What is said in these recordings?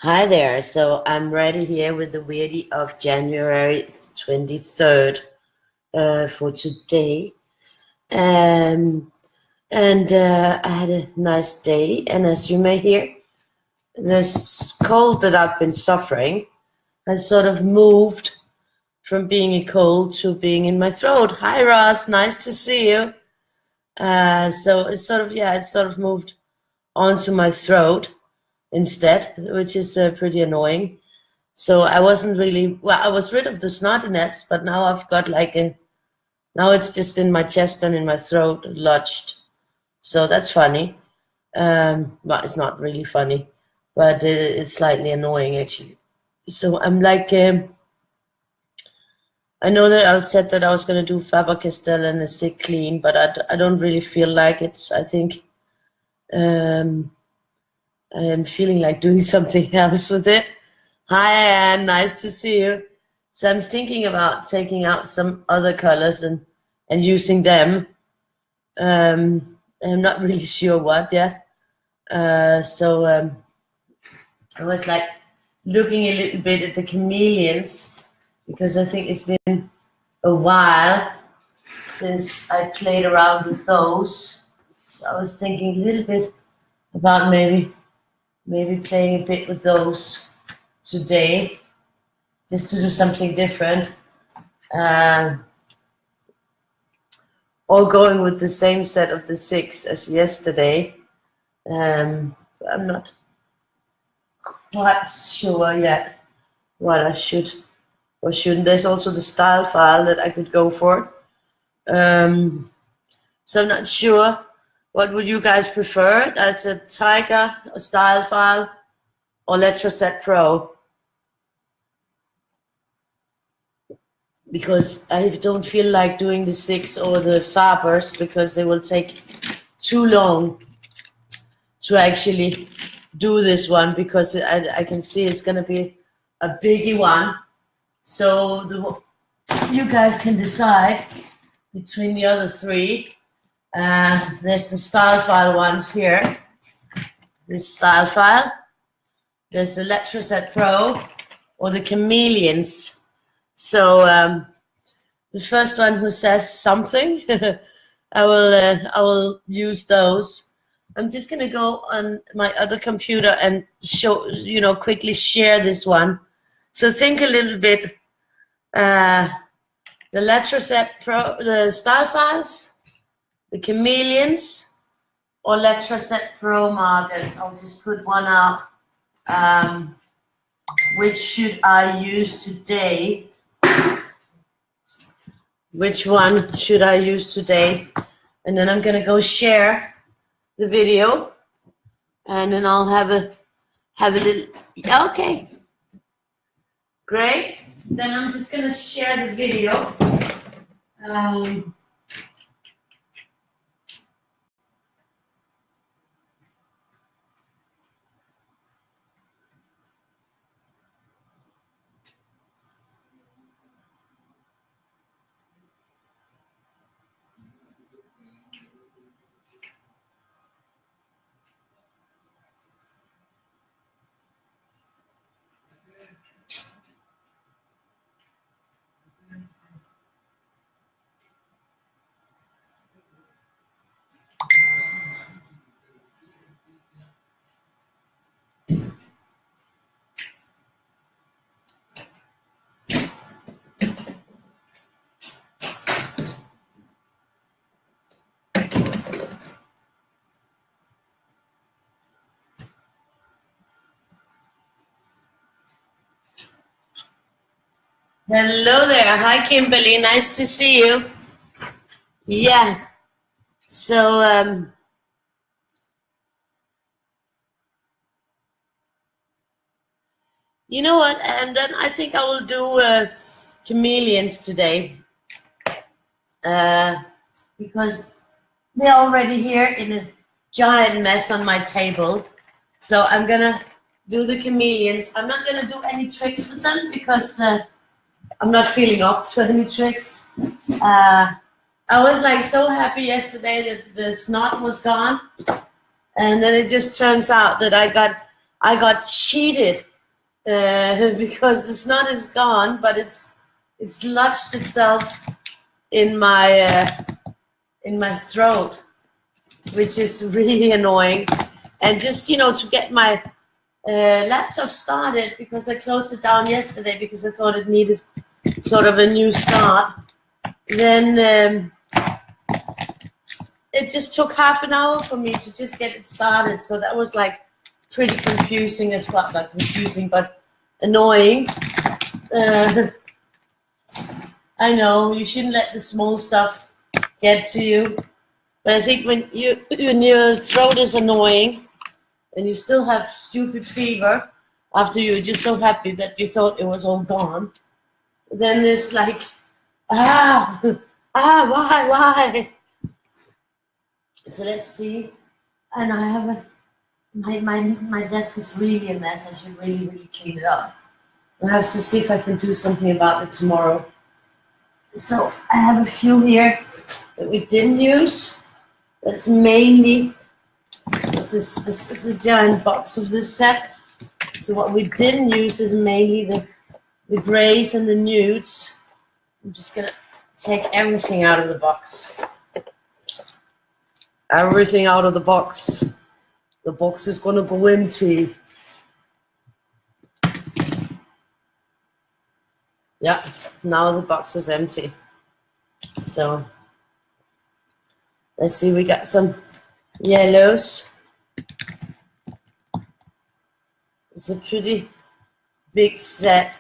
Hi there. So I'm ready here with the Weirdie of January 23rd for today. And I had a nice day. And as you may hear, this cold that I've been suffering has sort of moved from being a cold to being in my throat. Hi, Ross. Nice to see you. So it's sort of moved onto my throat instead, which is pretty annoying. So I wasn't really, well, I was rid of the snottiness, but now I've got now it's just in my chest and in my throat lodged. So that's funny. Well, it's not really funny, but it's slightly annoying actually. So I'm like, I know that I said that I was going to do Faber-Castell and a sick clean, but I don't really feel like it. I think I am feeling like doing something else with it. Hi, Anne. Nice to see you. So I'm thinking about taking out some other colors and using them. I'm not really sure what yet. I was like looking a little bit at the chameleons because I think it's been a while since I played around with those. So I was thinking a little bit about maybe playing a bit with those today, just to do something different, or going with the same set of the 6 as yesterday. I'm not quite sure yet what I should or shouldn't. There's also the style file that I could go for. So I'm not sure. What would you guys prefer as a Tiger, a style file, or Letraset Pro? Because I don't feel like doing the 6 or the Fabers because they will take too long to actually do this one, because I can see it's going to be a biggie one. So you guys can decide between the other 3. There's the style file ones here. This style file. There's the Letraset Pro or the chameleons. So the first one who says something, I will use those. I'm just gonna go on my other computer and show, quickly share this one. So think a little bit. The Letraset Pro, the style files, the chameleons, or Letraset Pro markers. I'll just put one out. Which should I use today? Which one should I use today? And then I'm gonna go share the video, and then I'll have a little. Okay, great. Then I'm just gonna share the video. Hello there. Hi, Kimberly. Nice to see you. Yeah. So, you know what? And then I think I will do chameleons today, because they're already here in a giant mess on my table. So I'm gonna do the chameleons. I'm not gonna do any tricks with them because I'm not feeling up to any tricks. I was like so happy yesterday that the snot was gone, and then it just turns out that I got cheated because the snot is gone, but it's lodged itself in my throat, which is really annoying. And just, you know, to get my laptop started, because I closed it down yesterday because I thought it needed sort of a new start. Then it just took half an hour for me to just get it started. So that was like pretty confusing as well. Not confusing, but annoying. I know you shouldn't let the small stuff get to you. But I think when your throat is annoying and you still have stupid fever after you're just so happy that you thought it was all gone, then it's like, why? So let's see. And I have my desk is really a mess. I should really clean it up. I have to see if I can do something about it tomorrow. So I have a few here that we didn't use. That's mainly, this is a giant box of this set. So what we didn't use is mainly the grays and the nudes. I'm just gonna take everything out of the box. Everything out of the box. The box is gonna go empty. Yeah, now the box is empty. So let's see, we got some yellows. It's a pretty big set,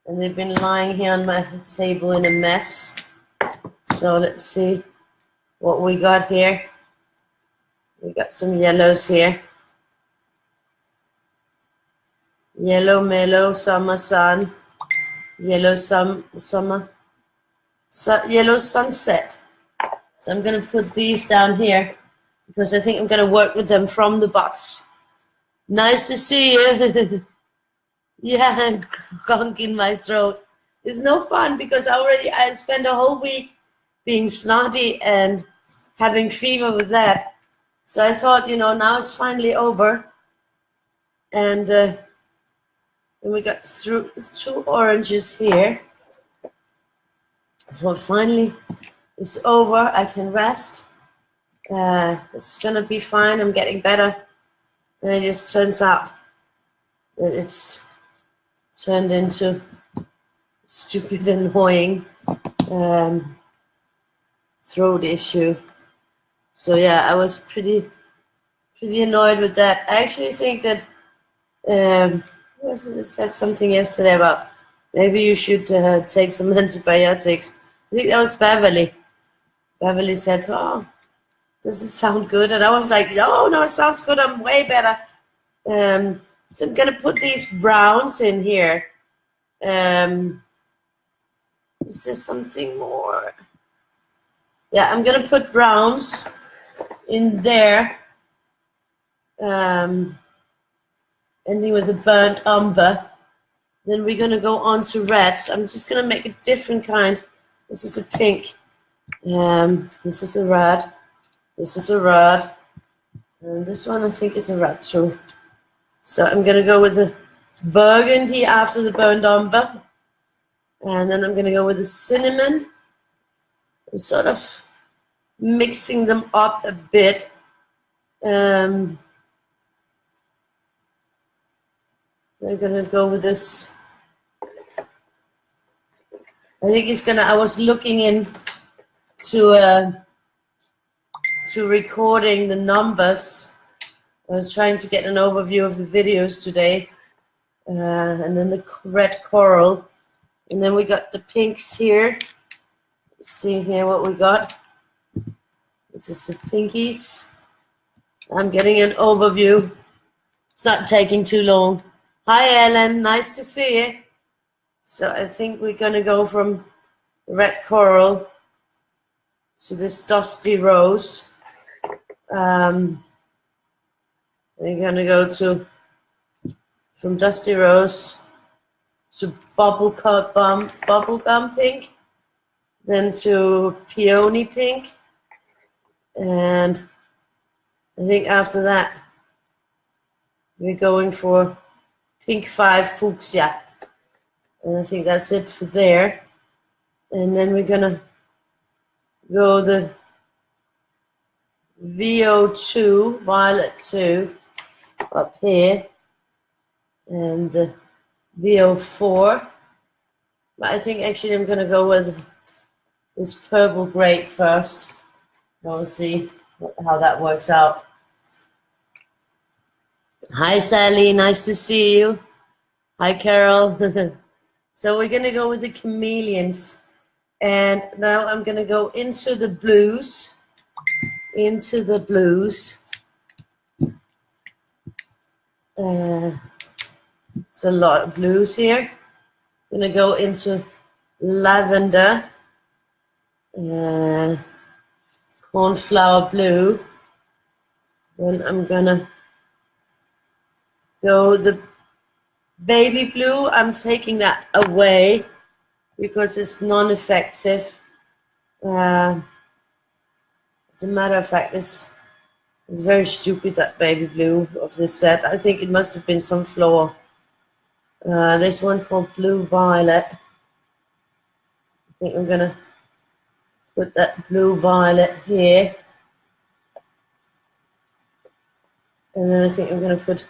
and they've been lying here on my table in a mess. So let's see what we got here. We got some yellows here. Yellow mellow summer sun. Yellow yellow sunset. So I'm going to put these down here because I think I'm going to work with them from the box. Nice to see you. Yeah, gunk in my throat. It's no fun because I spent a whole week being snotty and having fever with that. So I thought, you know, now it's finally over. And we got through 2 oranges here. So finally it's over. I can rest. It's gonna be fine. I'm getting better. And it just turns out that it's turned into stupid, annoying throat issue. So yeah, I was pretty annoyed with that. I actually think that said something yesterday about maybe you should take some antibiotics. I think that was Beverly. Beverly said, "Oh, doesn't sound good," and I was like, "No, it sounds good. I'm way better." So I'm gonna put these browns in here. Is there something more? Yeah, I'm gonna put browns in there. Ending with a burnt umber. Then we're gonna go on to reds. I'm just gonna make a different kind. This is a pink. This is a red. This is a red. And this one I think is a red too. So I'm gonna go with the burgundy after the burnt umber. And then I'm gonna go with the cinnamon. I'm sort of mixing them up a bit. I'm gonna go with this. I think it's gonna. I was looking in to recording the numbers. I was trying to get an overview of the videos today, and then the red coral, and then we got the pinks here. Let's see here what we got. This is the pinkies. I'm getting an overview. It's not taking too long. Hi, Ellen. Nice to see you. So I think we're going to go from the red coral to this dusty rose. We're going to go from dusty rose to bubblegum pink, then to peony pink, and I think after that we're going for pink 5 fuchsia. And I think that's it for there. And then we're gonna go the VO2, violet 2, up here. And VO4. But I think actually I'm gonna go with this purple grape first. We'll see how that works out. Hi Sally, nice to see you. Hi Carol. So we're gonna go with the chameleons. And now I'm gonna go into the blues. It's a lot of blues here. I'm gonna go into lavender, cornflower blue. Then I'm gonna go the baby blue. I'm taking that away because it's non-effective. As a matter of fact, it's very stupid, that baby blue of this set. I think it must have been some flaw. This one called blue violet. I think I'm gonna put that blue violet here. And then I think I'm gonna put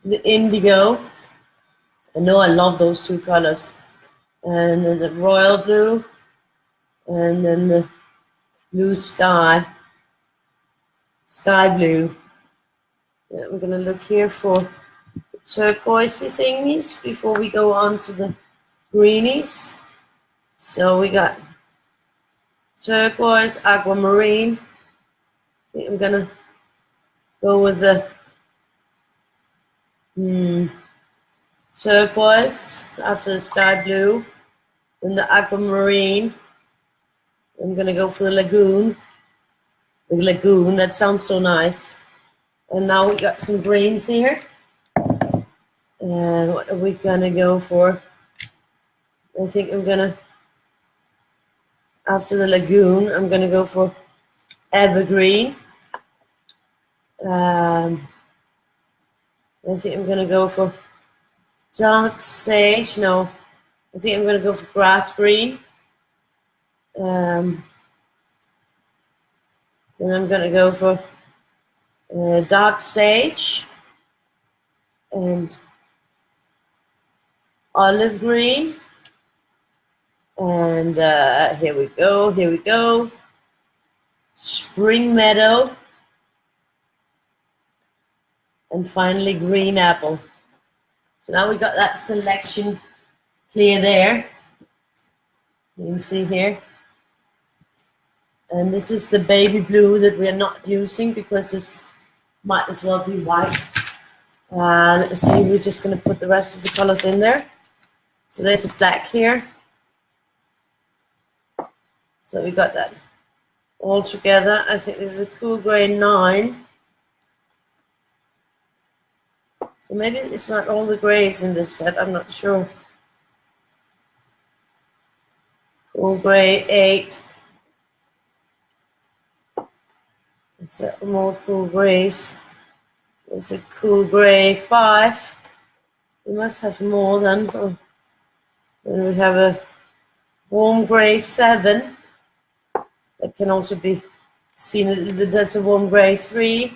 the indigo. I know I love those two colors. And then the royal blue. And then the blue sky blue. And we're gonna look here for the turquoisey thingies before we go on to the greenies. So we got turquoise, aquamarine. I think I'm gonna go with the turquoise after the sky blue. Then the aquamarine. I'm gonna go for the lagoon. The lagoon, that sounds so nice. And now we got some greens here. And what are we gonna go for? I think I'm gonna, after the lagoon, I'm gonna go for evergreen. I think I'm gonna go for dark sage. No, I think I'm gonna go for grass green. Then I'm gonna go for dark sage and olive green. And here we go. Spring meadow. And finally green apple. So now we got that selection clear there. You can see here. And this is the baby blue that we are not using because this might as well be white. Let's see, we're just going to put the rest of the colors in there. So there's a black here. So we got that all together. I think this is a cool gray 9. So maybe it's not all the grays in this set, I'm not sure. Cool gray 8. Is that more cool grays? It's a cool gray 5. We must have more than. Oh. Then we have a warm gray 7. That can also be seen a little bit. That's a warm gray 3.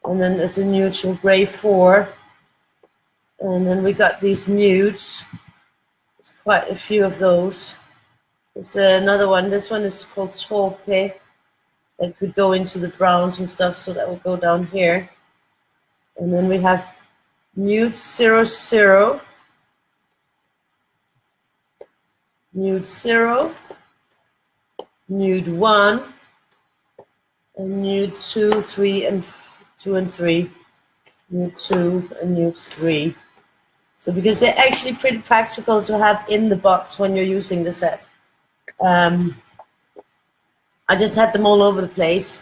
And then there's a neutral gray 4. And then we got these nudes. There's quite a few of those. There's another one. This one is called taupe. That could go into the browns and stuff, so that will go down here. And then we have nude 00, nude 0, nude 1, and nude 2, 3, and 2 and 3, nude 2 and nude 3. So because they're actually pretty practical to have in the box when you're using the set. I just had them all over the place,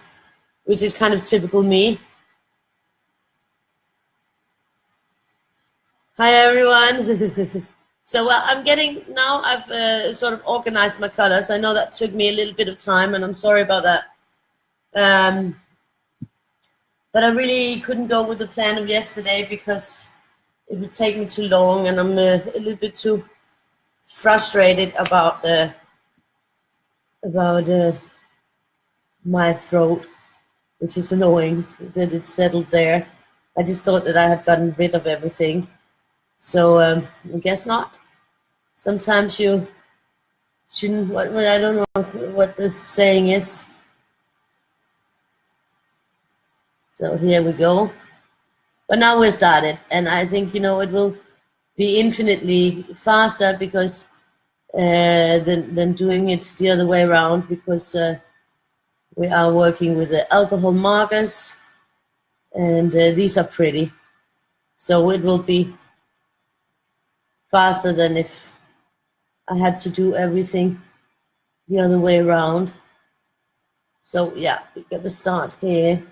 which is kind of typical me. Hi everyone. So I'm getting, now I've sort of organized my colors. I know that took me a little bit of time and I'm sorry about that. But I really couldn't go with the plan of yesterday because it would take me too long, and I'm a little bit too frustrated about my throat, which is annoying that it's settled there. I just thought that I had gotten rid of everything, so I guess not. Sometimes you shouldn't. I don't know what the saying is. So here we go. But now we're started, and I think it will be infinitely faster because than doing it the other way around, because we are working with the alcohol markers, and these are pretty. So it will be faster than if I had to do everything the other way around. So yeah, we're gonna start here.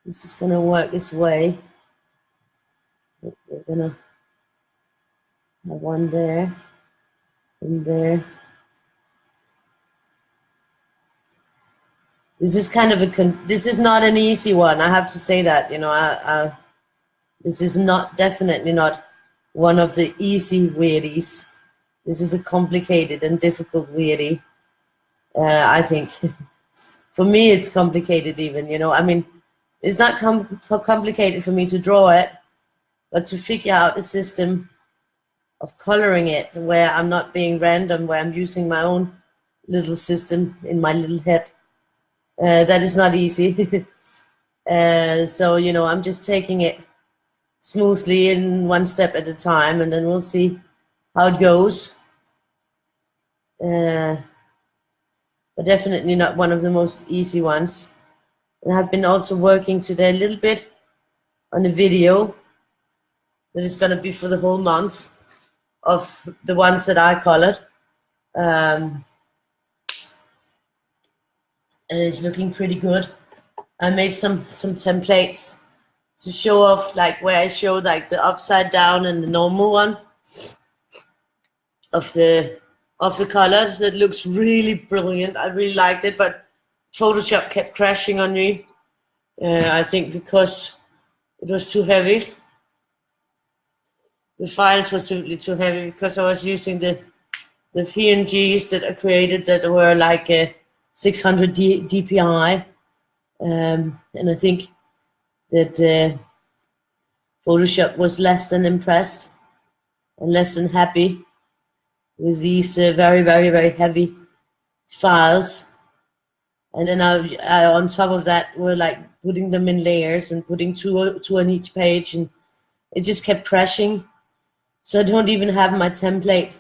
This is gonna work its way. We're gonna have one there and there. This is kind of this is not an easy one. I have to say that, this is definitely not one of the easy Weirdies. This is a complicated and difficult Weirdie. I think for me it's complicated even. I mean, it's not complicated for me to draw it, but to figure out a system of coloring it where I'm not being random, where I'm using my own little system in my little head. That is not easy. So, I'm just taking it smoothly in one step at a time, and then we'll see how it goes. But definitely not one of the most easy ones. And I've been also working today a little bit on a video that is going to be for the whole month of the ones that I colored. And it's looking pretty good. I made some templates to show off, like where I show like the upside down and the normal one of the colors. That looks really brilliant. I really liked it, but Photoshop kept crashing on me. I think because it was too heavy. The files were simply too heavy because I was using the PNGs that I created that were like 600 dpi, and I think that Photoshop was less than impressed and less than happy with these very, very, very heavy files. And then I on top of that, we're like putting them in layers and putting two on each page, and it just kept crashing. So I don't even have my template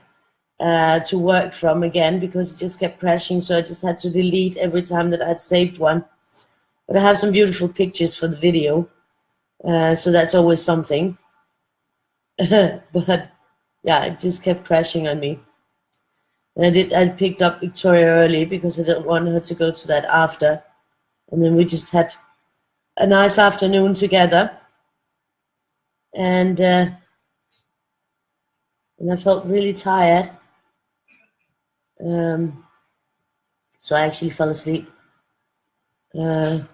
to work from again because it just kept crashing. So I just had to delete every time that I had saved one. But I have some beautiful pictures for the video, so that's always something. But yeah, it just kept crashing on me. And I picked up Victoria early because I didn't want her to go to that after. And then we just had a nice afternoon together. And I felt really tired. So I actually fell asleep. And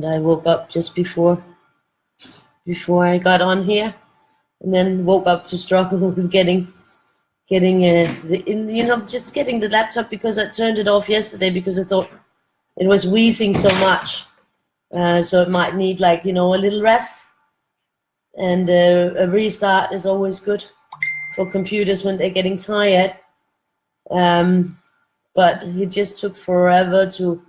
I woke up just before I got on here, and then woke up to struggle with getting just getting the laptop, because I turned it off yesterday because I thought it was wheezing so much, so it might need like a little rest, and a restart is always good for computers when they're getting tired. But it just took forever to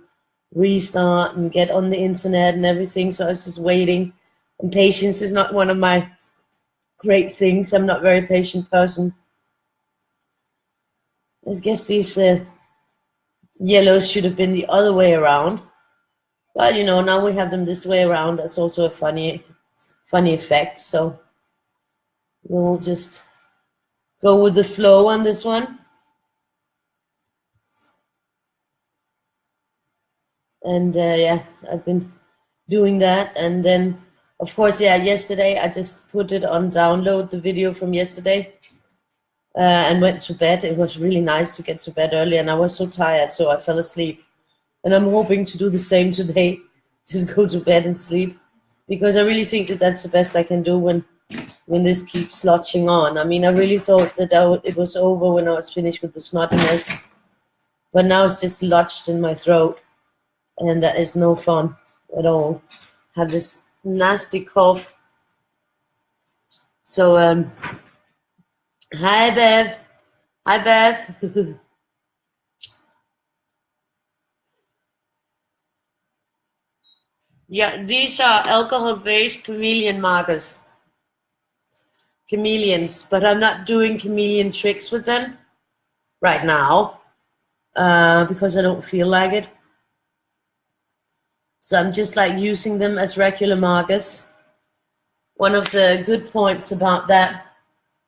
restart and get on the internet and everything, so I was just waiting. And patience is not one of my great things. I'm not a very patient person. I guess these yellows should have been the other way around, but now we have them this way around. That's also a funny effect. So we'll just go with the flow on this one. And yeah, I've been doing that. And then of course, yeah, yesterday I just put it on download, the video from yesterday, and went to bed. It was really nice to get to bed early, and I was so tired, so I fell asleep. And I'm hoping to do the same today, just go to bed and sleep, because I really think that that's the best I can do when this keeps lodging on. I mean, I really thought that it was over when I was finished with the snottiness, but now it's just lodged in my throat, and that is no fun at all. Have this nasty cough. So, hi Bev. Hi Beth. Yeah, these are alcohol-based chameleon markers. Chameleons, but I'm not doing chameleon tricks with them right now because I don't feel like it. So I'm just like using them as regular markers. One of the good points about that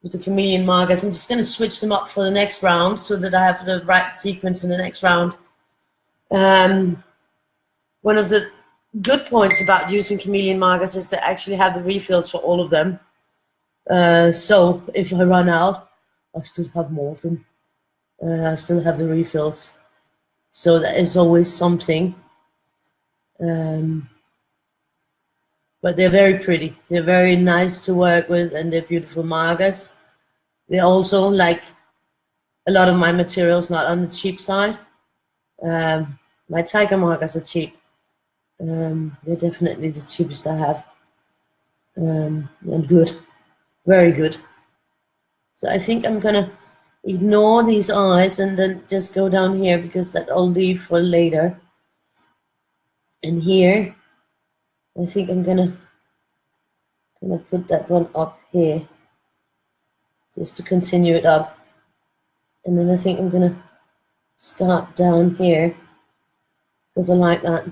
with the chameleon markers, I'm just going to switch them up for the next round so that I have the right sequence in the next round. One of the good points about using chameleon markers is to actually have the refills for all of them. So if I run out, I still have more of them. I still have the refills. So that is always something. But they're very pretty. They're very nice to work with, and they're beautiful markers. They're also, like a lot of my materials, not on the cheap side. My tiger markers are cheap. They're definitely the cheapest I have. And good. Very good. So I think I'm gonna ignore these eyes and then just go down here, because that I'll leave for later. And here, I think I'm gonna put that one up here, just to continue it up. And then I think I'm gonna start down here, because I like that.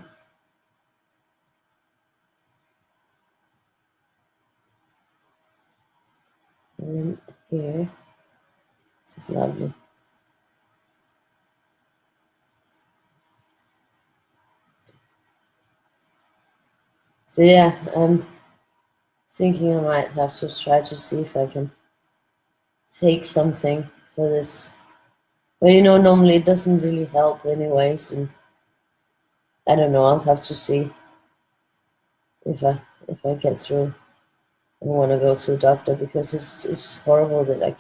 And then here, this is lovely. So yeah, I'm thinking I might have to try to see if I can take something for this. But you know, normally it doesn't really help anyways, and I don't know, I'll have to see if I get through. I don't want to go to the doctor, because it's horrible that I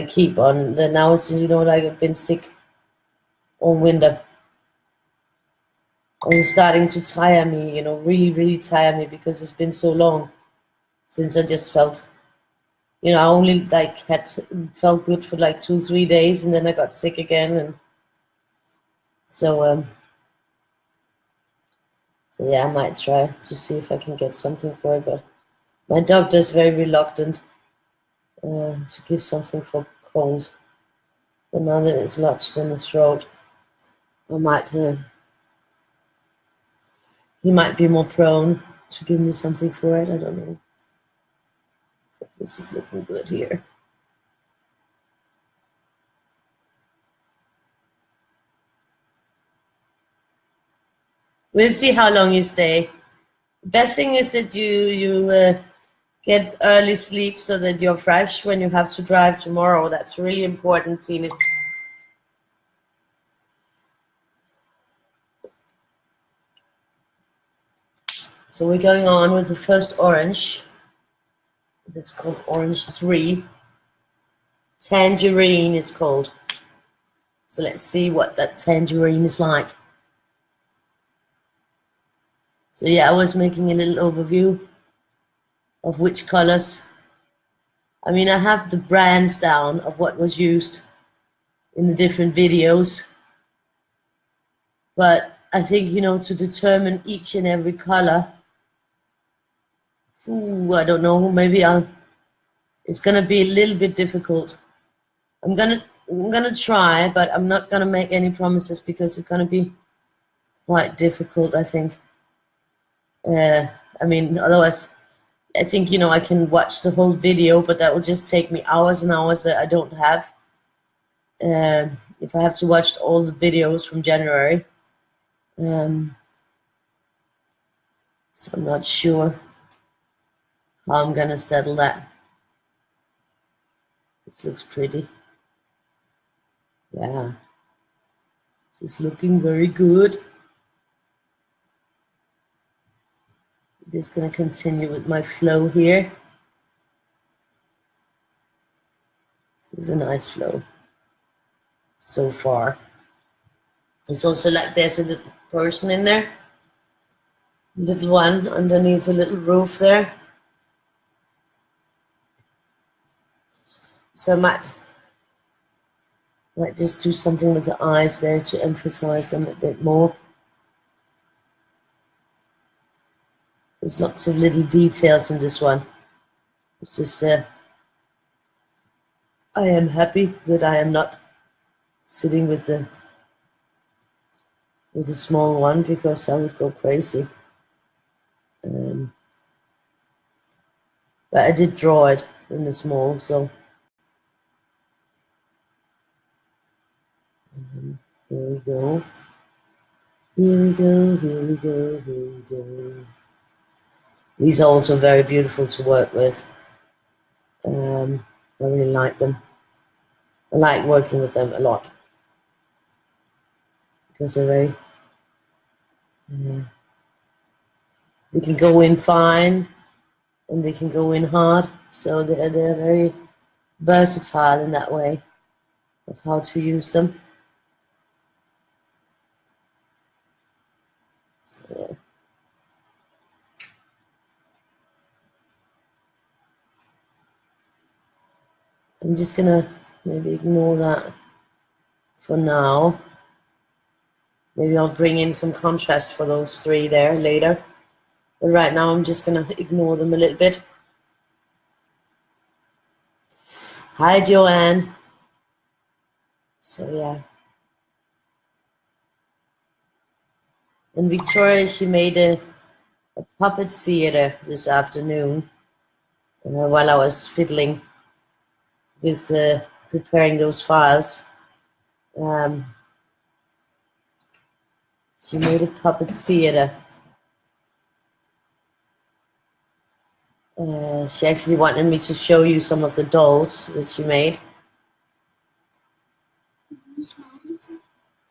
keep on. That now it's, you know, like I've been sick all winter. And it's starting to tire me, you know, really, really tire me, because it's been so long since I just felt, you know, I only like felt good for like 2-3 days, and then I got sick again, and so yeah, I might try to see if I can get something for it, but my doctor is very reluctant to give something for cold. But now that it's lodged in the throat, I might he might be more prone to give me something for it. I don't know. So this is looking good here. We'll see how long you stay. The best thing is that you get early sleep so that you're fresh when you have to drive tomorrow. That's really important, Tina. So we're going on with the first orange. It's called Orange 3. Tangerine it's called. So let's see what that tangerine is like. So yeah, I was making a little overview of which colors. I mean, I have the brands down of what was used in the different videos. But I think, you know, to determine each and every color, I don't know, maybe it's gonna be a little bit difficult. I'm gonna try, but I'm not gonna make any promises, because it's gonna be quite difficult, I think. I mean, otherwise, I think, you know, I can watch the whole video, but that will just take me hours and hours that I don't have. If I have to watch all the videos from January. So I'm not sure how I'm gonna settle that. This looks pretty. Yeah. This is looking very good. Just going to continue with my flow here. This is a nice flow so far. It's also like there's a little person in there, little one underneath a little roof there. So I might just do something with the eyes there to emphasize them a bit more. There's lots of little details in this one. It's just, I am happy that I am not sitting with the small one, because I would go crazy. But I did draw it in the small, so here we go. Here we go, here we go, here we go. These are also very beautiful to work with. I really like them. I like working with them a lot, because they're very, they can go in fine and they can go in hard, so they're very versatile in that way of how to use them. So, yeah. I'm just gonna maybe ignore that for now. Maybe I'll bring in some contrast for those three there later. But right now I'm just gonna ignore them a little bit. Hi, Joanne. So yeah. And Victoria, she made a puppet theater this afternoon while I was fiddling with preparing those files. She made a puppet theater. She actually wanted me to show you some of the dolls that she made.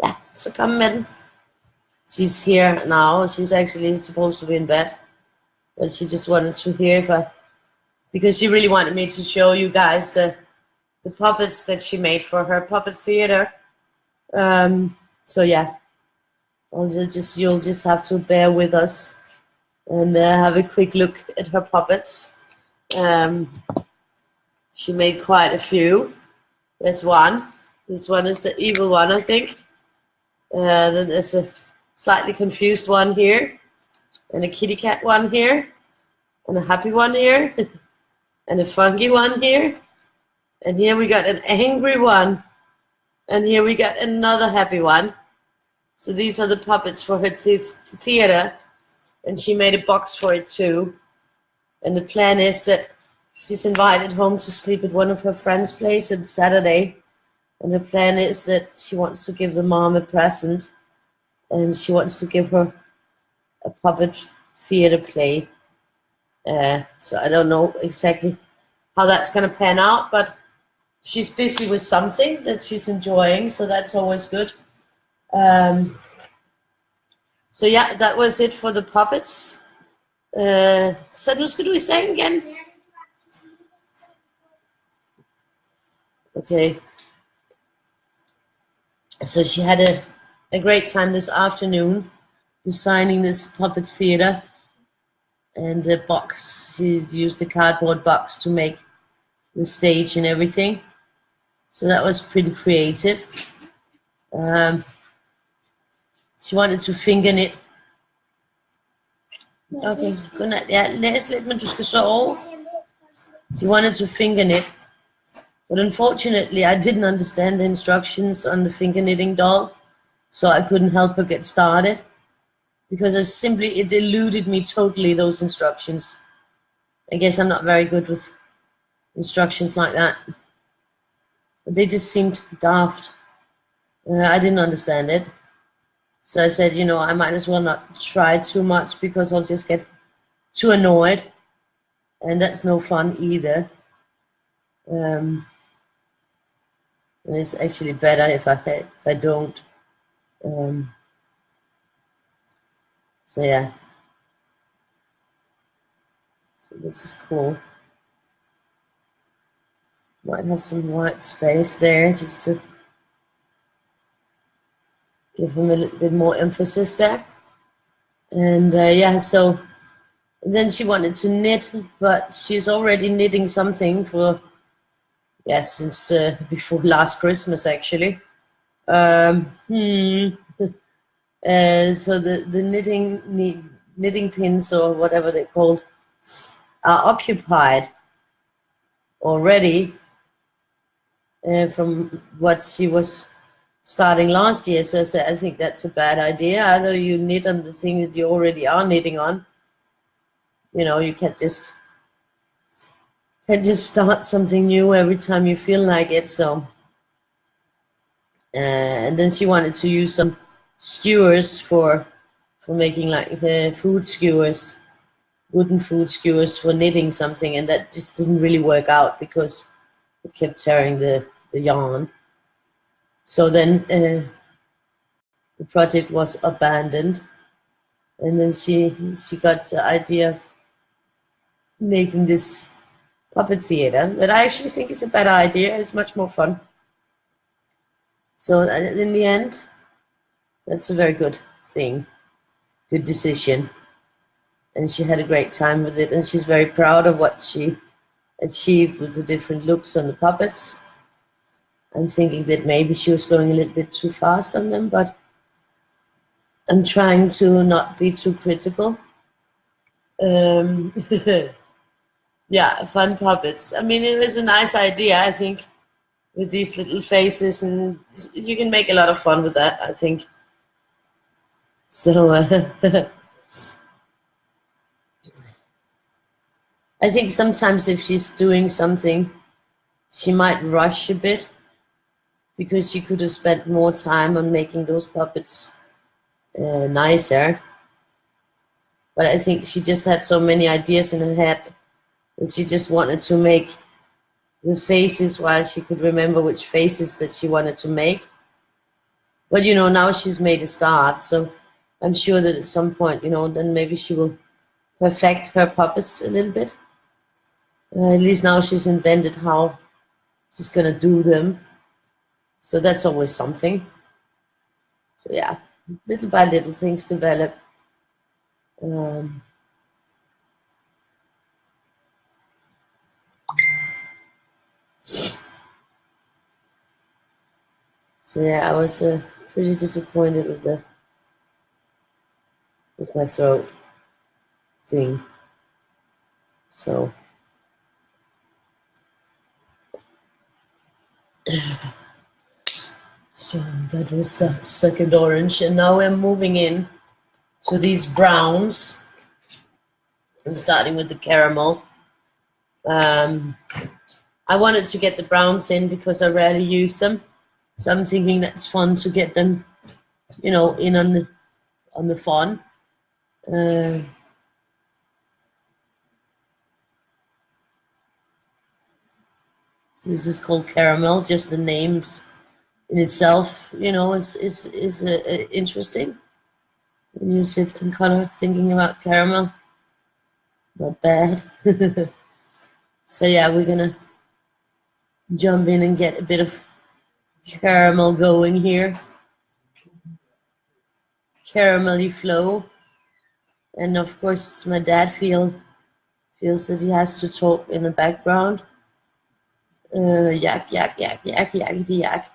Yeah, so come in. She's here now. She's actually supposed to be in bed, but she just wanted to hear because she really wanted me to show you guys the puppets that she made for her puppet theater. So yeah, you'll just have to bear with us and have a quick look at her puppets. She made quite a few. There's one. This one is the evil one, I think. Then there's a slightly confused one here, and a kitty cat one here, and a happy one here, and a funky one here, and here we got an angry one, and here we got another happy one. So these are the puppets for her theater, and she made a box for it too. And the plan is that she's invited home to sleep at one of her friends' place on Saturday, and her plan is that she wants to give the mom a present, and she wants to give her a puppet theater play. So I don't know exactly how that's going to pan out, but she's busy with something that she's enjoying, so that's always good. So yeah, that was it for the puppets. Så nu skal du i seng igen. Okay. So she had a great time this afternoon designing this puppet theater, and the box. She used a cardboard box to make the stage and everything. So that was pretty creative. She wanted to finger knit. Okay, godnat. Ja, læs lidt, men du skal sove. She wanted to finger knit. But unfortunately, I didn't understand the instructions on the finger knitting doll, so I couldn't help her get started, because it eluded me totally, those instructions. I guess I'm not very good with instructions like that. But they just seemed daft. I didn't understand it. So I said, I might as well not try too much, because I'll just get too annoyed. And that's no fun either. And it's actually better if I don't. So yeah. So this is cool. Might have some white space there just to give him a little bit more emphasis there. And yeah, so then she wanted to knit, but she's already knitting something for, yeah, since before last Christmas actually. So the knitting pins or whatever they're called are occupied already from what she was starting last year. So I said, I think that's a bad idea. Either you knit on the thing that you already are knitting on. You know, you can't just start something new every time you feel like it. So, and then she wanted to use some skewers for making like food skewers, wooden food skewers for knitting something, and that just didn't really work out because it kept tearing the yarn. So then the project was abandoned, and then she got the idea of making this puppet theater that I actually think is a better idea. It's much more fun. So in the end, that's a very good thing, good decision. And she had a great time with it, and she's very proud of what she achieved with the different looks on the puppets. I'm thinking that maybe she was going a little bit too fast on them, but I'm trying to not be too critical. Yeah, fun puppets. I mean, it was a nice idea, I think, with these little faces, and you can make a lot of fun with that, I think. So I think sometimes if she's doing something, she might rush a bit because she could have spent more time on making those puppets nicer. But I think she just had so many ideas in her head that she just wanted to make the faces while she could remember which faces that she wanted to make. But, you know, now she's made a start, so I'm sure that at some point, you know, then maybe she will perfect her puppets a little bit. At least now she's invented how she's going to do them. So that's always something. So, yeah, little by little things develop. So, yeah, I was pretty disappointed with my throat thing. So that was that second orange, and now we're moving in to these browns. I'm starting with the caramel. I wanted to get the browns in because I rarely use them, so I'm thinking that's fun to get them, you know, in on the fun. This is called caramel. Just the names in itself, you know, is interesting. When you sit and color thinking about caramel, not bad. So yeah, we're gonna jump in and get a bit of caramel going here. Caramelly flow. And of course my dad feels that he has to talk in the background. Yak, yak, yak, yak, yakety yak.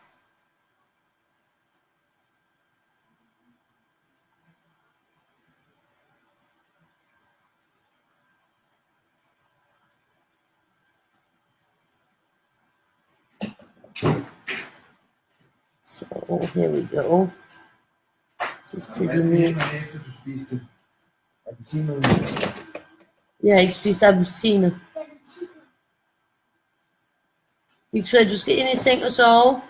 So here we go. This is pretty neat. Ja, ik spiste appelsine. Victoria, du skal ind i seng og sove.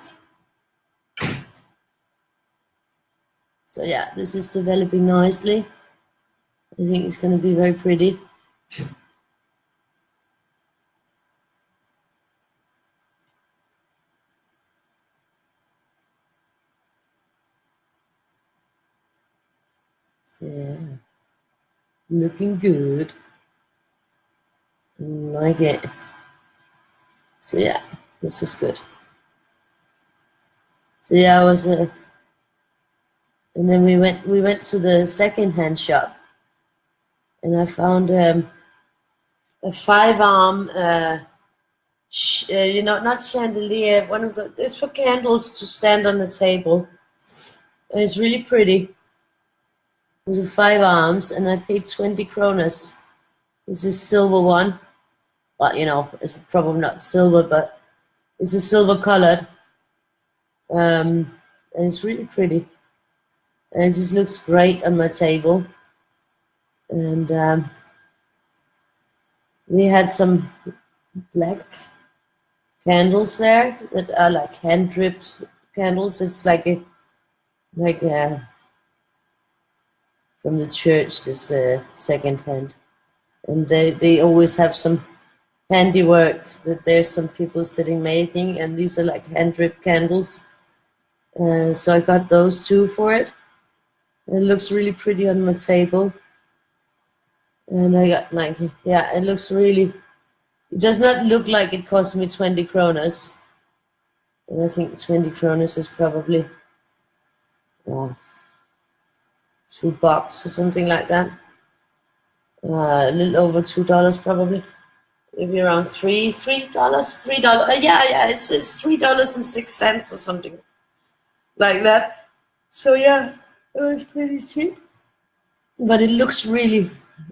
So yeah, this is developing nicely. I think it's going to be very pretty. So yeah, looking good. Like it. So yeah, this is good. So yeah, I was and then we went to the second-hand shop, and I found a 5-arm you know, not chandelier, one of the, it's for candles to stand on the table, and it's really pretty. It's a 5 arms, and I paid 20 kronas. This is silver one. Well, you know, it's probably not silver, but it's a silver colored, and it's really pretty, and it just looks great on my table. And we had some black candles there that are like hand dripped candles. It's like from the church, this second hand, and they always have some handiwork that there's some people sitting making, and these are like hand drip candles. So I got those two for it. It looks really pretty on my table. And I got like, yeah, it looks really, it does not look like it cost me 20 kronas. And I think 20 kronas is probably $2 or something like that. A little over $2 probably. Maybe around $3. Yeah, it's $3.06 or something like that. So yeah, it was pretty cheap. But it looks really,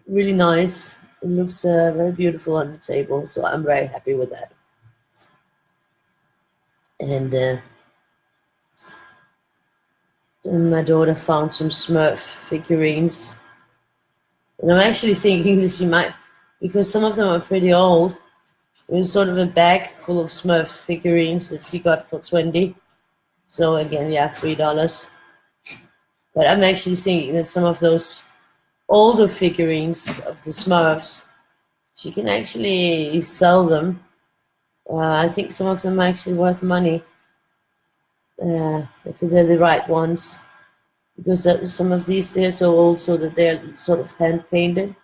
really nice. It looks very beautiful on the table, so I'm very happy with that. And my daughter found some Smurf figurines. And I'm actually thinking that she might, because some of them are pretty old, it was sort of a bag full of Smurf figurines that she got for 20. So again, yeah, $3. But I'm actually thinking that some of those older figurines of the Smurfs, she can actually sell them. I think some of them are actually worth money if they're the right ones, because some of these, they're so old so that they're sort of hand painted.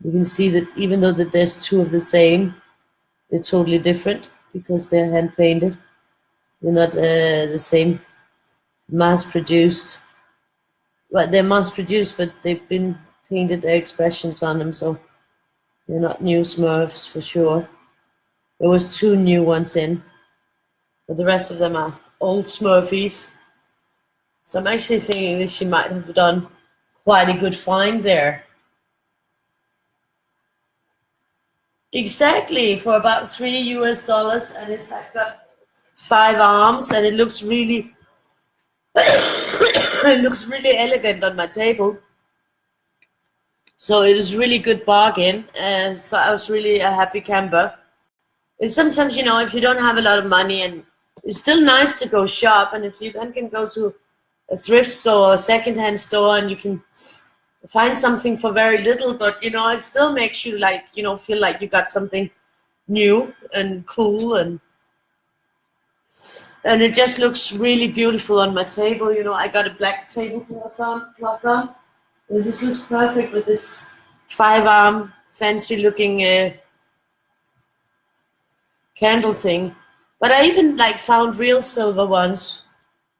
You can see that even though that there's two of the same, they're totally different because they're hand painted. They're not the same mass produced. Well, they're mass produced, but they've been painted their expressions on them, so they're not new Smurfs for sure. There was 2 new ones in, but the rest of them are old Smurfies. So I'm actually thinking that she might have done quite a good find there. Exactly, for about $3, and it's like got 5 arms, and it looks really, it looks really elegant on my table. So it was really good bargain, and so I was really a happy camper. And sometimes, you know, if you don't have a lot of money, and it's still nice to go shop, and if you then can go to a thrift store, a secondhand store, and you can find something for very little, but you know, it still makes you like, you know, feel like you got something new and cool, and it just looks really beautiful on my table. You know, I got a black tablecloth on. It just looks perfect with this 5-arm fancy looking candle thing. But I even like found real silver ones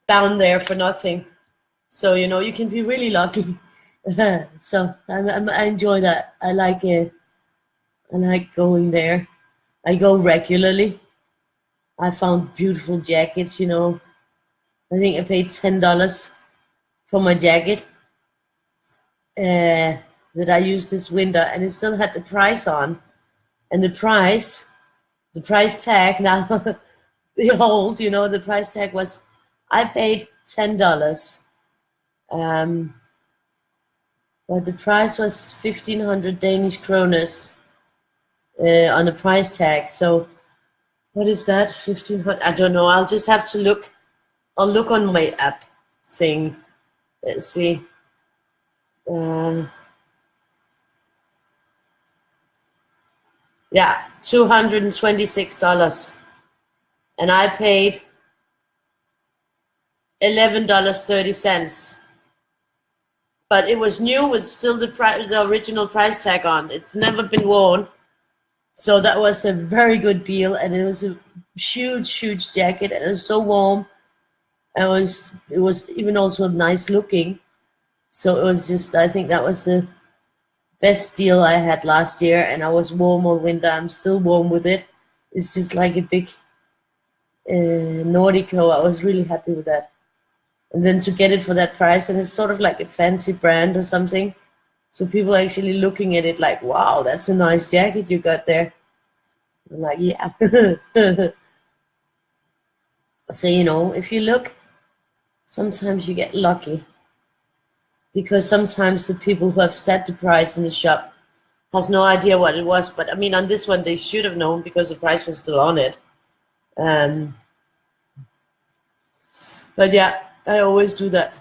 down there for nothing. So, you know, you can be really lucky. So I enjoy that. I like going there. I go regularly. I found beautiful jackets, you know. I think I paid $10 for my jacket that I used this winter, and it still had the price on. And the price tag now, behold, you know, the price tag was, I paid $10. But the price was 1,500 Danish kroners on the price tag. So what is that? 1,500? I don't know. I'll just have to look. I'll look on my app thing. Let's see. Yeah, $226, and I paid $11.30. But it was new with still the original price tag on. It's never been worn. So that was a very good deal, and it was a huge jacket, and it was so warm. And it was even also nice looking. So it was just, I think that was the best deal I had last year, and I was warm all winter. I'm still warm with it. It's just like a big Nordico. I was really happy with that. And then to get it for that price, and it's sort of like a fancy brand or something. So people are actually looking at it like, wow, that's a nice jacket you got there. I'm like, yeah. So, you know, if you look, sometimes you get lucky. Because sometimes the people who have set the price in the shop has no idea what it was. But I mean, on this one, they should have known because the price was still on it. But yeah, I always do that.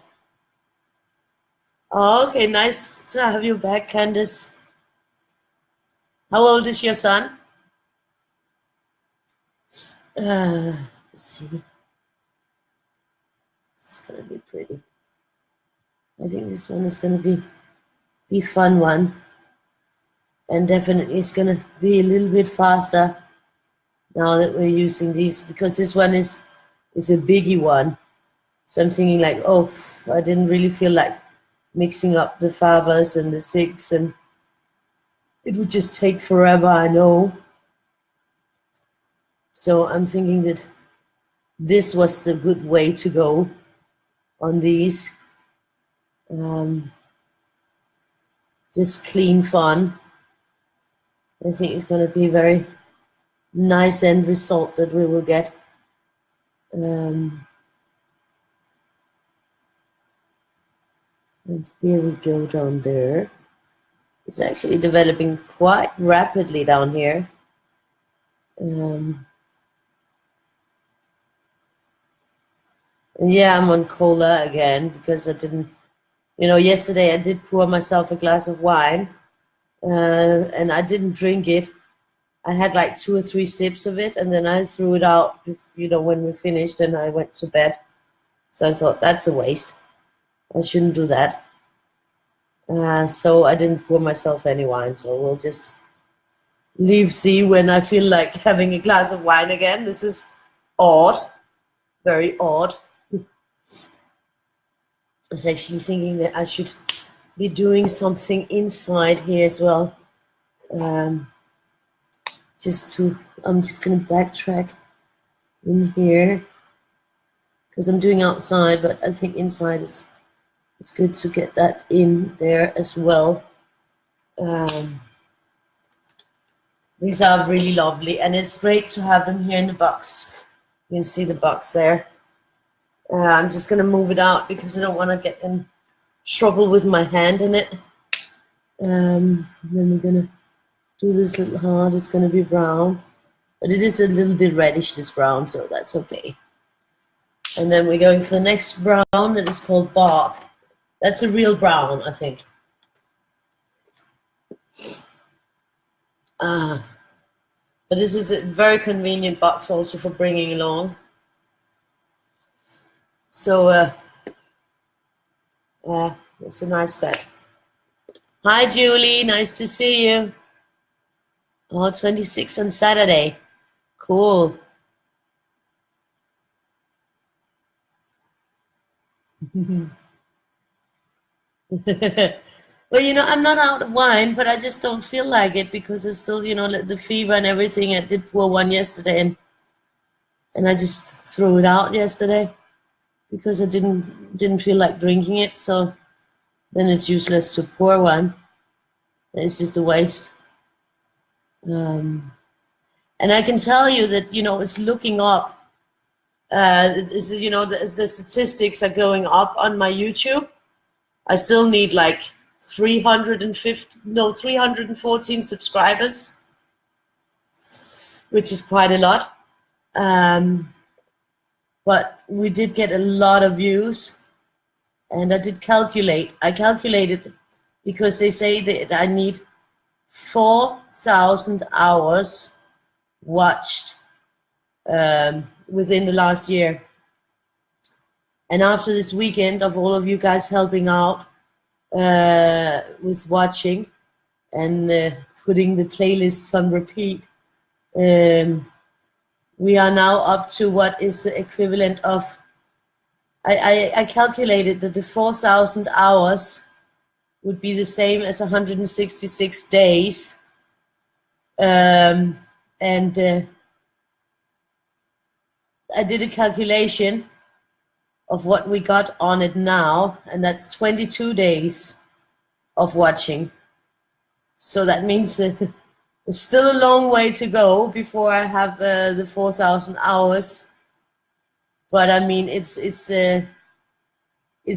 Oh, okay, nice to have you back, Candice. How old is your son? Let's see. This is gonna be pretty. I think this one is gonna be fun one, and definitely it's gonna be a little bit faster now that we're using these, because this one is a biggie one. So I'm thinking like, oh, I didn't really feel like mixing up the fibers and the six, and it would just take forever, I know. So I'm thinking that this was the good way to go on these. Just clean fun. I think it's going to be a very nice end result that we will get. And here we go down there. It's actually developing quite rapidly down here. And yeah, I'm on cola again because I didn't, you know, yesterday I did pour myself a glass of wine and I didn't drink it. I had like 2 or 3 sips of it, and then I threw it out, you know, when we finished, and I went to bed. So I thought, that's a waste. I shouldn't do that. So I didn't pour myself any wine, so we'll just see when I feel like having a glass of wine again. This is odd, very odd. I was actually thinking that I should be doing something inside here as well. I'm just going to backtrack in here because I'm doing outside, but I think inside it's good to get that in there as well. These are really lovely, and it's great to have them here in the box. You can see the box there. I'm just going to move it out because I don't want to get in trouble with my hand in it. Then we're going to do this little heart. It's going to be brown, but it is a little bit reddish, this brown, so that's okay. And then we're going for the next brown that is called bark. That's a real brown, I think. But this is a very convenient box also for bringing along. So, it's a nice set. Hi, Julie. Nice to see you. Oh, 26 on Saturday. Cool. Well, you know, I'm not out of wine, but I just don't feel like it because it's still, you know, the fever and everything. I did pour one yesterday, and I just threw it out yesterday because I didn't feel like drinking it. So then it's useless to pour one. It's just a waste. And I can tell you that, you know, it's looking up. You know, the statistics are going up on my YouTube. I still need like 314 subscribers, which is quite a lot. But we did get a lot of views, and I did calculate. I calculated because they say that I need 4,000 hours watched within the last year. And after this weekend of all of you guys helping out with watching, and putting the playlists on repeat. We are now up to what is the equivalent of, I calculated that the 4,000 hours would be the same as 166 days. And I did a calculation of what we got on it now, and that's 22 days of watching. So that means there's still a long way to go before I have the 4,000 hours. But I mean, it's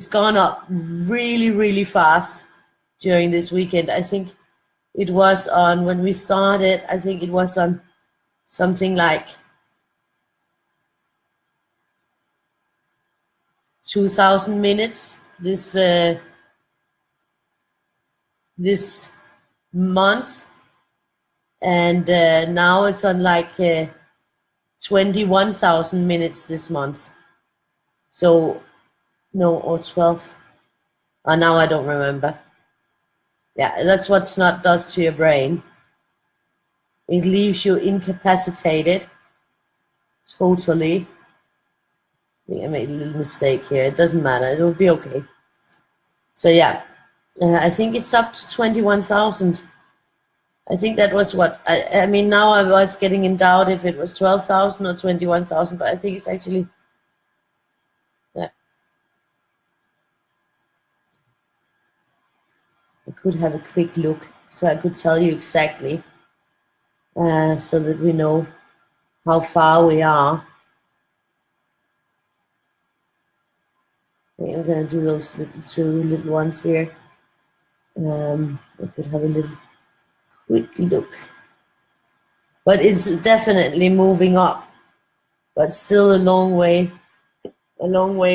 gone up really, really fast during this weekend. I think it was on, when we started, I think it was on something like 2,000 minutes this month, and now it's on like 21,000 minutes this month. So no, or 12. Now I don't remember. Yeah, that's what snot does to your brain. It leaves you incapacitated totally. I think I made a little mistake here. It doesn't matter. It will be okay. So yeah, I think it's up to 21,000. I think that was what, I mean, now I was getting in doubt if it was 12,000 or 21,000, but I think it's actually, yeah. I could have a quick look so I could tell you exactly, so that we know how far we are. I think I'm going to do those two little ones here. I could have a little quick look. But it's definitely moving up, but still a long way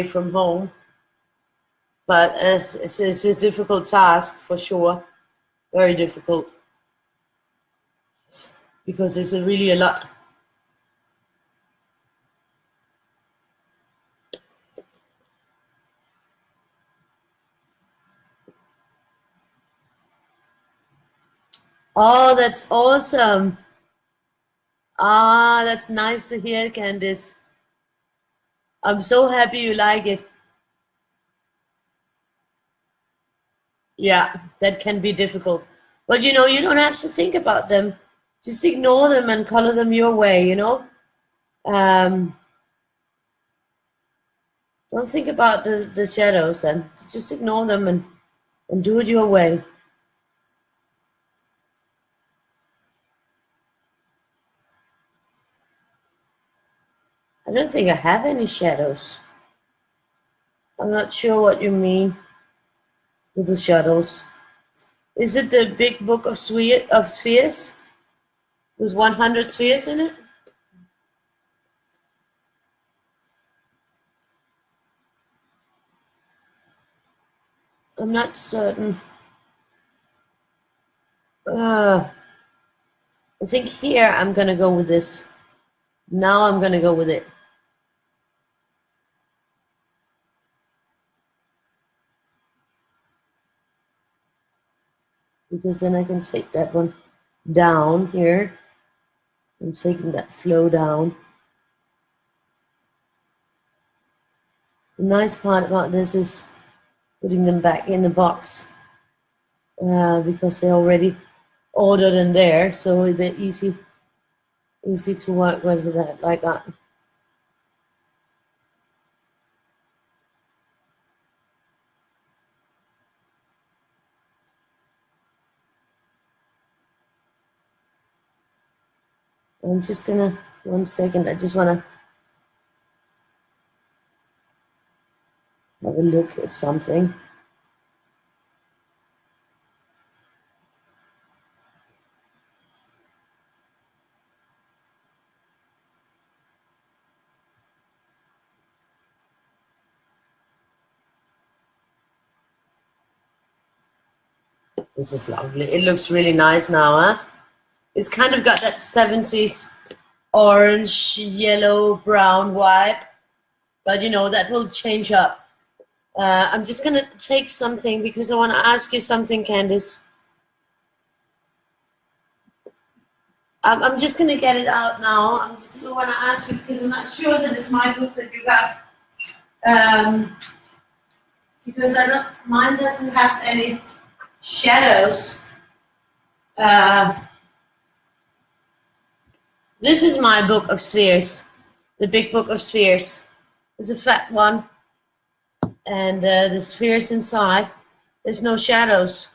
from home. But it's a difficult task for sure, very difficult, because it's really a lot. Oh, that's awesome. Ah, that's nice to hear, Candice. I'm so happy you like it. Yeah, that can be difficult. But you know, you don't have to think about them. Just ignore them and color them your way, you know? Don't think about the shadows then. Just ignore them and do it your way. I don't think I have any shadows. I'm not sure what you mean with the shadows. Is it the big book of spheres? With 100 spheres in it? I'm not certain. I think here I'm going to go with this. Now I'm going to go with it. Because then I can take that one down here. I'm taking that flow down. The nice part about this is putting them back in the box, because they're already ordered in there, so they're easy to work with that, like that. I'm just gonna, 1 second, I just wanna have a look at something. This is lovely. It looks really nice now, huh? It's kind of got that 70s orange, yellow, brown vibe, but you know, that will change up. I'm just gonna take something because I want to ask you something, Candice. I'm just going to get it out now. I'm just going to want to ask you because I'm not sure that it's my book that you got. Because mine doesn't have any shadows. This is my book of spheres, the big book of spheres. It's a fat one, and the spheres inside, there's no shadows.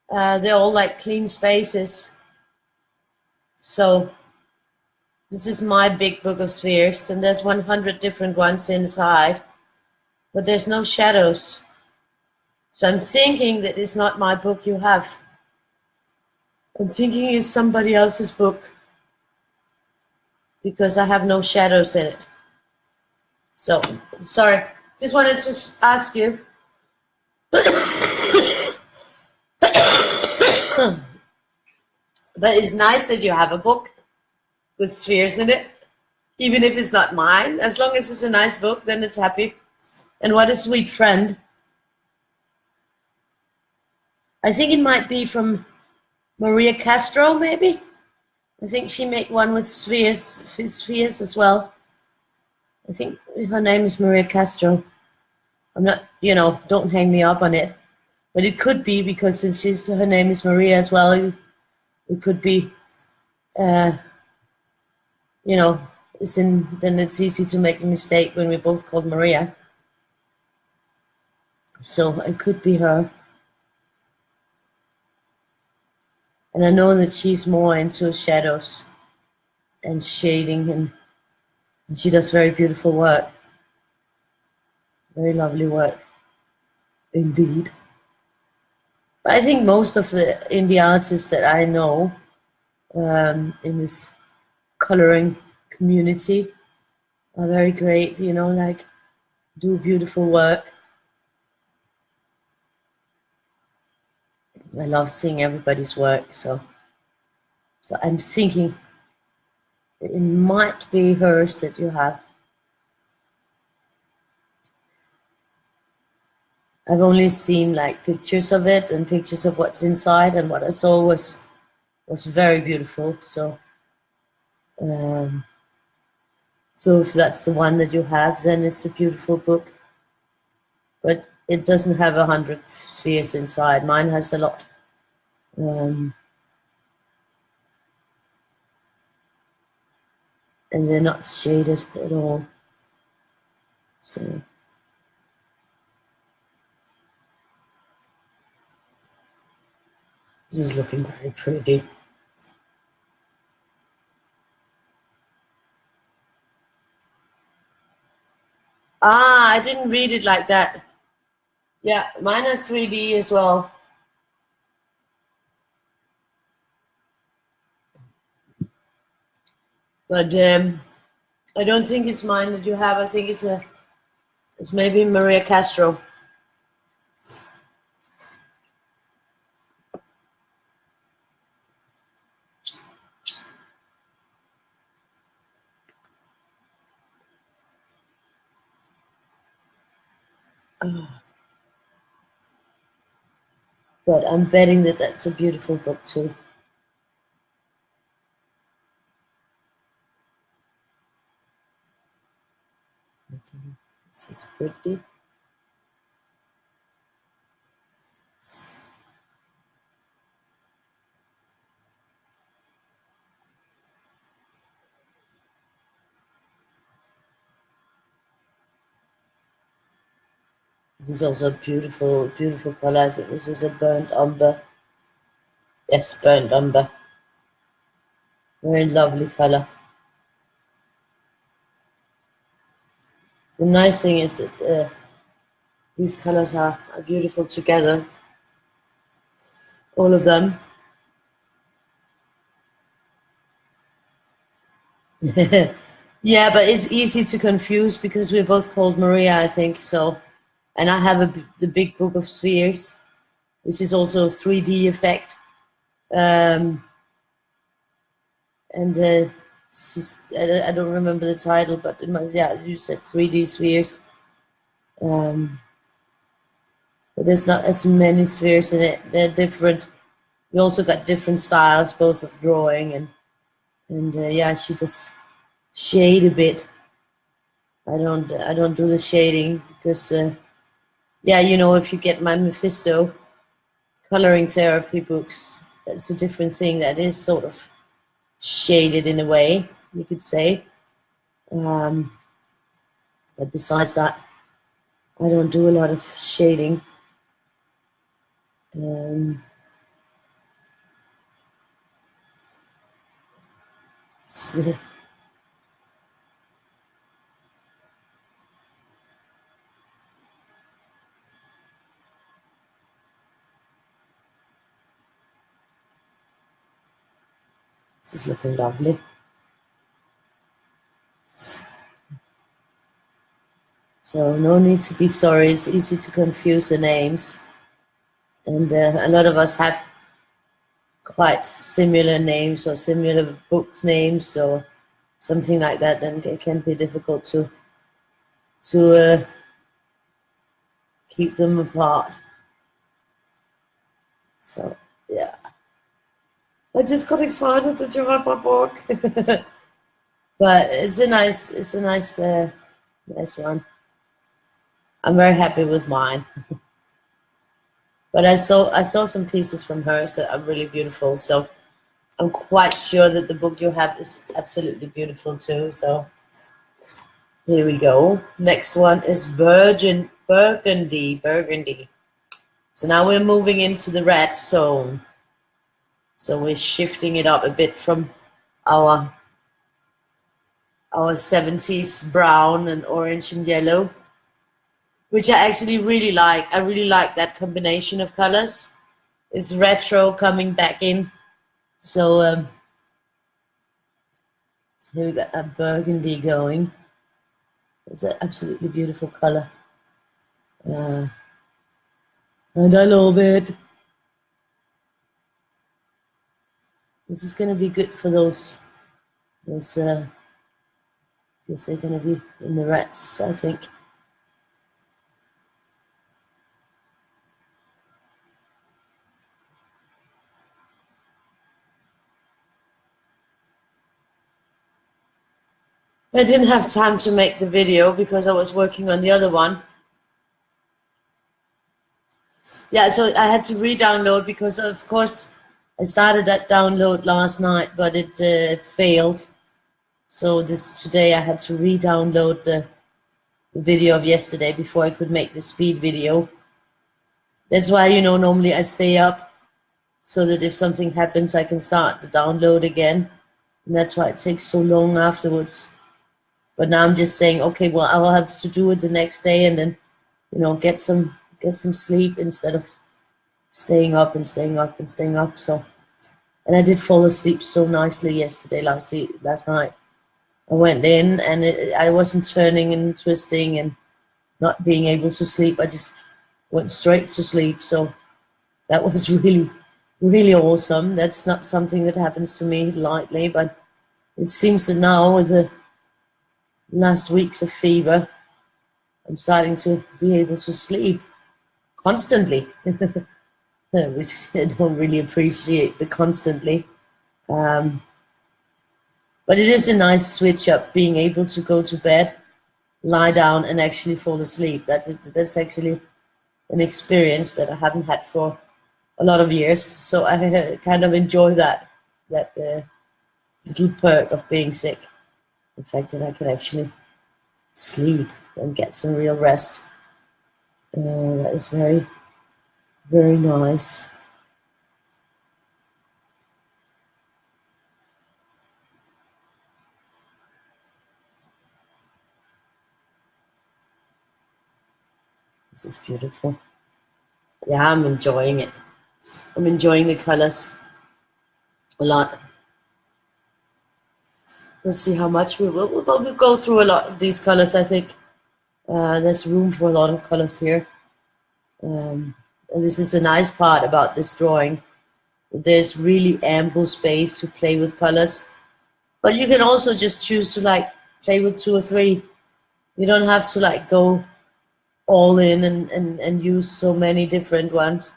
They're all like clean spaces. So this is my big book of spheres, and there's 100 different ones inside, but there's no shadows. So I'm thinking that it's not my book you have. I'm thinking it's somebody else's book because I have no shadows in it. So, sorry, just wanted to ask you. But it's nice that you have a book with spheres in it, even if it's not mine. As long as it's a nice book, then it's happy. And what a sweet friend. I think it might be from Maria Castro, maybe. I think she made one with spheres as well. I think her name is Maria Castro. I'm not, don't hang me up on it. But it could be because since her name is Maria as well, it could be, then it's easy to make a mistake when we're both called Maria. So it could be her. And I know that she's more into shadows and shading, and she does very beautiful work. Very lovely work, indeed. But I think most of the indie artists that I know in this coloring community are very great, like do beautiful work. I love seeing everybody's work, so I'm thinking it might be hers that you have. I've only seen like pictures of it and pictures of what's inside, and what I saw was very beautiful. So if that's the one that you have, then it's a beautiful book. But it doesn't have 100 spheres inside. Mine has a lot. And they're not shaded at all. So this is looking very pretty. I didn't read it like that. Yeah, mine has 3D as well. But I don't think it's mine that you have. I think it's maybe Maria Castro. But I'm betting that that's a beautiful book too. Okay, this is pretty. This is also a beautiful, beautiful color. I think this is a burnt umber. Yes, burnt umber. Very lovely color. The nice thing is that these colors are beautiful together. All of them. Yeah, but it's easy to confuse because we're both called Maria, I think. So, and I have the big book of spheres, which is also a 3D effect. And I don't remember the title, but you said 3D spheres. But there's not as many spheres in it. They're different we also got different styles, both of drawing and yeah, she does shade a bit. I don't do the shading because yeah, you know, if you get my Mephisto coloring therapy books, that's a different thing. That is sort of shaded in a way, you could say. But besides that, I don't do a lot of shading. So this is looking lovely. So no need to be sorry. It's easy to confuse the names, and a lot of us have quite similar names or similar book names or something like that. Then it can be difficult to keep them apart. So yeah, I just got excited to draw my book, but it's a nice one. I'm very happy with mine. But I saw some pieces from hers that are really beautiful. So I'm quite sure that the book you have is absolutely beautiful too. So here we go. Next one is Burgundy. So now we're moving into the red zone. So we're shifting it up a bit from our 70s brown and orange and yellow, which I actually really like. I really like that combination of colors. It's retro coming back in. So, so here we got a burgundy going. It's an absolutely beautiful color. And I love it. This is going to be good for those guess they're going to be in the rats, I think. I didn't have time to make the video because I was working on the other one. Yeah, so I had to re-download because, of course, I started that download last night, but it failed. So today I had to re-download the video of yesterday before I could make the speed video. That's why, you know, normally I stay up so that if something happens, I can start the download again. And that's why it takes so long afterwards. But now I'm just saying, okay, well, I will have to do it the next day and then, you know, get some sleep instead of staying up and staying up and staying up. So, and I did fall asleep so nicely yesterday, last night. I went in and I wasn't turning and twisting and not being able to sleep. I just went straight to sleep. So that was really, really awesome. That's not something that happens to me lightly, but it seems that now with the last weeks of fever, I'm starting to be able to sleep constantly, which I don't really appreciate the constantly. But it is a nice switch up, being able to go to bed, lie down, and actually fall asleep. That's actually an experience that I haven't had for a lot of years. So I kind of enjoy that little perk of being sick. The fact that I can actually sleep and get some real rest. That is very, very nice. This is beautiful. Yeah, I'm enjoying it. I'm enjoying the colors a lot. Let's see how much we'll go through a lot of these colors, I think. There's room for a lot of colors here. And this is a nice part about this drawing. There's really ample space to play with colors. But you can also just choose to like play with 2 or 3. You don't have to like go all in and use so many different ones.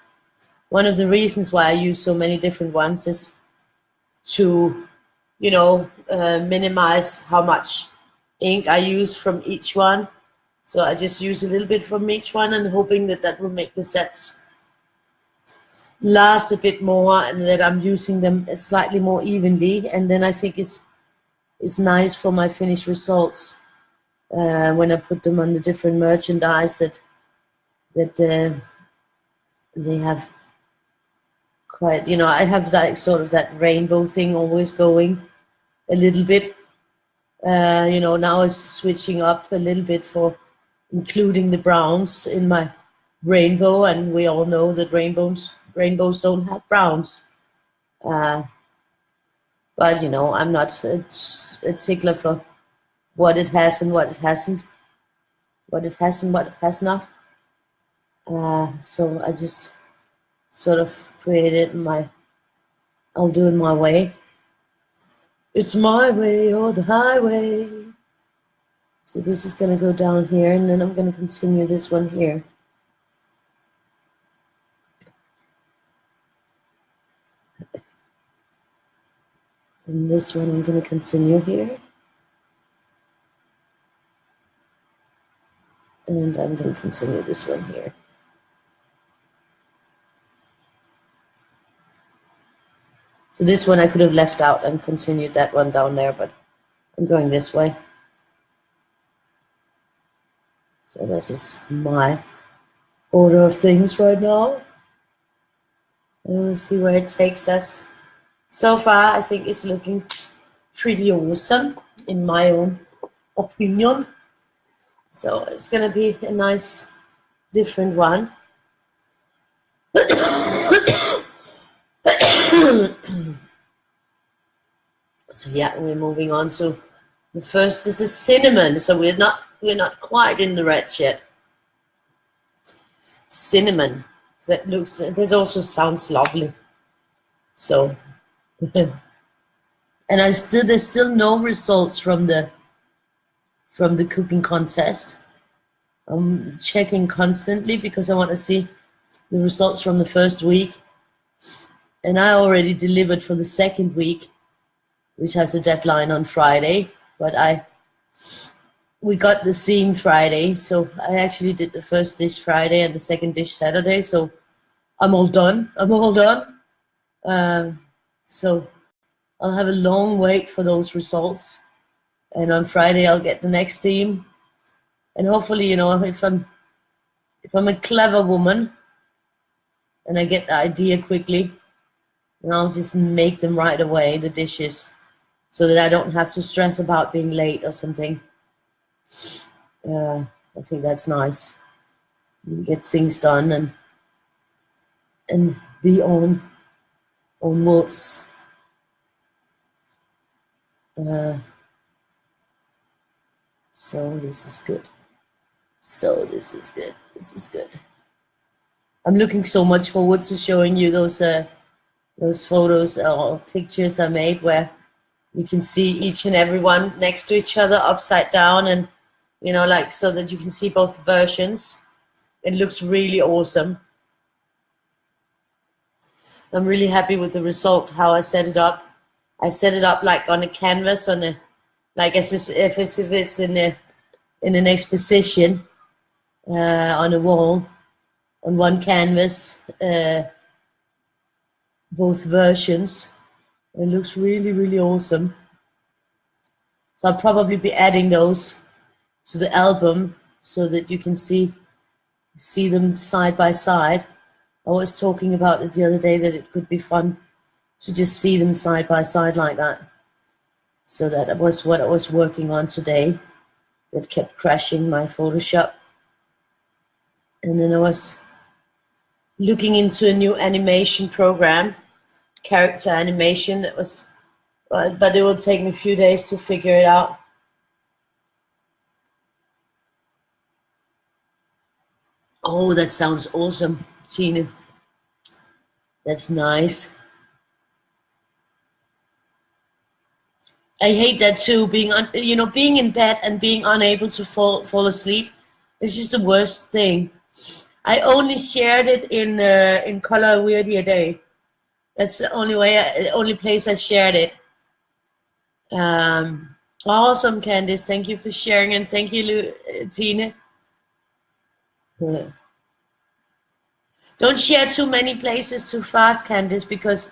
one of the reasons why I use so many different ones is to, you know, minimize how much ink I use from each one. So I just use a little bit from each one and hoping that that will make the sets last a bit more and that I'm using them slightly more evenly. And then I think it's nice for my finished results when I put them on the different merchandise that they have quite, you know, I have like sort of that rainbow thing always going a little bit. You know, now it's switching up a little bit for including the browns in my rainbow, and we all know that rainbows don't have browns. But you know, I'm not a tickler for what it has and what it hasn't, what it has and what it has not. So I just sort of create it in my, I'll do it my way. It's my way or the highway. So this is going to go down here, and then I'm going to continue this one here. And this one I'm going to continue here. And I'm going to continue this one here. So this one I could have left out and continued that one down there, but I'm going this way. So this is my order of things right now. And we'll see where it takes us. So far, I think it's looking pretty awesome, in my own opinion. So it's going to be a nice, different one. So yeah, we're moving on to the first. This is cinnamon, so we're not quite in the reds yet. Cinnamon. That also sounds lovely. So, and there's still no results from the cooking contest. I'm checking constantly because I want to see the results from the first week. And I already delivered for the second week, which has a deadline on Friday. But we got the theme Friday, so I actually did the first dish Friday and the second dish Saturday. So I'm all done. So I'll have a long wait for those results, and on Friday I'll get the next theme. And hopefully, you know, if I'm a clever woman and I get the idea quickly, then I'll just make them right away, the dishes, so that I don't have to stress about being late or something. I think that's nice. You get things done and be onwards. So this is good. This is good. I'm looking so much forward to showing you those photos or pictures I made where you can see each and every one next to each other upside down, and you know, like, so that you can see both versions. It looks really awesome. I'm really happy with the result, how I set it up. I set it up like on a canvas, like as if it's in an exposition on a wall, on one canvas, both versions. It looks really, really awesome. So I'll probably be adding those to the album so that you can see them side by side. I was talking about it the other day that it could be fun to just see them side by side like that. So that was what I was working on today. That kept crashing my Photoshop. And then I was looking into a new animation program, character animation, that was, but it will take me a few days to figure it out. Oh, that sounds awesome, Tina. That's nice. I hate that too, being in bed and being unable to fall asleep. It's just the worst thing. I only shared it in color Weirdie a day. That's the only way, only place I shared it. Awesome, Candice. Thank you for sharing, and thank you, Tine. Don't share too many places too fast, Candice, because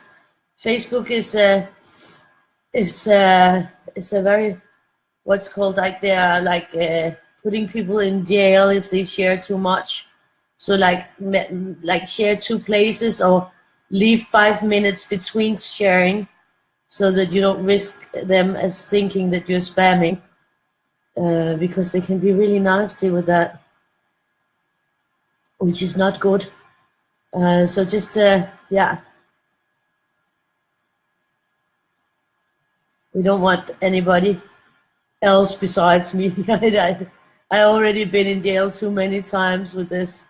Facebook is a very, what's called, like, they are like putting people in jail if they share too much. So like share 2 places or leave 5 minutes between sharing, so that you don't risk them as thinking that you're spamming, because they can be really nasty with that, which is not good. So just yeah, we don't want anybody else besides me. I already been in jail too many times with this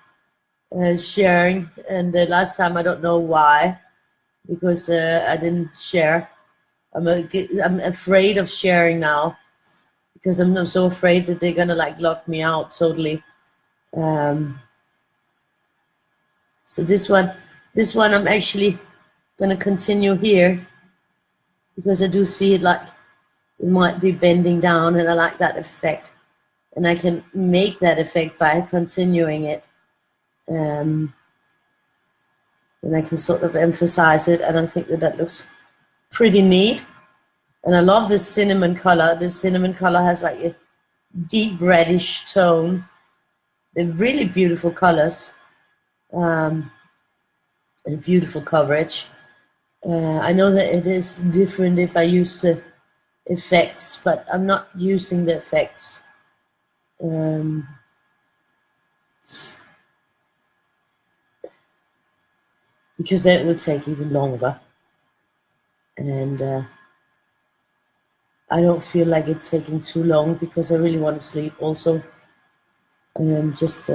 sharing, and the last time I don't know why, because I didn't share. I'm afraid of sharing now, because I'm so afraid that they're gonna like lock me out totally. So this one I'm actually gonna continue here, because I do see it like it might be bending down, and I like that effect, and I can make that effect by continuing it, and I can sort of emphasize it, and I think that looks pretty neat. And I love this cinnamon color. This cinnamon color has like a deep reddish tone. They're really beautiful colors, and beautiful coverage. I know that it is different if I use the effects, but I'm not using the effects. Because that would take even longer, and I don't feel like it's taking too long, because I really want to sleep also. I'm just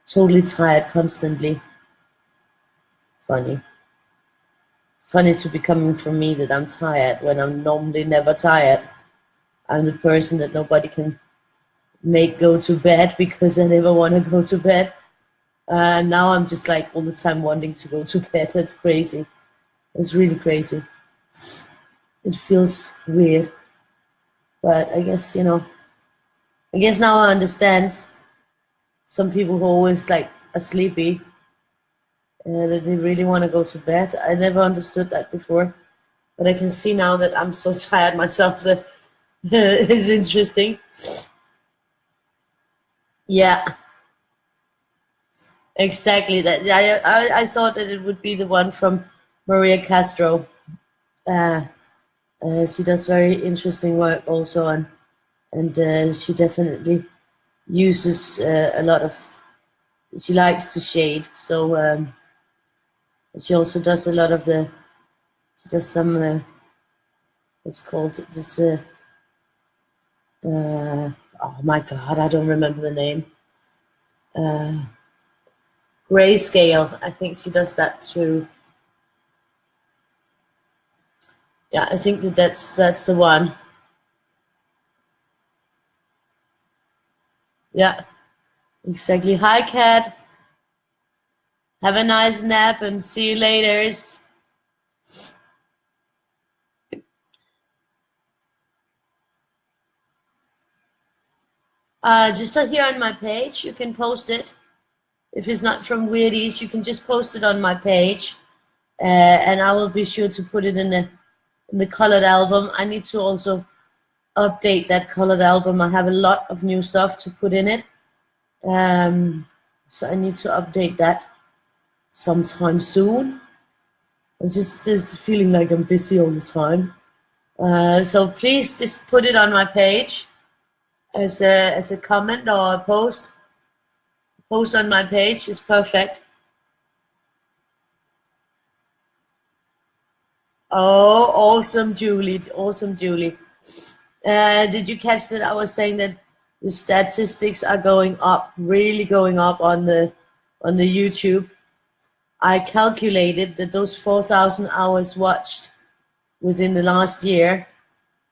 totally tired constantly. Funny to be coming from me that I'm tired when I'm normally never tired. I'm the person that nobody can make go to bed, because I never want to go to bed. Now I'm just like all the time wanting to go to bed. That's crazy. It's really crazy. It feels weird. But I guess, you know, I guess now I understand some people who always like are sleepy, that they really want to go to bed. I never understood that before. But I can see now that I'm so tired myself that it's interesting. Yeah. Exactly. That I thought that it would be the one from Maria Castro. She does very interesting work also, and she definitely uses a lot of. She likes to shade, so she also does a lot of the. She does some. What's called this? Oh my God, I don't remember the name. Grayscale. I think she does that too. Yeah, I think that's the one. Yeah, exactly. Hi, Kat. Have a nice nap and see you later. Just here on my page, you can post it. If it's not from Weirdie, you can just post it on my page, and I will be sure to put it in the colored album. I need to also update that colored album. I have a lot of new stuff to put in it, so I need to update that sometime soon. I'm just feeling like I'm busy all the time. So please just put it on my page as a comment or a post. Post on my page is perfect. Oh, awesome, Julie. Awesome, Julie. Did you catch that? I was saying that the statistics are going up, really going up on the YouTube. I calculated that those 4,000 hours watched within the last year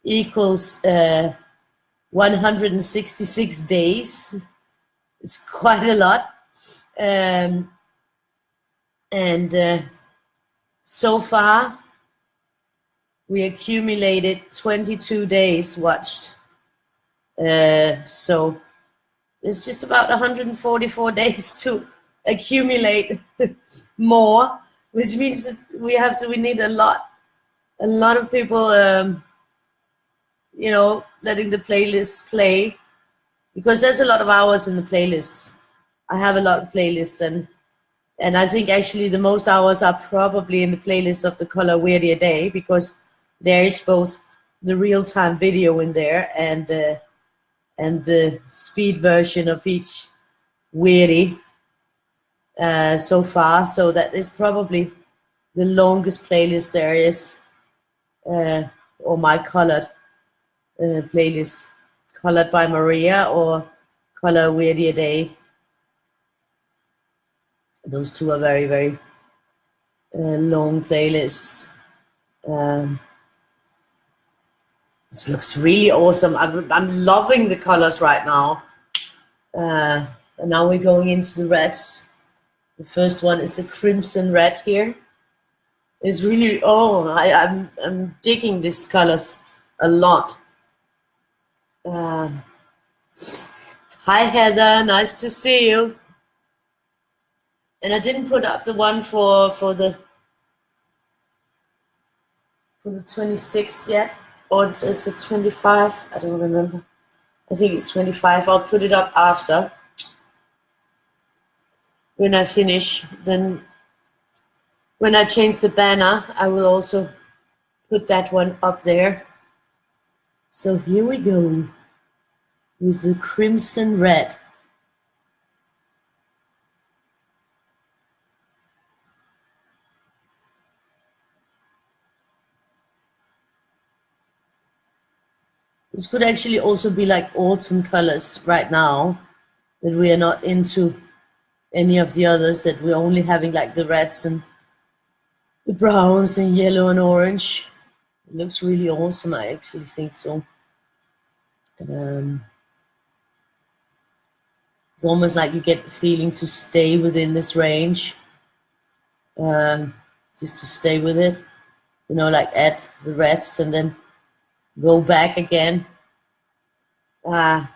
equals 166 days. It's quite a lot. And so far, we accumulated 22 days watched. So it's just about 144 days to accumulate more, which means that we need a lot of people, you know, letting the playlists play, because there's a lot of hours in the playlists. I have a lot of playlists, and I think actually the most hours are probably in the playlist of the color Weirdie a day, because there is both the real-time video in there and the speed version of each Weirdie so far. So that is probably the longest playlist there is, or my colored playlist, colored by Maria or color Weirdie a day. Those two are very, very long playlists. This looks really awesome. I'm loving the colors right now. And now we're going into the reds. The first one is the crimson red here. It's really, I'm digging these colors a lot. Hi Heather, nice to see you. And I didn't put up the one for the 26th yet, or is it 25? I don't remember. I think it's 25. I'll put it up after. When I finish, then when I change the banner, I will also put that one up there. So here we go with the crimson red. This could actually also be like autumn colors right now, that we are not into any of the others, that we're only having like the reds and the browns and yellow and orange. It looks really awesome, I actually think so. It's almost like you get the feeling to stay within this range, just to stay with it, you know, like add the reds and then go back again, to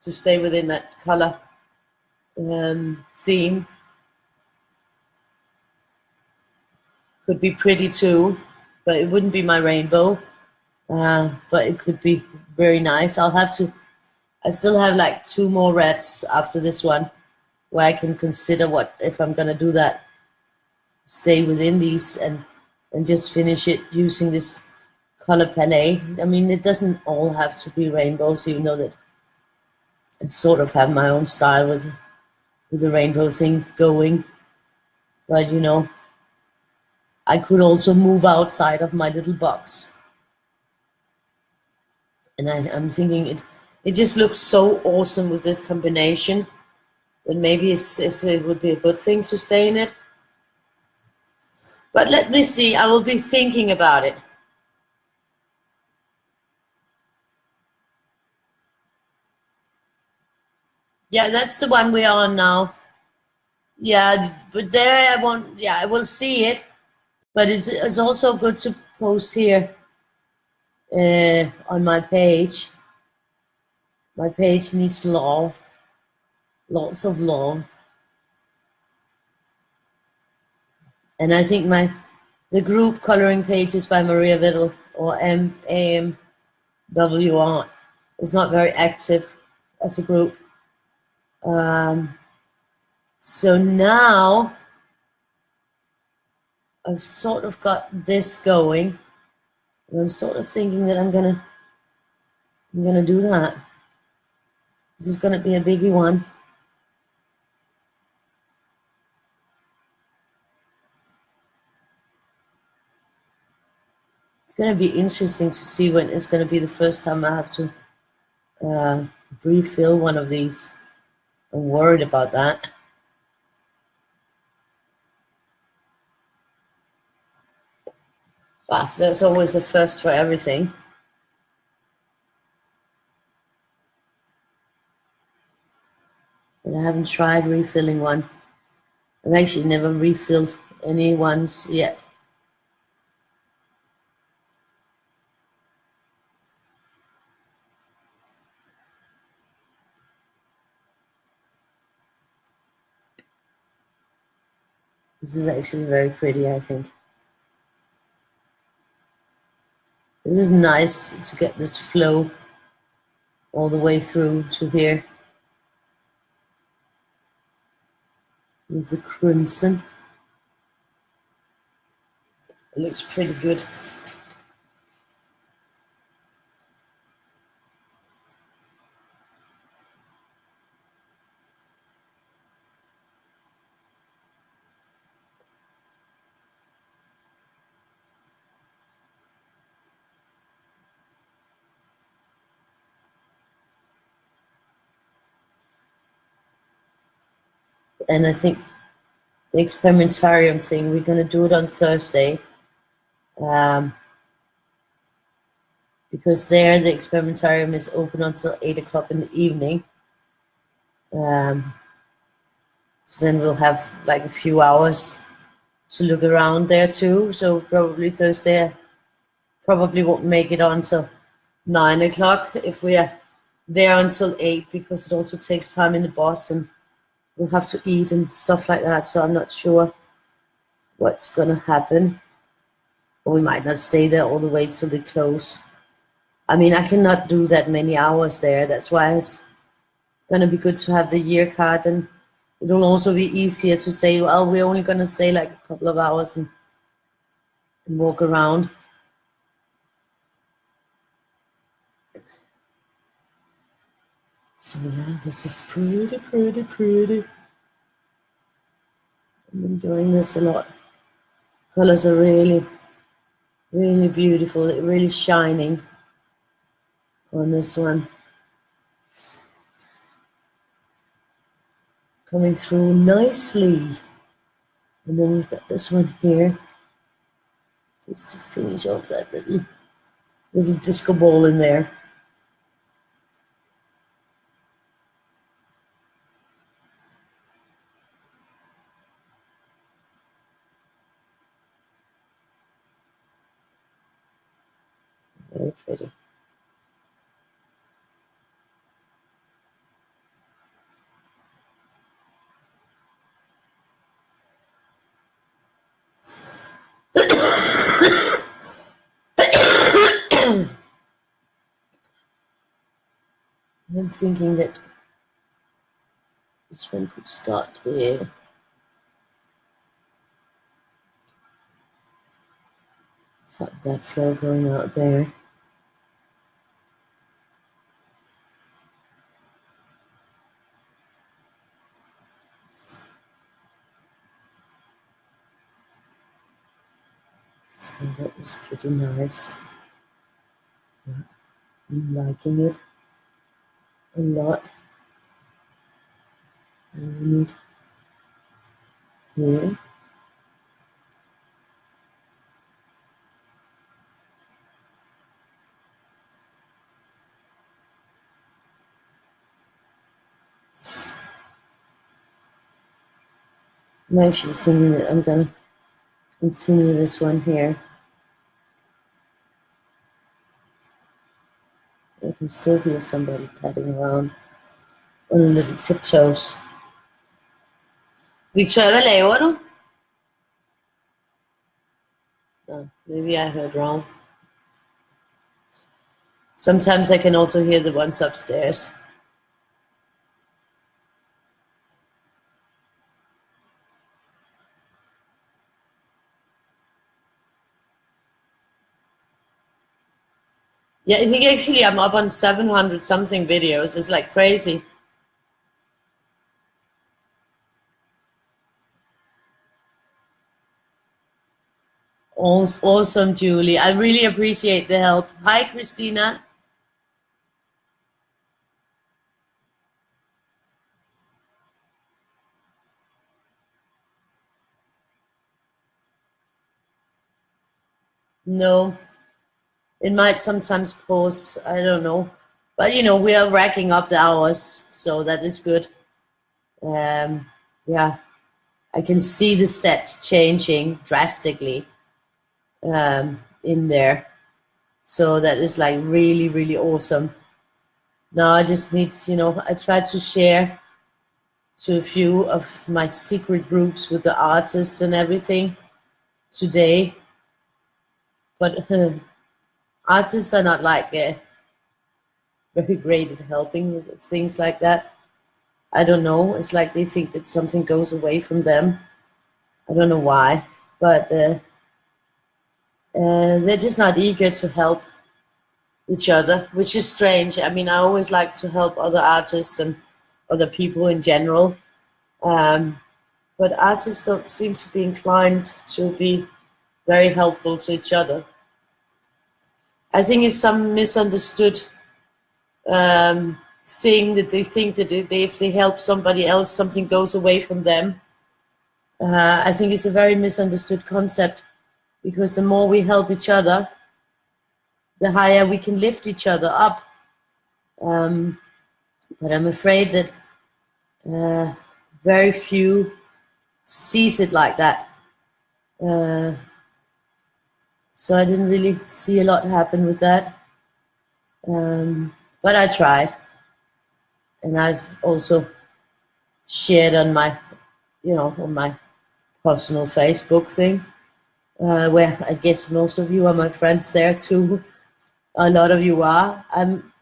stay within that color theme. Could be pretty too, but it wouldn't be my rainbow, but it could be very nice. I still have like 2 more reds after this one, where I can consider what, if I'm gonna do that, stay within these and just finish it using this color palette. I mean, it doesn't all have to be rainbows, even though that I sort of have my own style with the rainbow thing going. But you know, I could also move outside of my little box. And I'm thinking it just looks so awesome with this combination, that maybe it would be a good thing to stay in it. But let me see, I will be thinking about it. Yeah, that's the one we are on now. Yeah, but there I won't, yeah, I will see it. But it's also good to post here on my page. My page needs love, lots of love. And I think the group coloring pages by Maria Vittel or AMWR is not very active as a group. So now I've sort of got this going, and I'm sort of thinking that I'm gonna do that. This is gonna be a biggie one. It's gonna be interesting to see when it's gonna be the first time I have to refill one of these. I'm worried about that. But there's always a first for everything. But I haven't tried refilling one I've actually never refilled any ones yet. This is actually very pretty, I think. This is nice to get this flow all the way through to here. With the crimson. It looks pretty good. And I think the experimentarium thing, we're going to do it on Thursday. Because there the experimentarium is open until 8 o'clock in the evening. So then we'll have like a few hours to look around there too. So probably Thursday, I probably won't make it on till 9 o'clock if we are there until 8, because it also takes time in the bus and we'll have to eat and stuff like that. So I'm not sure what's gonna happen. Or we might not stay there all the way till they close. I mean, I cannot do that many hours there. That's why it's gonna be good to have the year card, and it'll also be easier to say, well, we're only gonna stay like a couple of hours and walk around. So yeah, this is pretty, pretty, pretty. I'm enjoying this a lot. Colors are really, really beautiful. They're really shining on this one. Coming through nicely. And then we've got this one here. Just to finish off that little disco ball in there. Very pretty. I'm thinking that this one could start here. Let's have that flow going out there. So that is pretty nice. I'm liking it a lot. And we need here. I'm actually thinking that I'm gonna continue this one here. I can still hear somebody padding around on the little tiptoes. Victoria, hvad laver du? Oh, maybe I heard wrong. Sometimes I can also hear the ones upstairs. Yeah, I think actually I'm up on 700 something videos. It's like crazy. Awesome, Julie. I really appreciate the help. Hi, Christina. No, it might sometimes pause. I don't know. But, you know, we are racking up the hours, so that is good. Yeah. I can see the stats changing drastically in there. So that is like really, really awesome. Now I just need, I try to share to a few of my secret groups with the artists and everything today. But artists are not like very great at helping with things like that. I don't know. It's like they think that something goes away from them. I don't know why, but they're just not eager to help each other, which is strange. I mean, I always like to help other artists and other people in general, but artists don't seem to be inclined to be very helpful to each other. I think it's some misunderstood thing that they think that if they help somebody else, something goes away from them. I think it's a very misunderstood concept, because the more we help each other, the higher we can lift each other up. But I'm afraid that very few sees it like that. So I didn't really see a lot happen with that. But I tried. And I've also shared on my, on my personal Facebook thing, where I guess most of you are my friends there too. A lot of you are. I'm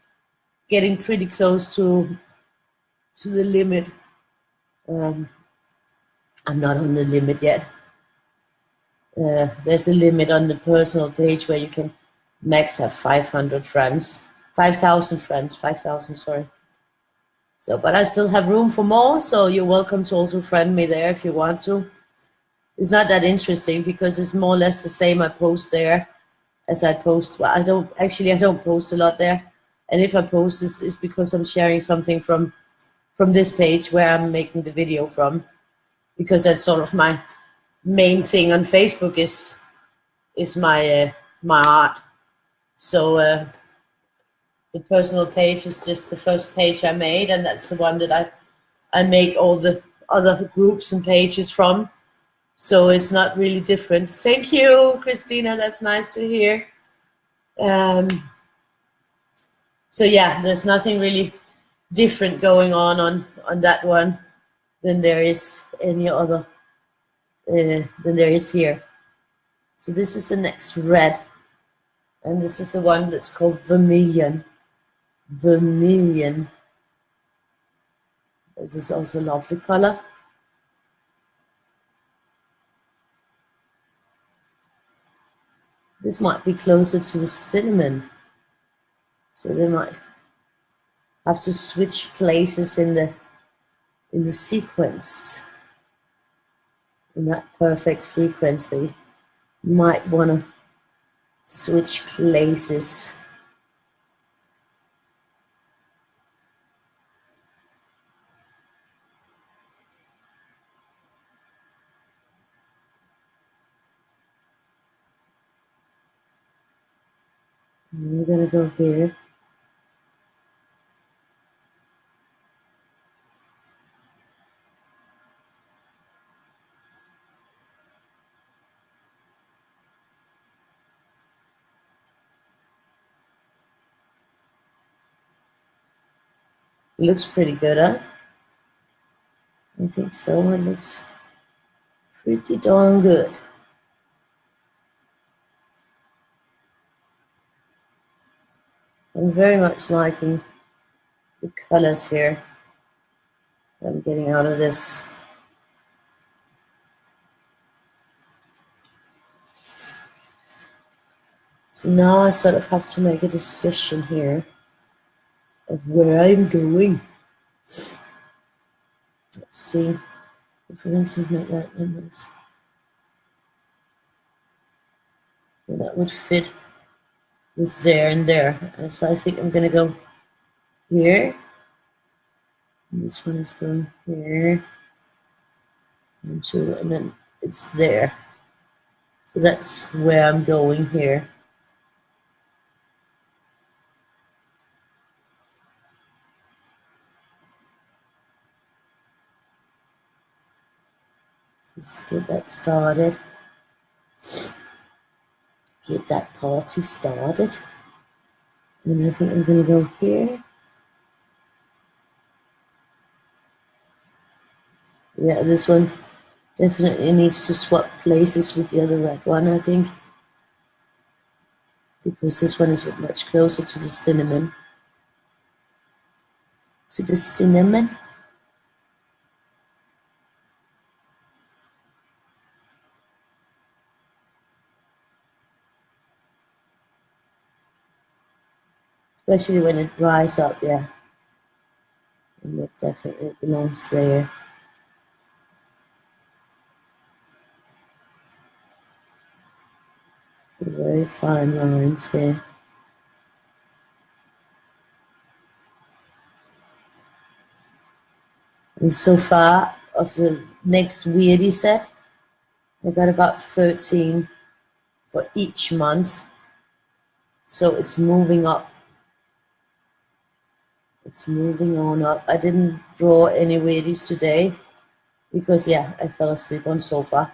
getting pretty close to the limit. I'm not on the limit yet. There's a limit on the personal page where you can max have 500 friends, 5,000 friends, 5,000, sorry. So, but I still have room for more, so you're welcome to also friend me there if you want to. It's not that interesting because it's more or less the same I post there as I post. Well, I don't post a lot there. And if I post, it's because I'm sharing something from this page where I'm making the video from, because that's sort of my main thing on Facebook is my art. So the personal page is just the first page I made, and that's the one that I make all the other groups and pages from. So it's not really different. Thank you, Christina. That's nice to hear. So yeah, there's nothing really different going on that one than there is any other than there is here. So this is the next red, and this is the one that's called vermilion. Vermilion. This is also a lovely color. This might be closer to the cinnamon, so they might have to switch places in the sequence. In that perfect sequence, they might want to switch places. And we're gonna go here. It looks pretty good, huh? I think so. It looks pretty darn good. I'm very much liking the colors here I'm getting out of this. So now I sort of have to make a decision here of where I'm going. Let's see. If I something like that, then that would fit with there and there. And so I think I'm gonna go here. And this one is going here. And two, and then it's there. So that's where I'm going here. Let's get that started. Get that party started. And I think I'm going to go here. Yeah, this one definitely needs to swap places with the other red one, I think. Because this one is much closer to the cinnamon. To the cinnamon. Especially when it dries up, yeah. And it definitely belongs there. Very fine lines here. And so far, of the next Weirdie set, I got about 13 for each month. So it's moving up. It's moving on up. I didn't draw any Weirdies today because, yeah, I fell asleep on sofa.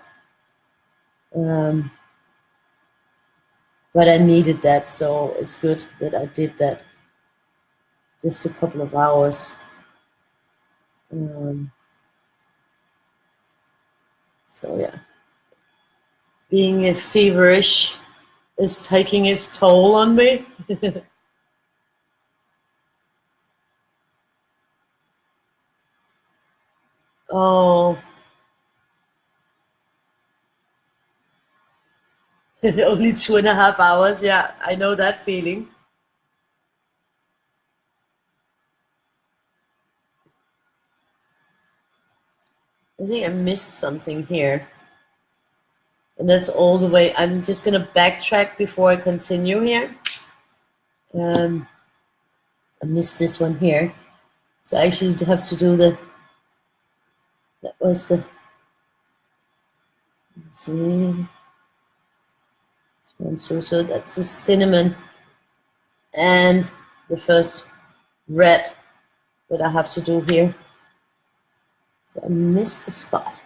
But I needed that, so it's good that I did that. Just a couple of hours. So, yeah. Being feverish is taking its toll on me. Oh, only 2.5 hours. Yeah, I know that feeling. I think I missed something here. And that's all the way. I'm just going to backtrack before I continue here. I missed this one here. So I actually have to do the, that was the, let's see. So that's the cinnamon and the first red that I have to do here. So I missed a spot.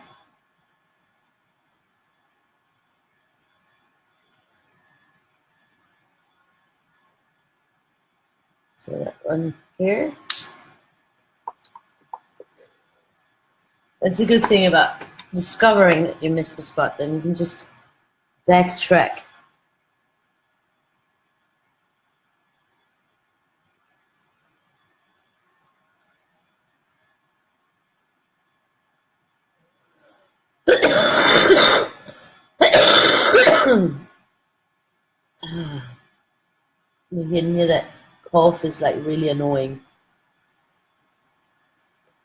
So that one here. That's a good thing about discovering that you missed a spot. Then you can just backtrack. You can hear that cough is like really annoying.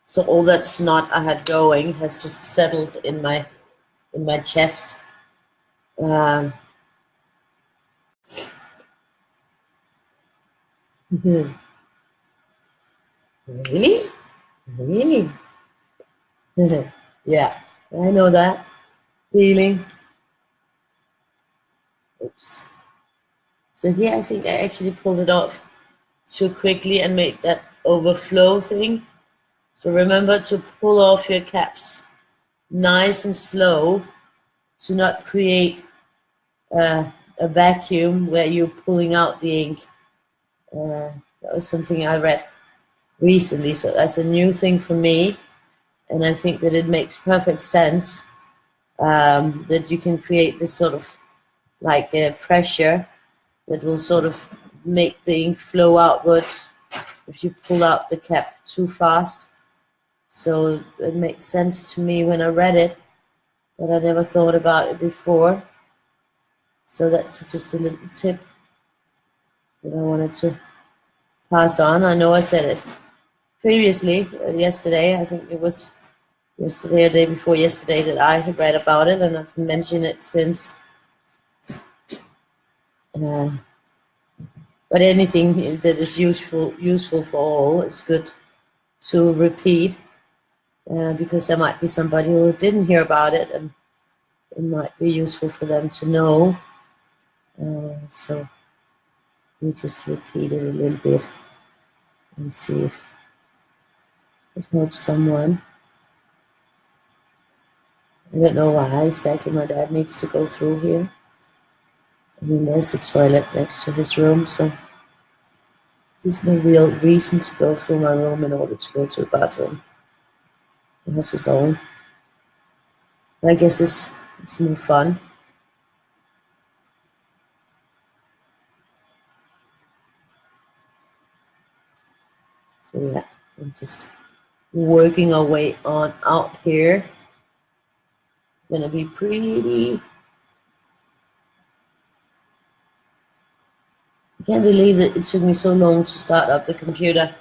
So all that snot I had going has just settled in my chest. Really? Really? Yeah, I know that feeling. Oops. So here I think I actually pulled it off too quickly and made that overflow thing. So remember to pull off your caps nice and slow to not create a vacuum where you're pulling out the ink. That was something I read recently, so that's a new thing for me, and I think that it makes perfect sense that you can create this sort of like pressure that will sort of make the ink flow outwards if you pull out the cap too fast. So it makes sense to me when I read it, but I never thought about it before. So that's just a little tip that I wanted to pass on. I know I said it previously, yesterday, I think it was yesterday or day before yesterday that I had read about it, and I've mentioned it since. But anything that is useful for all is good to repeat, because there might be somebody who didn't hear about it, and it might be useful for them to know. So we just repeat it a little bit and see if it helps someone. I don't know why exactly my dad needs to go through here. I mean, there's a toilet next to his room, so there's no real reason to go through my room in order to go to the bathroom. He has his own. But I guess it's more fun. So yeah, I'm just working our way on out here. Gonna be pretty. I can't believe that it took me so long to start up the computer.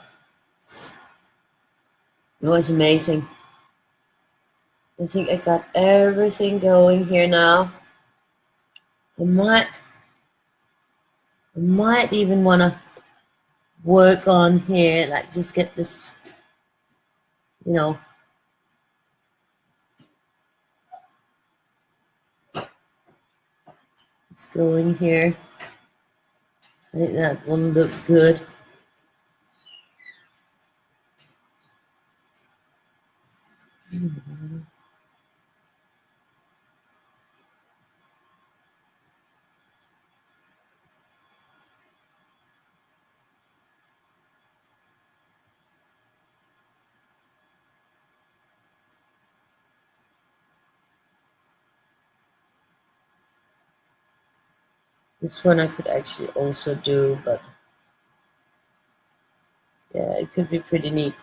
It was amazing. I think I got everything going here now. I might even want to work on here, like just get this, you know, it's going here. I think that will look good. This one I could actually also do, but yeah, it could be pretty neat.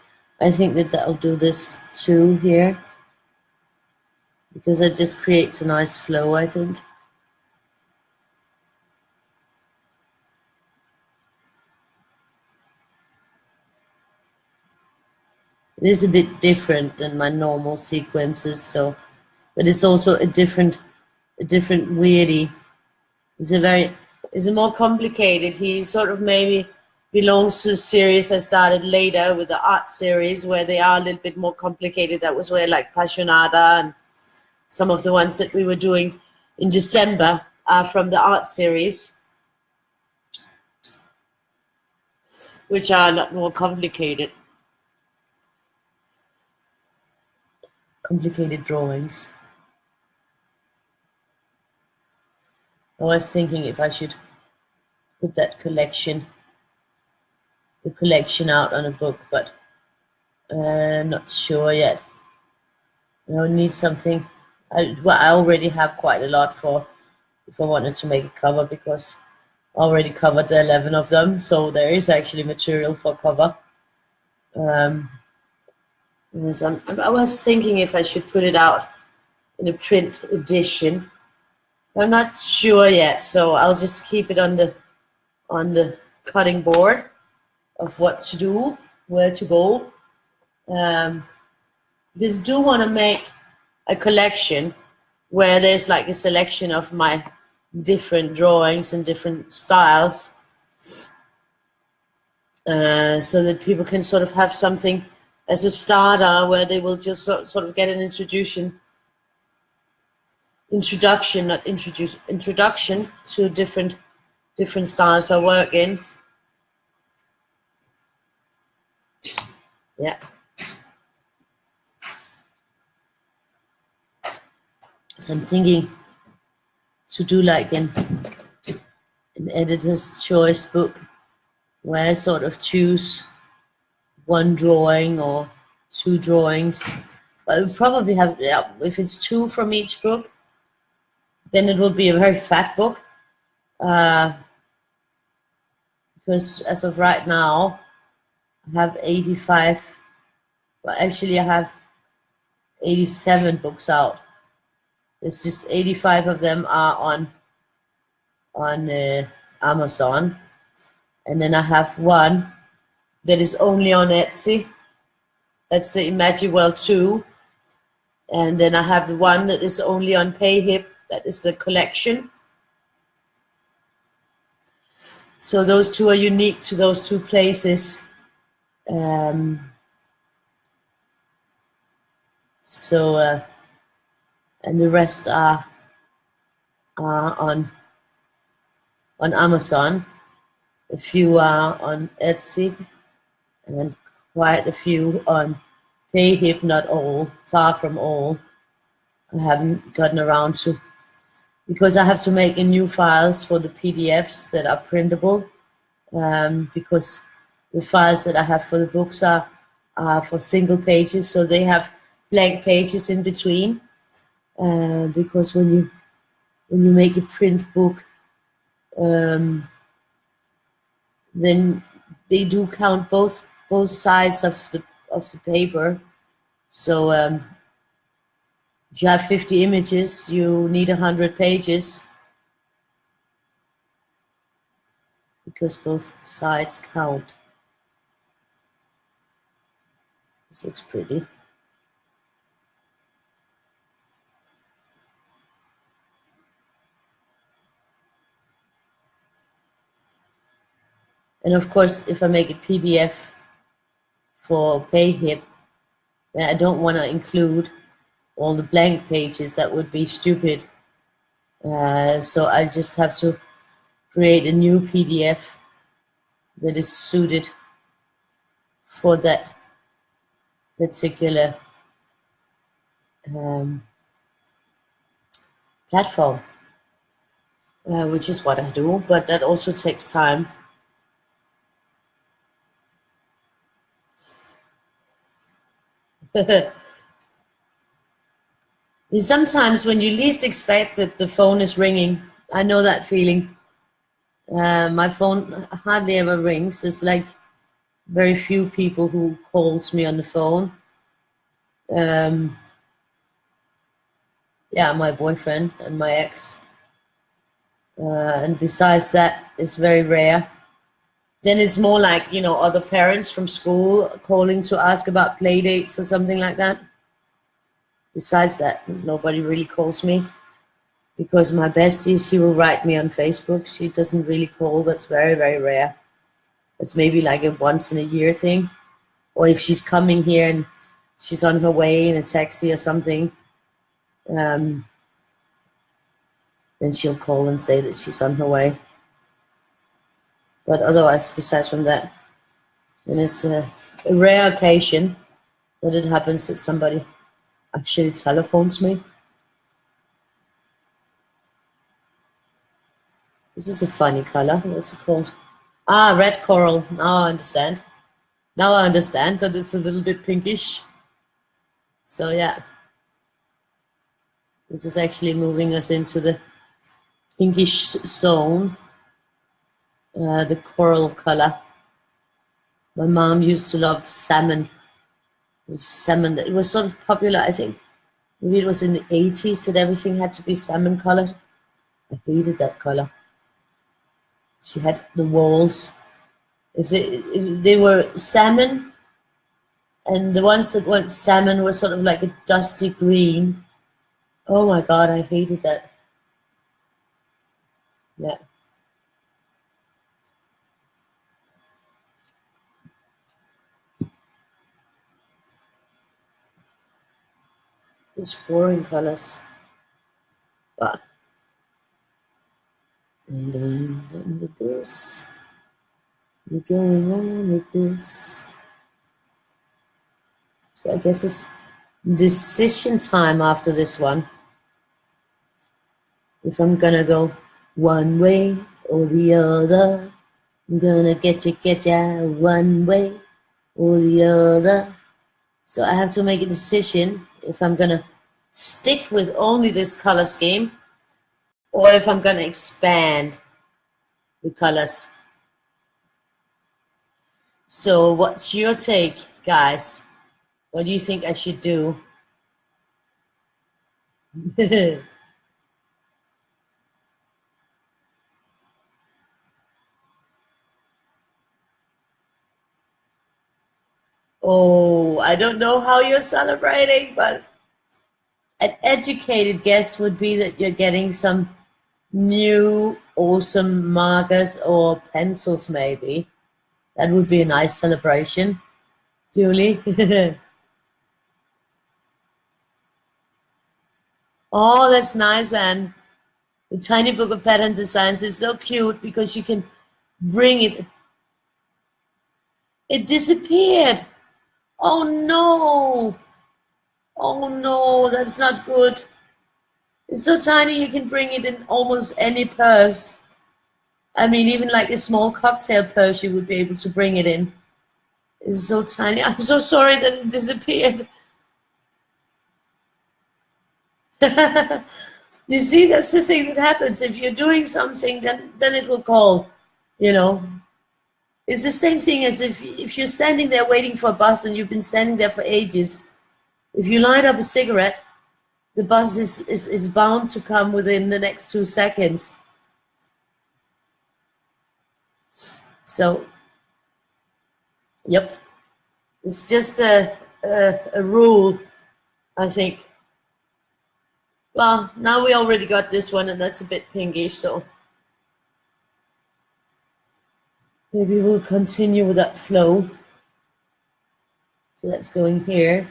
I think that I'll do this too here, because it just creates a nice flow, I think. It is a bit different than my normal sequences, so, but it's also a different Weirdie. It's a more complicated. He sort of maybe belongs to a series I started later with the art series, where they are a little bit more complicated. That was where like Passionata and some of the ones that we were doing in December are from the art series, which are a lot more complicated. Complicated drawings. I was thinking if I should put that collection, the collection out on a book, but I'm not sure yet. I need something. I already have quite a lot for if I wanted to make a cover, because I already covered the 11 of them, so there is actually material for cover. So I was thinking if I should put it out in a print edition. I'm not sure yet, so I'll just keep it on the cutting board of what to do, where to go. Because I do want to make a collection where there's like a selection of my different drawings and different styles, so that people can sort of have something as a starter where they will just sort of get an introduction to different styles I work in. Yeah. So I'm thinking to do like an editor's choice book where I sort of choose one drawing or two drawings. But I would probably have, yeah, if it's two from each book, then it will be a very fat book. Because as of right now, I have 85, well actually I have 87 books out. It's just 85 of them are on Amazon, and then I have one that is only on Etsy. That's the Imagine 2, and then I have the one that is only on PayHip. That is the collection. So those two are unique to those two places. And the rest are on Amazon. A few are on Etsy, and quite a few on PayHip. Not all, far from all. I haven't gotten around to, because I have to make a new files for the PDFs that are printable, because the files that I have for the books are for single pages, so they have blank pages in between. Because when you make a print book, then they do count both sides of the paper. So if you have 50 images, you need 100 pages, because both sides count. This looks pretty. And of course, if I make a PDF for PayHip, then I don't want to include all the blank pages. That would be stupid. So I just have to create a new PDF that is suited for that particular platform, which is what I do, but that also takes time. Sometimes when you least expect it, the phone is ringing. I know that feeling. My phone hardly ever rings. There's like very few people who calls me on the phone. Yeah, my boyfriend and my ex. And besides that, it's very rare. Then it's more like, you know, other parents from school calling to ask about play dates or something like that. Besides that, nobody really calls me, because my bestie, she will write me on Facebook. She doesn't really call. That's very, very rare. It's maybe like a once in a year thing. Or if she's coming here and she's on her way in a taxi or something, then she'll call and say that she's on her way. But otherwise, besides from that, then it's a rare occasion that it happens that somebody actually telephones me. This is a funny color. What's it called? Ah, red coral. Now I understand. Now I understand that it's a little bit pinkish. So yeah, this is actually moving us into the pinkish zone. The coral color. My mom used to love salmon. Salmon, it was sort of popular, I think. Maybe it was in the 80s that everything had to be salmon colored. I hated that color. She had the walls. If they were salmon, and the ones that weren't salmon were sort of like a dusty green. Oh my God, I hated that. Yeah. These boring colors. But and I'm done with this. We're going on with this. So I guess it's decision time after this one. If I'm gonna go one way or the other, I'm gonna get ya one way or the other. So I have to make a decision if I'm gonna stick with only this color scheme, or if I'm gonna expand the colors. So what's your take, guys? What do you think I should do? Oh, I don't know how you're celebrating, but an educated guess would be that you're getting some new awesome markers or pencils, maybe. That would be a nice celebration. Julie? Oh, that's nice, Anne. The tiny book of pattern designs is so cute because you can bring it. It disappeared. Oh no. Oh no, that's not good. It's so tiny you can bring it in almost any purse. I mean, even like a small cocktail purse, you would be able to bring it in. It's so tiny. I'm so sorry that it disappeared. You see, that's the thing that happens. If you're doing something, then it will call, you know. It's the same thing as if you're standing there waiting for a bus and you've been standing there for ages. If you light up a cigarette, the bus is bound to come within the next 2 seconds. So, yep, it's just a rule, I think. Well, now we already got this one, and that's a bit pinkish, so maybe we'll continue with that flow. So that's going here.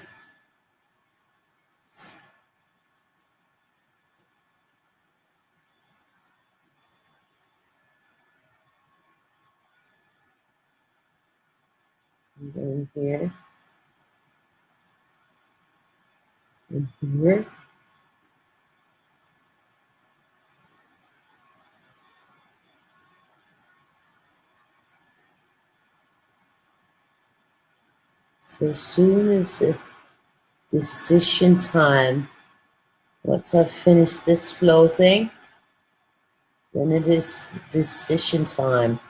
Going here. And here. So soon as a decision time, once I've finished this flow thing, then it is decision time.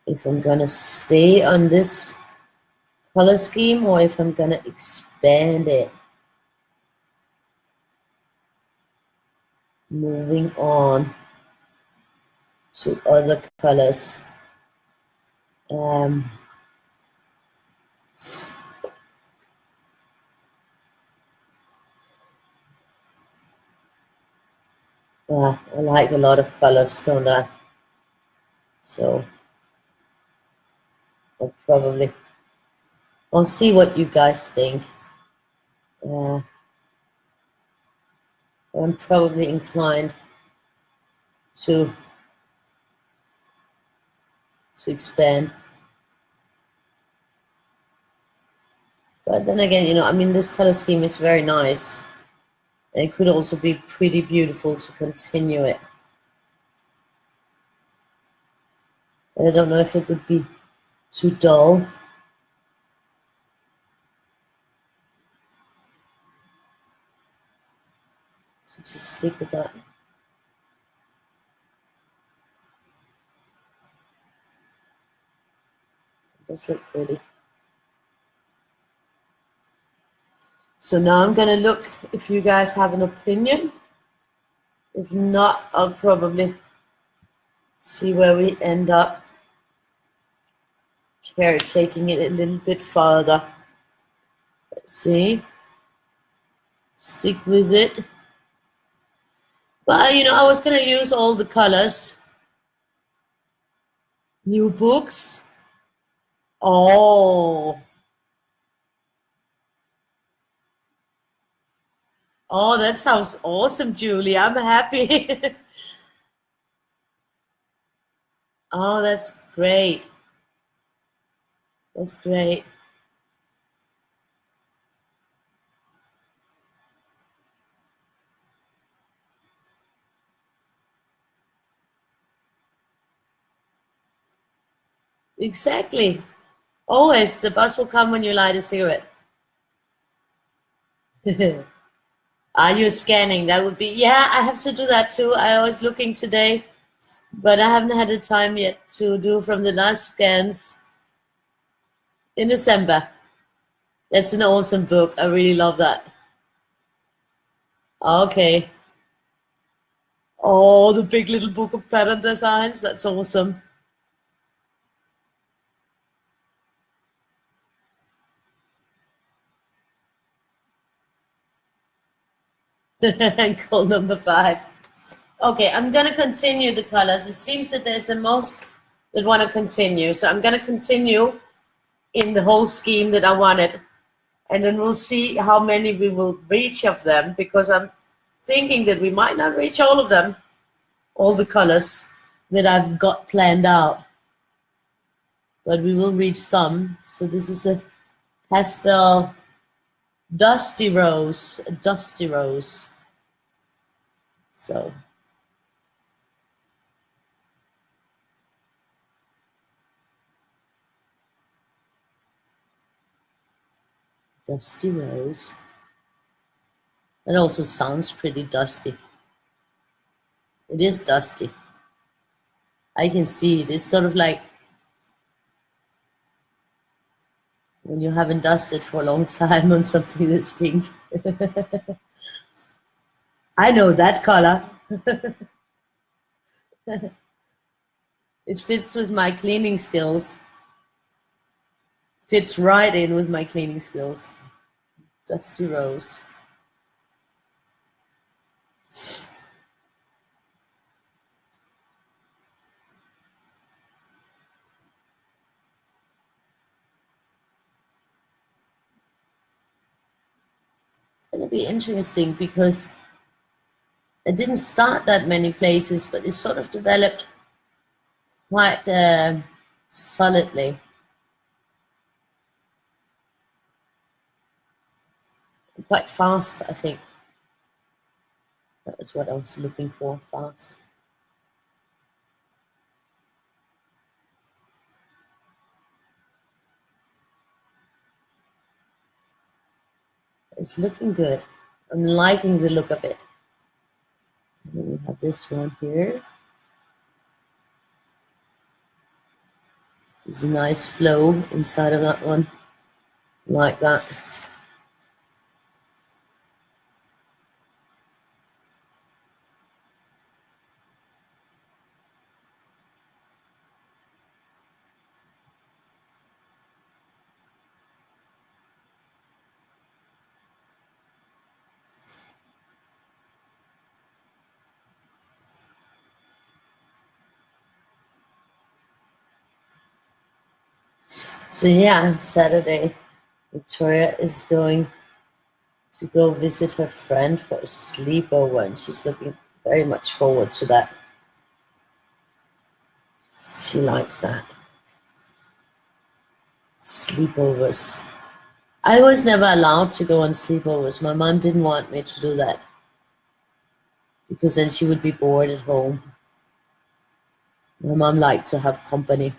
If I'm gonna stay on this color scheme or if I'm gonna expand it. Moving on to other colors. I like a lot of colors, don't I? So I'll see what you guys think. I'm probably inclined to expand. But then again, I mean, this color scheme is very nice. It could also be pretty beautiful to continue it. But I don't know if it would be too dull. So just stick with that. It does look pretty. So now I'm gonna look if you guys have an opinion. If not, I'll probably see where we end up. Taking it a little bit further. Let's see. Stick with it. But I was gonna use all the colors. New books. Oh, that sounds awesome, Julie. I'm happy. Oh, that's great. That's great. Exactly. Always, the bus will come when you light a cigarette. Are you scanning? That would be, yeah, I have to do that too. I was looking today, but I haven't had the time yet to do from the last scans in December. That's an awesome book. I really love that. Okay. Oh, the big little book of pattern designs. That's awesome. Call number 5. Okay, I'm going to continue the colors. It seems that there's the most that want to continue. So I'm going to continue in the whole scheme that I wanted. And then we'll see how many we will reach of them, because I'm thinking that we might not reach all of them, all the colors that I've got planned out. But we will reach some. So this is a pastel dusty rose, So dusty rose. That also sounds pretty dusty. It is dusty. I can see it. It's sort of like when you haven't dusted for a long time on something that's pink. I know that color. It fits with my cleaning skills. Fits right in with my cleaning skills. Dusty rose. It's going to be interesting because it didn't start that many places, but it sort of developed quite solidly. Quite fast, I think. That was what I was looking for, fast. It's looking good. I'm liking the look of it. And then we have this one here. This is a nice flow inside of that one, like that. So yeah, Saturday, Victoria is going to go visit her friend for a sleepover, and she's looking very much forward to that. She likes that. Sleepovers. I was never allowed to go on sleepovers. My mom didn't want me to do that because then she would be bored at home. My mom liked to have company.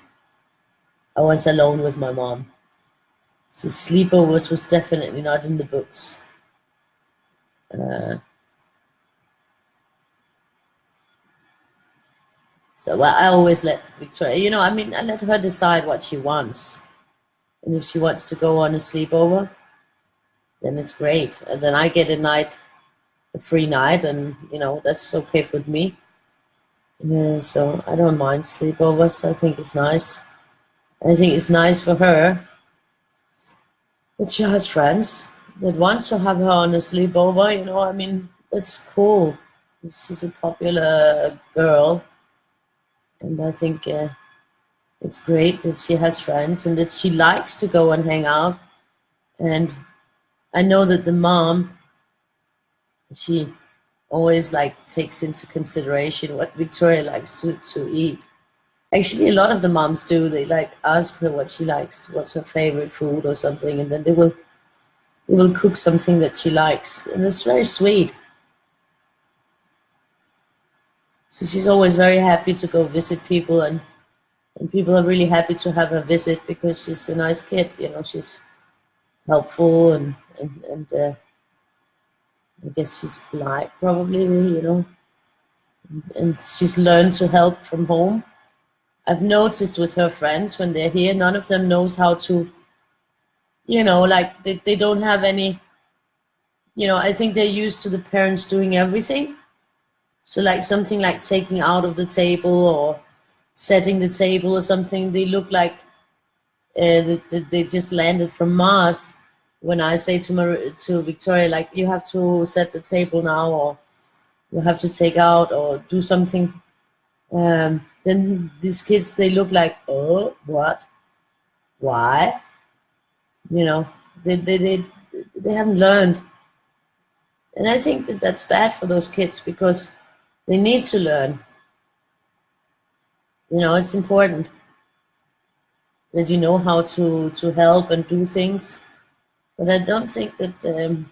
I was alone with my mom. So sleepovers was definitely not in the books. So I always let Victoria, I mean, I let her decide what she wants. And if she wants to go on a sleepover, then it's great. And then I get a free night, and, that's okay with me. So I don't mind sleepovers. I think it's nice. I think it's nice for her that she has friends that want to have her on a sleepover, I mean, that's cool. She's a popular girl, and I think it's great that she has friends and that she likes to go and hang out. And I know that the mom, she always takes into consideration what Victoria likes to eat. Actually, a lot of the moms do. They ask her what she likes, what's her favorite food or something, and then they will cook something that she likes, and it's very sweet. So she's always very happy to go visit people, and people are really happy to have her visit because she's a nice kid. She's helpful, and I guess she's polite, probably. And she's learned to help from home. I've noticed with her friends when they're here, none of them knows how to, they don't have any, I think they're used to the parents doing everything. So something like taking out of the table or setting the table or something, they look like they just landed from Mars. When I say to Victoria, you have to set the table now, or you have to take out or do something, then these kids, they look like, oh, what? Why? They haven't learned. And I think that that's bad for those kids because they need to learn. It's important that you know how to help and do things. But I don't think that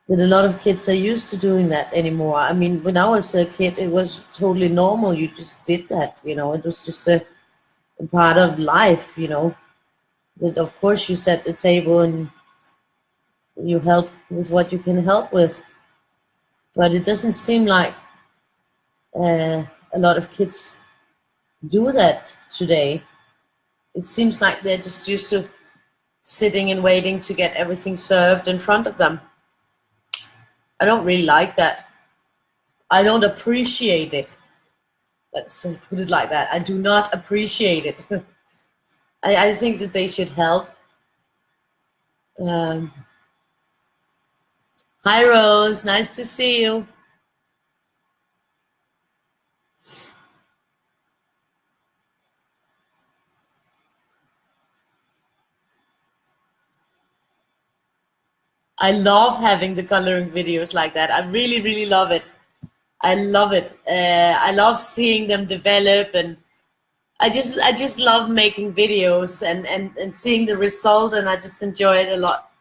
that a lot of kids are used to doing that anymore. I mean, when I was a kid, it was totally normal. You just did that, you know. It was just a part of life, you know. That of course you set the table and you help with what you can help with. But it doesn't seem like a lot of kids do that today. It seems like they're just used to sitting and waiting to get everything served in front of them. I don't really like that. I don't appreciate it. Let's put it like that. I do not appreciate it. I think that they should help. Um, Hi, Rose. Nice to see you. I love having the coloring videos like that. I really, really love it. I love it. I love seeing them develop, and I just love making videos and seeing the result, and I just enjoy it a lot.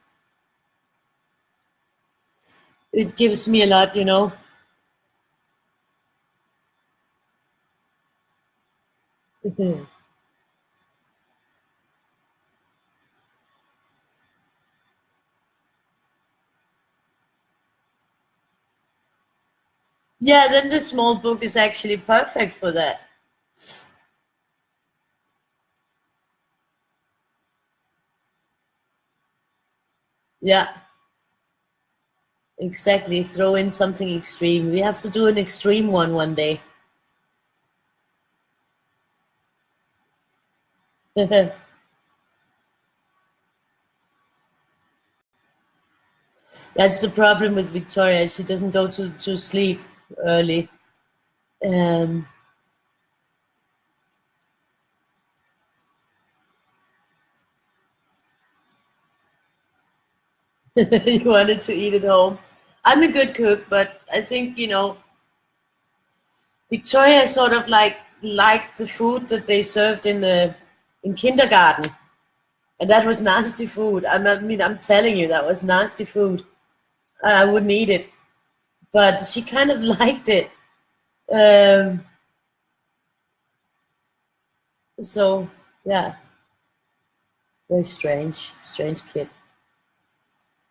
It gives me a lot, you know. Yeah, then the small book is actually perfect for that. Yeah, exactly. Throw in something extreme. We have to do an extreme one day. That's the problem with Victoria. She doesn't go to sleep early. Um, you wanted to eat at home. I'm a good cook, but I think, you know, Victoria sort of like liked the food that they served in kindergarten, and that was nasty food. I mean, I'm telling you, that was nasty food. I wouldn't eat it, but she kind of liked it. Um, so yeah, very strange, strange kid.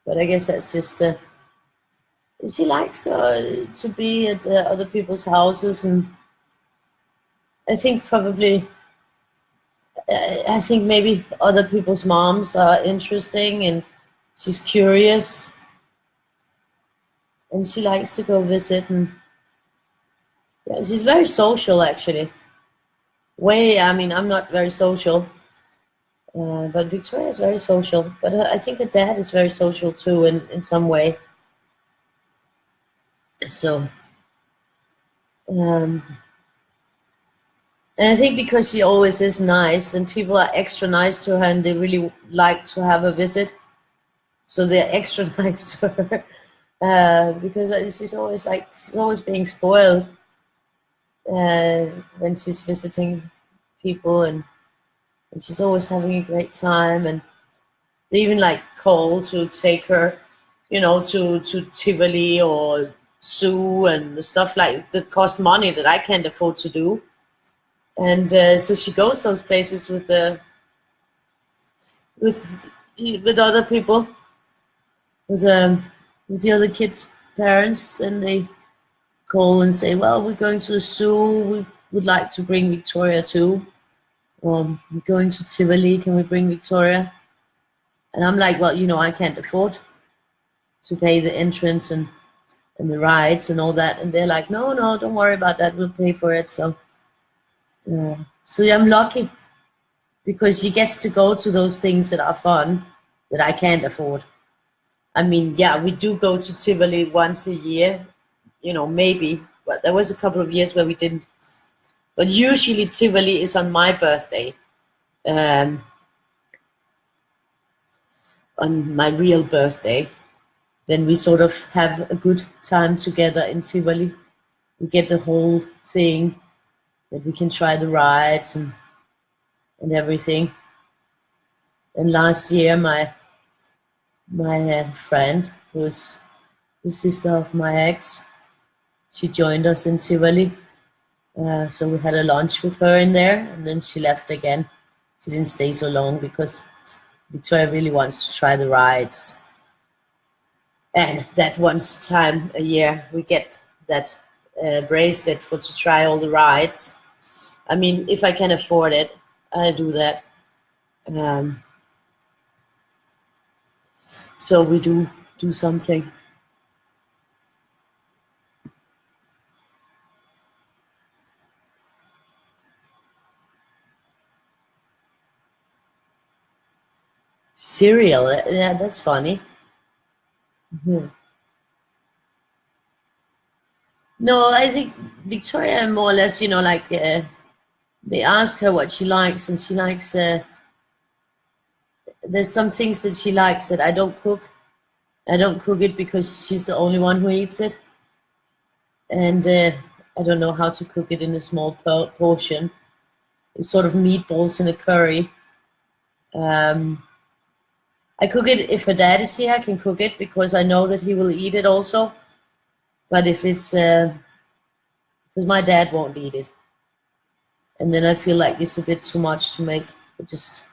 But I guess that's just she likes to be at other people's houses, and I think probably I think maybe other people's moms are interesting, and she's curious, and she likes to go visit, and yeah, she's very social actually. Way, I mean, I'm not very social, but Victoria is very social. But I think her dad is very social too, in some way. So, um, and I think because she always is nice, and people are extra nice to her, and they really like to have a visit, so they're extra nice to her. Because she's always being spoiled when she's visiting people, and she's always having a great time, and they even like call to take her, you know, to Tivoli or zoo and stuff like that cost money that I can't afford to do, and so she goes those places with with other people, with um with the other kids' parents, and they call and say, well, we're going to the zoo, we would like to bring Victoria too. We're going to Tivoli, can we bring Victoria? And I'm like, well, you know, I can't afford to pay the entrance and the rides and all that. And they're like, no, no, don't worry about that, we'll pay for it. So yeah, I'm lucky because she gets to go to those things that are fun that I can't afford. I mean, yeah, we do go to Tivoli once a year, you know, maybe, but there was a couple of years where we didn't. But usually Tivoli is on my birthday, um, on my real birthday. Then we sort of have a good time together in Tivoli. We get the whole thing, that we can try the rides and everything. And last year, my friend, who's the sister of my ex. She joined us in Tivoli. So we had a lunch with her in there, and then she left again. She didn't stay so long because Victoria really wants to try the rides. And that once time a year we get that bracelet for to try all the rides. I mean, if I can afford it, I do that. So we do something. Cereal, yeah, that's funny. Mhm. No, I think Victoria more or less, like they ask her what she likes, and she likes. There's some things that she likes that I don't cook. I don't cook it because she's the only one who eats it, and I don't know how to cook it in a small portion. It's sort of meatballs in a curry. I cook it if her dad is here. I can cook it because I know that he will eat it also. But if it's because my dad won't eat it, and then I feel like it's a bit too much to make. Just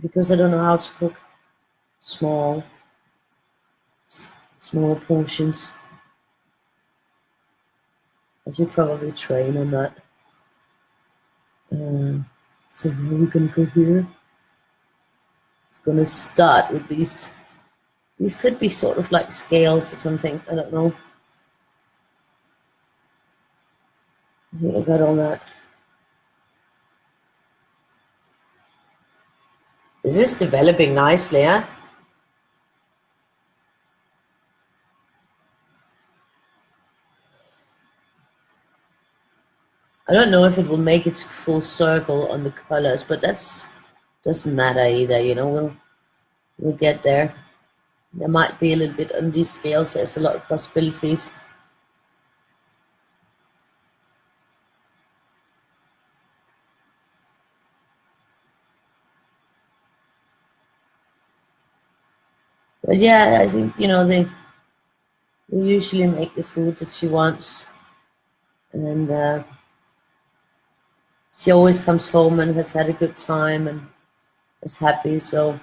because I don't know how to cook small portions. I should probably train on that. So we're gonna go here. It's gonna start with these. These could be sort of like scales or something. I don't know. I think I got all that. Is this developing nicely, huh? I don't know if it will make it to full circle on the colors, but that's doesn't matter either. We'll get there. There might be a little bit on these scales. There's a lot of possibilities. But yeah, I think they usually make the food that she wants, and she always comes home and has had a good time and is happy. So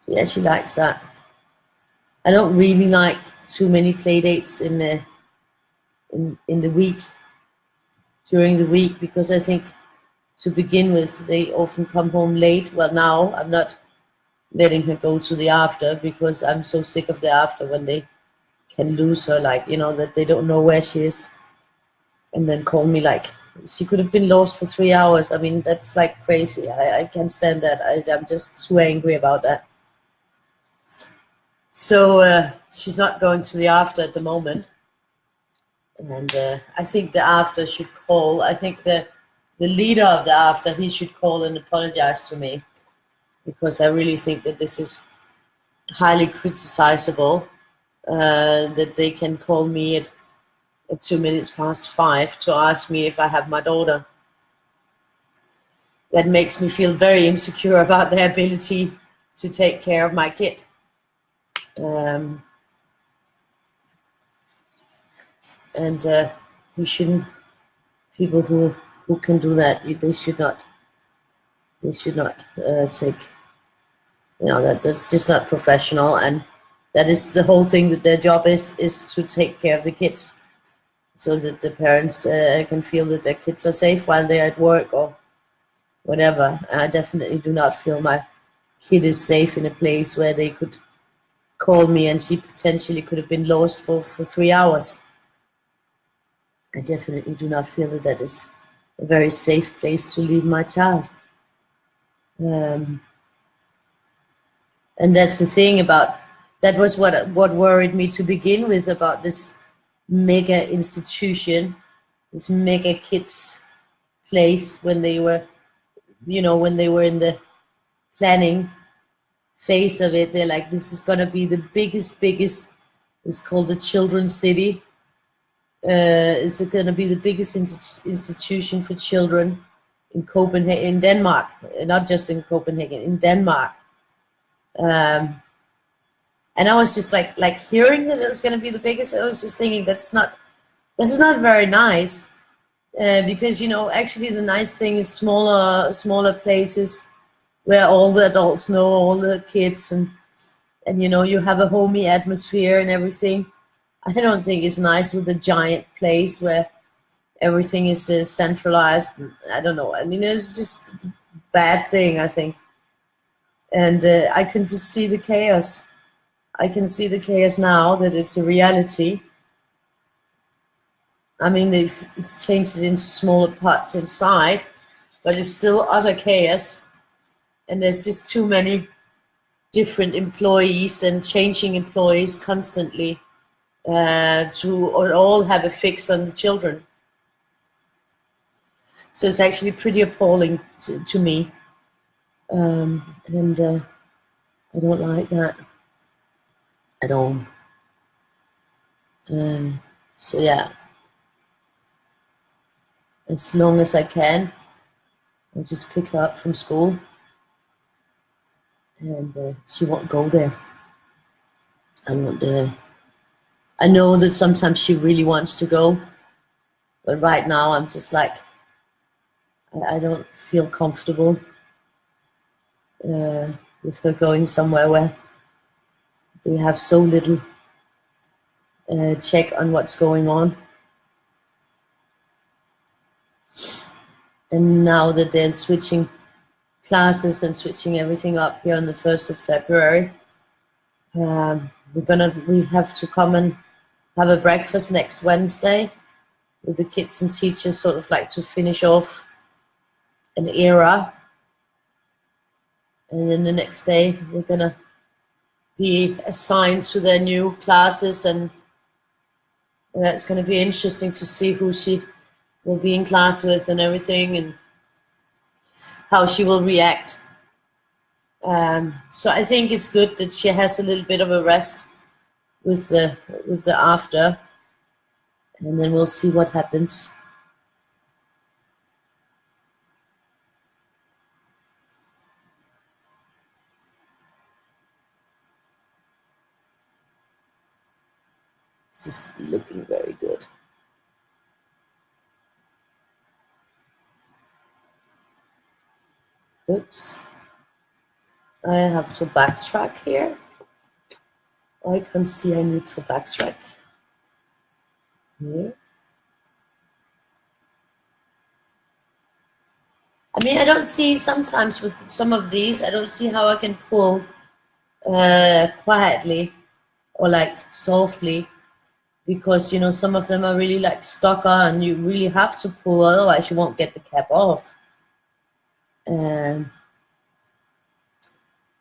yeah, she likes that. I don't really like too many play dates in the week, during the week, because I think to begin with they often come home late. Well, now I'm not letting her go to the after because I'm so sick of the after when they can lose her, like that they don't know where she is, and then call me like she could have been lost for 3 hours. I mean, that's like crazy. I can't stand that. I'm just too angry about that. So she's not going to the after at the moment, and I think the after should call. I think the leader of the after, he should call and apologize to me, because I really think that this is highly criticizable. That they can call me at 5 minutes to ask me if I have my daughter. That makes me feel very insecure about their ability to take care of my kid. And we shouldn't. People who can do that, they should not. They should not take. That's just not professional, and that is the whole thing. That their job is to take care of the kids, so that the parents can feel that their kids are safe while they're at work or whatever. I definitely do not feel my kid is safe in a place where they could call me and she potentially could have been lost for 3 hours. I definitely do not feel that is a very safe place to leave my child. And that's the thing about, that was what worried me to begin with about this mega institution, this mega kids place, when they were in the planning phase of it. They're like, this is going to be the biggest, it's called the Children's City. It's going to be the biggest institution for children in Copenhagen, in Denmark, not just in Copenhagen, in Denmark. And I was just like hearing that it was going to be the biggest. I was just thinking that's not very nice, because you know actually the nice thing is smaller places where all the adults know all the kids, and you know you have a homey atmosphere and everything. I don't think it's nice with a giant place where everything is centralized. I don't know. I mean, it's just a bad thing, I think. And I can just see the chaos. I can see the chaos now that it's a reality. I mean, it's changed it into smaller parts inside, but it's still utter chaos. And there's just too many different employees and changing employees constantly to all have a fix on the children. So it's actually pretty appalling to me. And I don't like that at all. So yeah, as long as I can, I'll just pick her up from school, and she won't go there. I know that sometimes she really wants to go, but right now I'm just like, I don't feel comfortable with her going somewhere where they have so little check on what's going on. And now that they're switching classes and switching everything up here on the 1st of February, we have to come and have a breakfast next Wednesday with the kids and teachers, sort of like to finish off an era. And then the next day they're gonna be assigned to their new classes, and that's gonna be interesting to see who she will be in class with and everything, and how she will react. So I think it's good that she has a little bit of a rest with the after, and then we'll see what happens. This is looking very good. Oops. I have to backtrack here. I can see I need to backtrack here. I mean, I don't see, sometimes with some of these, I don't see how I can pull quietly or like softly, because you know some of them are really like stuck on. You really have to pull, otherwise you won't get the cap off.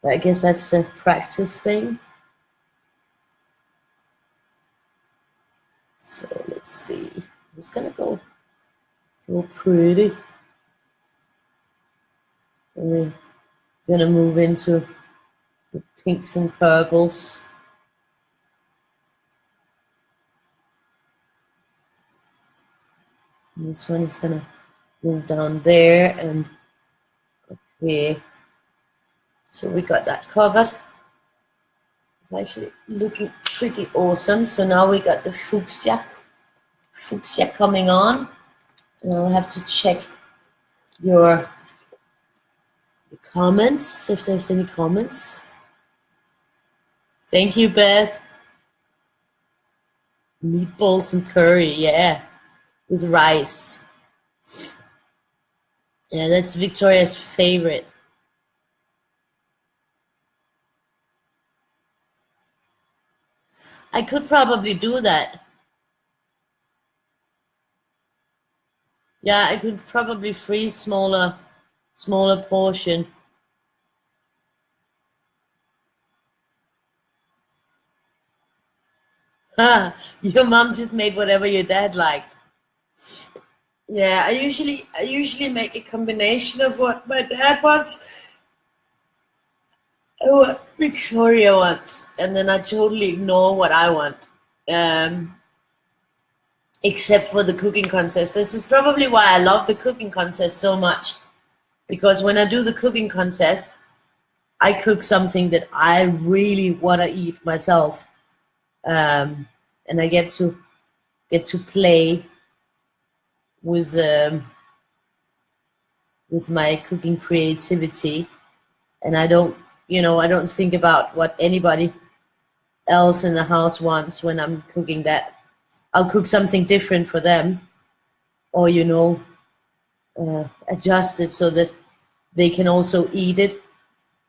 I guess that's a practice thing. So let's see. It's gonna go pretty. We're gonna move into the pinks and purples. And this one is gonna move down there and up here. So we got that covered. It's actually looking pretty awesome. So now we got the fuchsia coming on, and I'll have to check your comments if there's any comments. Thank you, Beth. Meatballs and curry, yeah, with rice. Yeah, that's Victoria's favorite. I could probably do that. Yeah, I could probably freeze smaller portion. Your mom just made whatever your dad liked. Yeah, I usually make a combination of what my dad wants and what Victoria wants, and then I totally ignore what I want. Except for the cooking contest. This is probably why I love the cooking contest so much, because when I do the cooking contest, I cook something that I really want to eat myself, and I get to play with my cooking creativity, and I don't, I don't think about what anybody else in the house wants when I'm cooking that. I'll cook something different for them, or adjust it so that they can also eat it,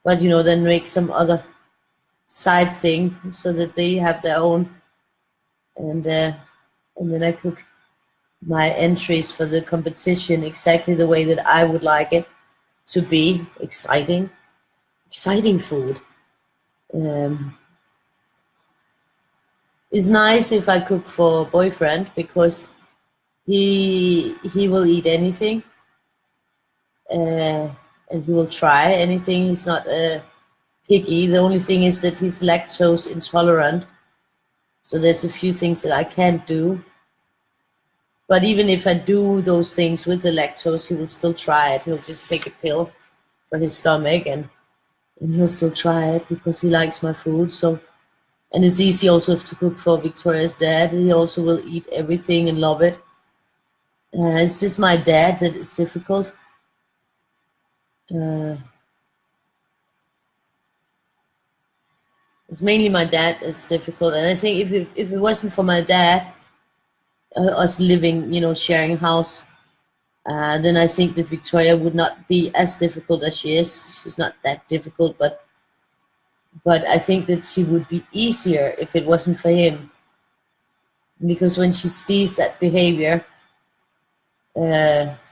but then make some other side thing so that they have their own, and then I cook my entries for the competition exactly the way that I would like it to be. Exciting food. It's nice if I cook for a boyfriend because he will eat anything, and he will try anything. He's not picky. The only thing is that he's lactose intolerant, so there's a few things that I can't do. But even if I do those things with the lactose, he will still try it. He'll just take a pill for his stomach, and he'll still try it because he likes my food. So, and it's easy also to cook for Victoria's dad. He also will eat everything and love it. It's just my dad that is difficult. It's mainly my dad that's difficult, and I think if it wasn't for my dad, us living, sharing house, then I think that Victoria would not be as difficult as she is. She's not that difficult, but I think that she would be easier if it wasn't for him. Because when she sees that behavior,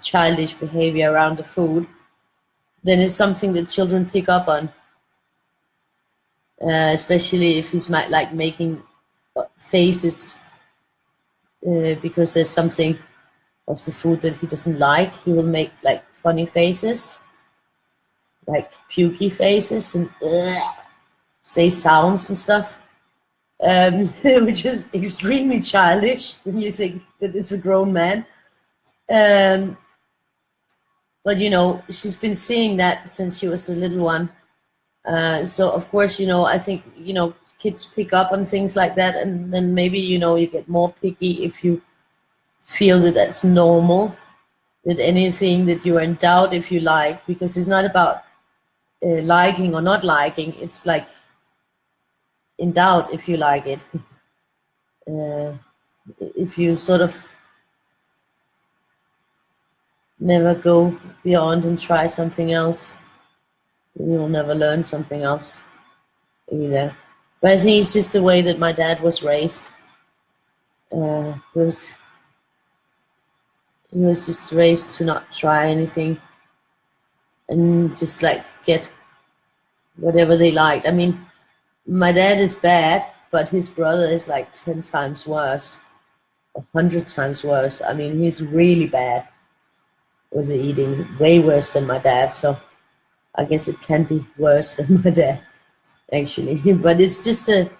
childish behavior around the food, then it's something that children pick up on. Especially if he's like making faces because there's something of the food that he doesn't like. He will make like funny faces, like pukey faces, and say sounds and stuff, which is extremely childish when you think that it's a grown man. But she's been seeing that since she was a little one. So of course, I think, kids pick up on things like that, and then maybe, you get more picky if you feel that that's normal, that anything that you're in doubt if you like, because it's not about liking or not liking, it's like in doubt if you like it. If you sort of never go beyond and try something else, you will never learn something else either. But I think it's just the way that my dad was raised. He was just raised to not try anything and just like get whatever they liked. I mean, my dad is bad, but his brother is like 10 times worse, 100 times worse. I mean, he's really bad with the eating, way worse than my dad. So I guess it can be worse than my dad, actually. But it's just a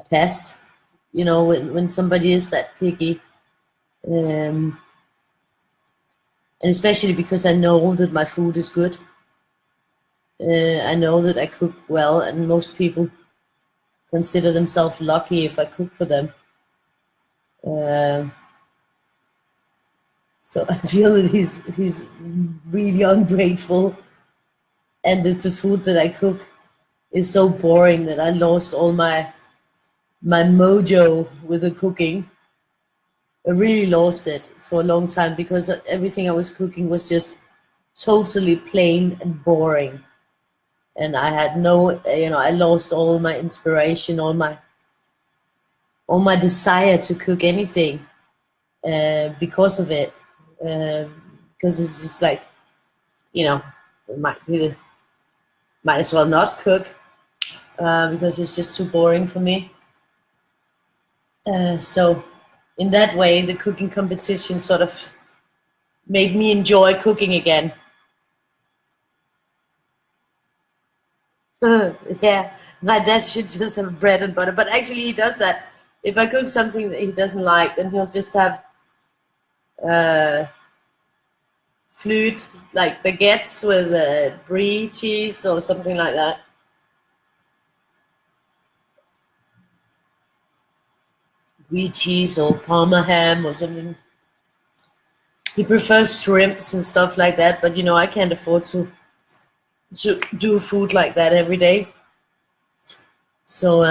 pest, when somebody is that picky. And especially because I know that my food is good. I know that I cook well, and most people consider themselves lucky if I cook for them. So I feel that he's really ungrateful, and that the food that I cook is so boring that I lost all my mojo with the cooking. I really lost it for a long time because everything I was cooking was just totally plain and boring. And I had no, I lost all my inspiration, all my desire to cook anything because of it. Because it's just like, it might as well not cook because it's just too boring for me. So in that way, the cooking competition sort of made me enjoy cooking again. Yeah, my dad should just have bread and butter, but actually he does that. If I cook something that he doesn't like, then he'll just have flute, like baguettes with brie cheese or something like that. cheese or Parma ham or something. He prefers shrimps and stuff like that, but I can't afford to do food like that every day. So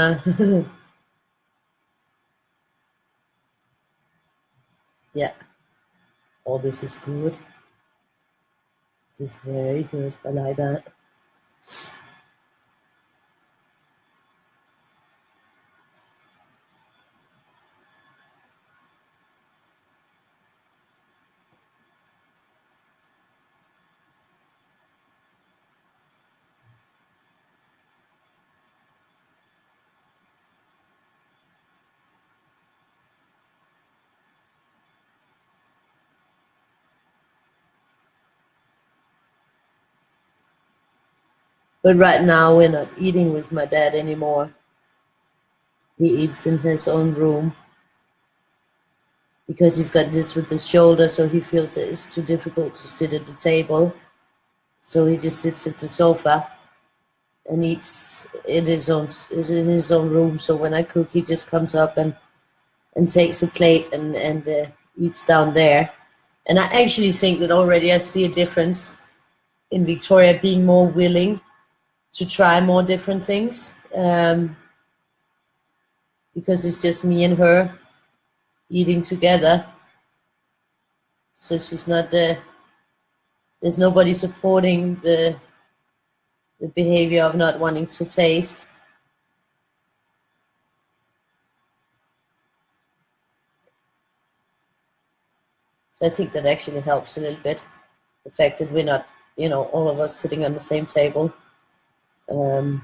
yeah, all this is good. This is very good. I like that. But right now we're not eating with my dad anymore. He eats in his own room because he's got this with his shoulder, so he feels that it's too difficult to sit at the table. So he just sits at the sofa and eats in his own room. So when I cook, he just comes up and takes a plate and eats down there. And I actually think that already I see a difference in Victoria being more willing to try more different things, because it's just me and her eating together. So she's not there's nobody supporting the behavior of not wanting to taste. So I think that actually helps a little bit. The fact that we're not, all of us sitting on the same table. Um,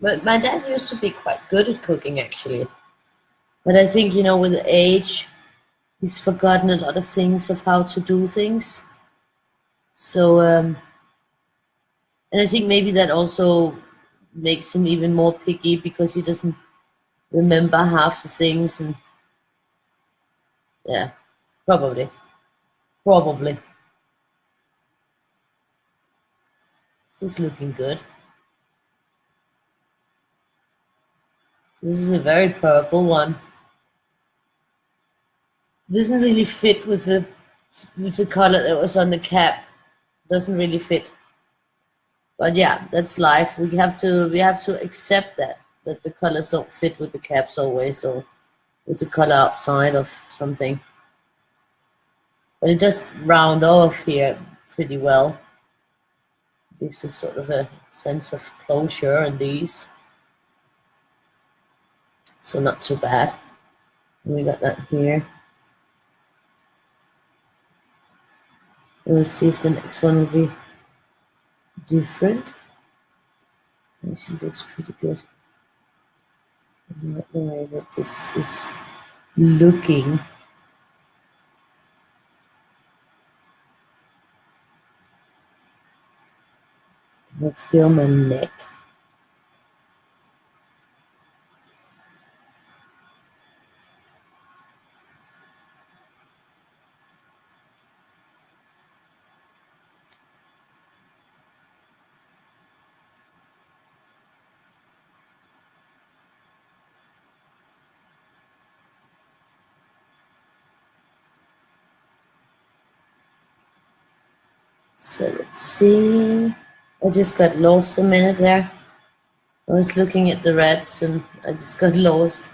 but my dad used to be quite good at cooking, actually. But I think, with age, he's forgotten a lot of things of how to do things. So, and I think maybe that also makes him even more picky because he doesn't remember half the things. And yeah, probably. Probably. This is looking good. This is a very purple one. Doesn't really fit with the color that was on the cap. Doesn't really fit. But yeah, that's life. We have to accept that the colors don't fit with the caps always, or with the color outside of something. But it does round off here pretty well. Gives us sort of a sense of closure in these. So not too bad. And we got that here. And we'll see if the next one will be different. Actually looks pretty good. I like the way that this is looking. I feel my neck. So let's see. I just got lost a minute there. I was looking at the reds and I just got lost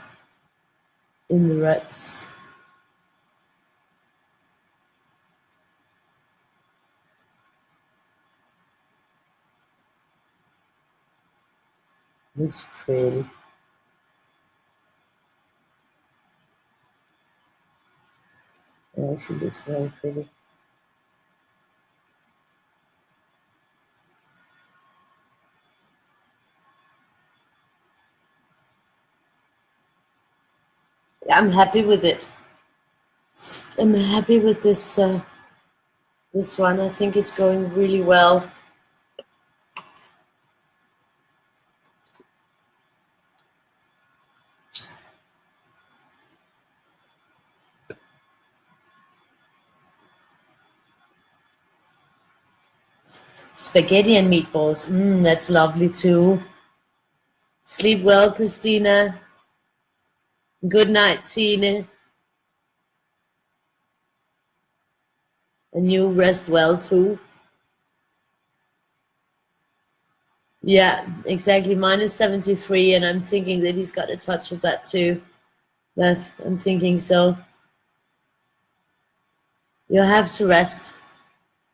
in the reds. Looks pretty. It actually looks very pretty. Yeah, I'm happy with it. I'm happy with this one. I think it's going really well. Spaghetti and meatballs. That's lovely too. Sleep well, Christina. Good night, Tina. And you rest well too. Yeah, exactly. Mine is 73, and I'm thinking that he's got a touch of that too. Beth, I'm thinking so. You have to rest,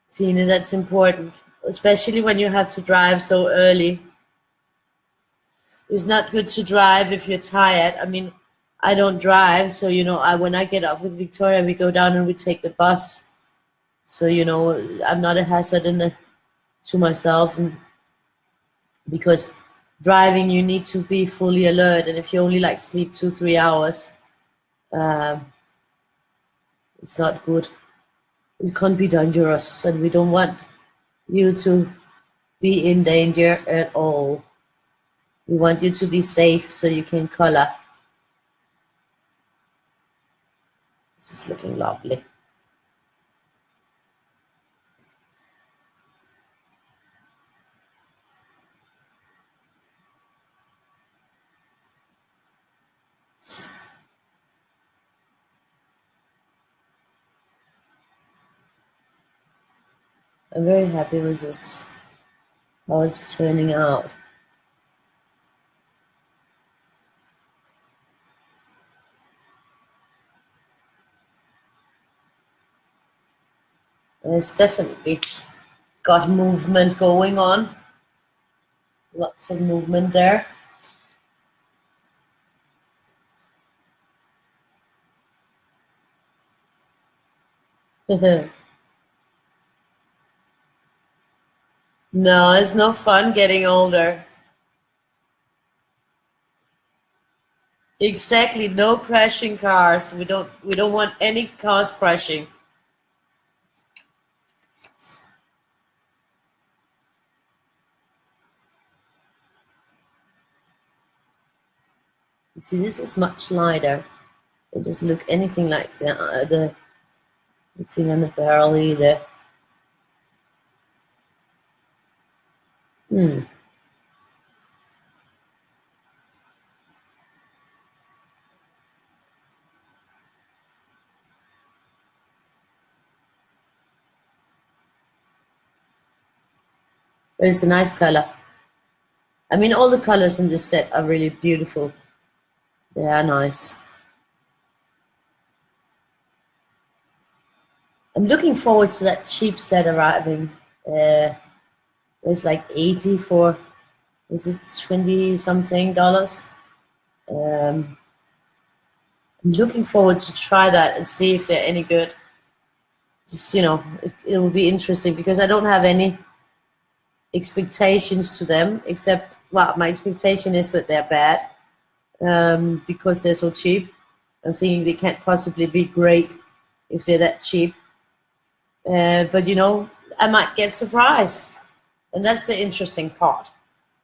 Tina. That's important, especially when you have to drive so early. It's not good to drive if you're tired. I mean, I don't drive, so when I get up with Victoria, we go down and we take the bus. So I'm not a hazard to myself, and because driving you need to be fully alert, and if you only sleep 2-3 hours, it's not good. It can be dangerous, and we don't want you to be in danger at all. We want you to be safe so you can color. This is looking lovely. I'm very happy with this, how it's turning out. And it's definitely got movement going on. Lots of movement there. No, it's no fun getting older. Exactly, no crashing cars. We don't want any cars crashing. You see, this is much lighter. It doesn't look anything like the thing on the barrel either. But it's a nice color. I mean, all the colors in this set are really beautiful. They are nice. I'm looking forward to that cheap set arriving. It's like 80 for, is it 20 something dollars? I'm looking forward to try that and see if they're any good. Just, it will be interesting because I don't have any expectations to them, except, well, my expectation is that they're bad because they're so cheap. I'm thinking they can't possibly be great if they're that cheap. But I might get surprised, and that's the interesting part.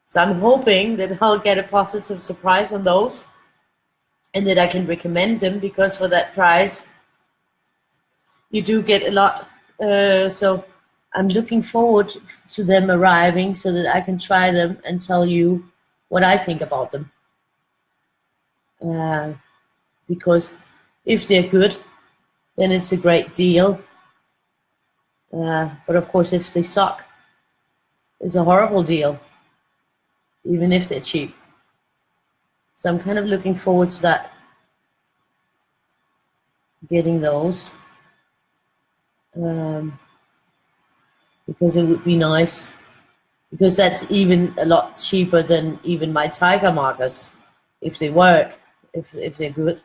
So I'm hoping that I'll get a positive surprise on those, and that I can recommend them, because for that price you do get a lot. So I'm looking forward to them arriving so that I can try them and tell you what I think about them. Because if they're good, then it's a great deal. But of course, if they suck, it's a horrible deal, even if they're cheap. So I'm kind of looking forward to that, getting those, because it would be nice, because that's even a lot cheaper than even my tiger markers, if they work, if they're good.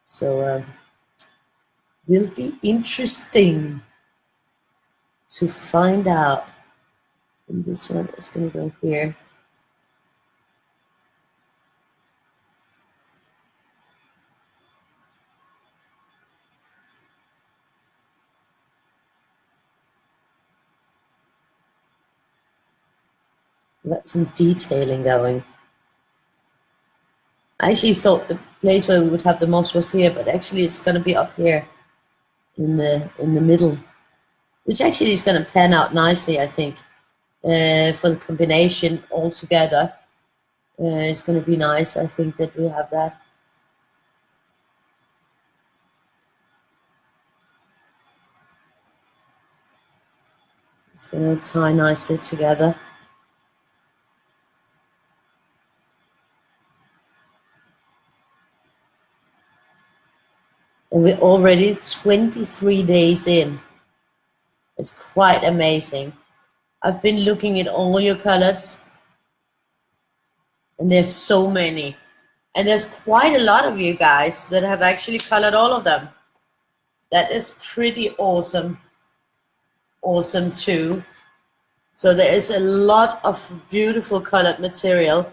So will be interesting to find out. And this one is going to go here. Got some detailing going. I actually thought the place where we would have the most was here, but actually it's going to be up here in the middle, which actually is going to pan out nicely, I think. for the combination all together. It's going to be nice. I think that we have that. It's going to tie nicely together. And we're already 23 days in. It's quite amazing. I've been looking at all your colors, and there's so many. And there's quite a lot of you guys that have actually colored all of them. That is pretty awesome. Awesome too. So there is a lot of beautiful colored material.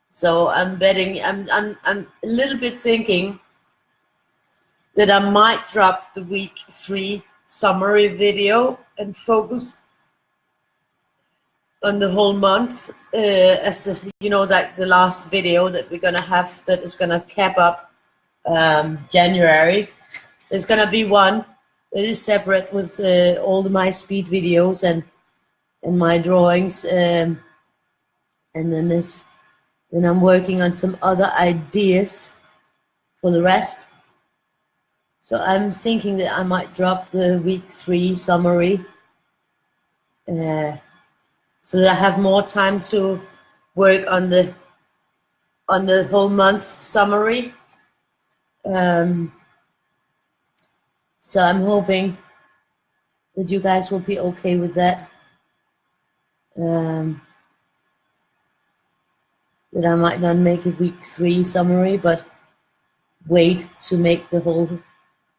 So I'm betting, I'm a little bit thinking that I might drop the week 3 summary video and focus on the whole month as the, you know, like the last video that we're gonna have that is gonna cap up January. There's gonna be one that is separate with all my speed videos and my drawings, and then I'm working on some other ideas for the rest. So I'm thinking that I might drop the week 3 summary so that I have more time to work on the whole month summary. So I'm hoping that you guys will be okay with that. That I might not make a week 3 summary, but wait to make the whole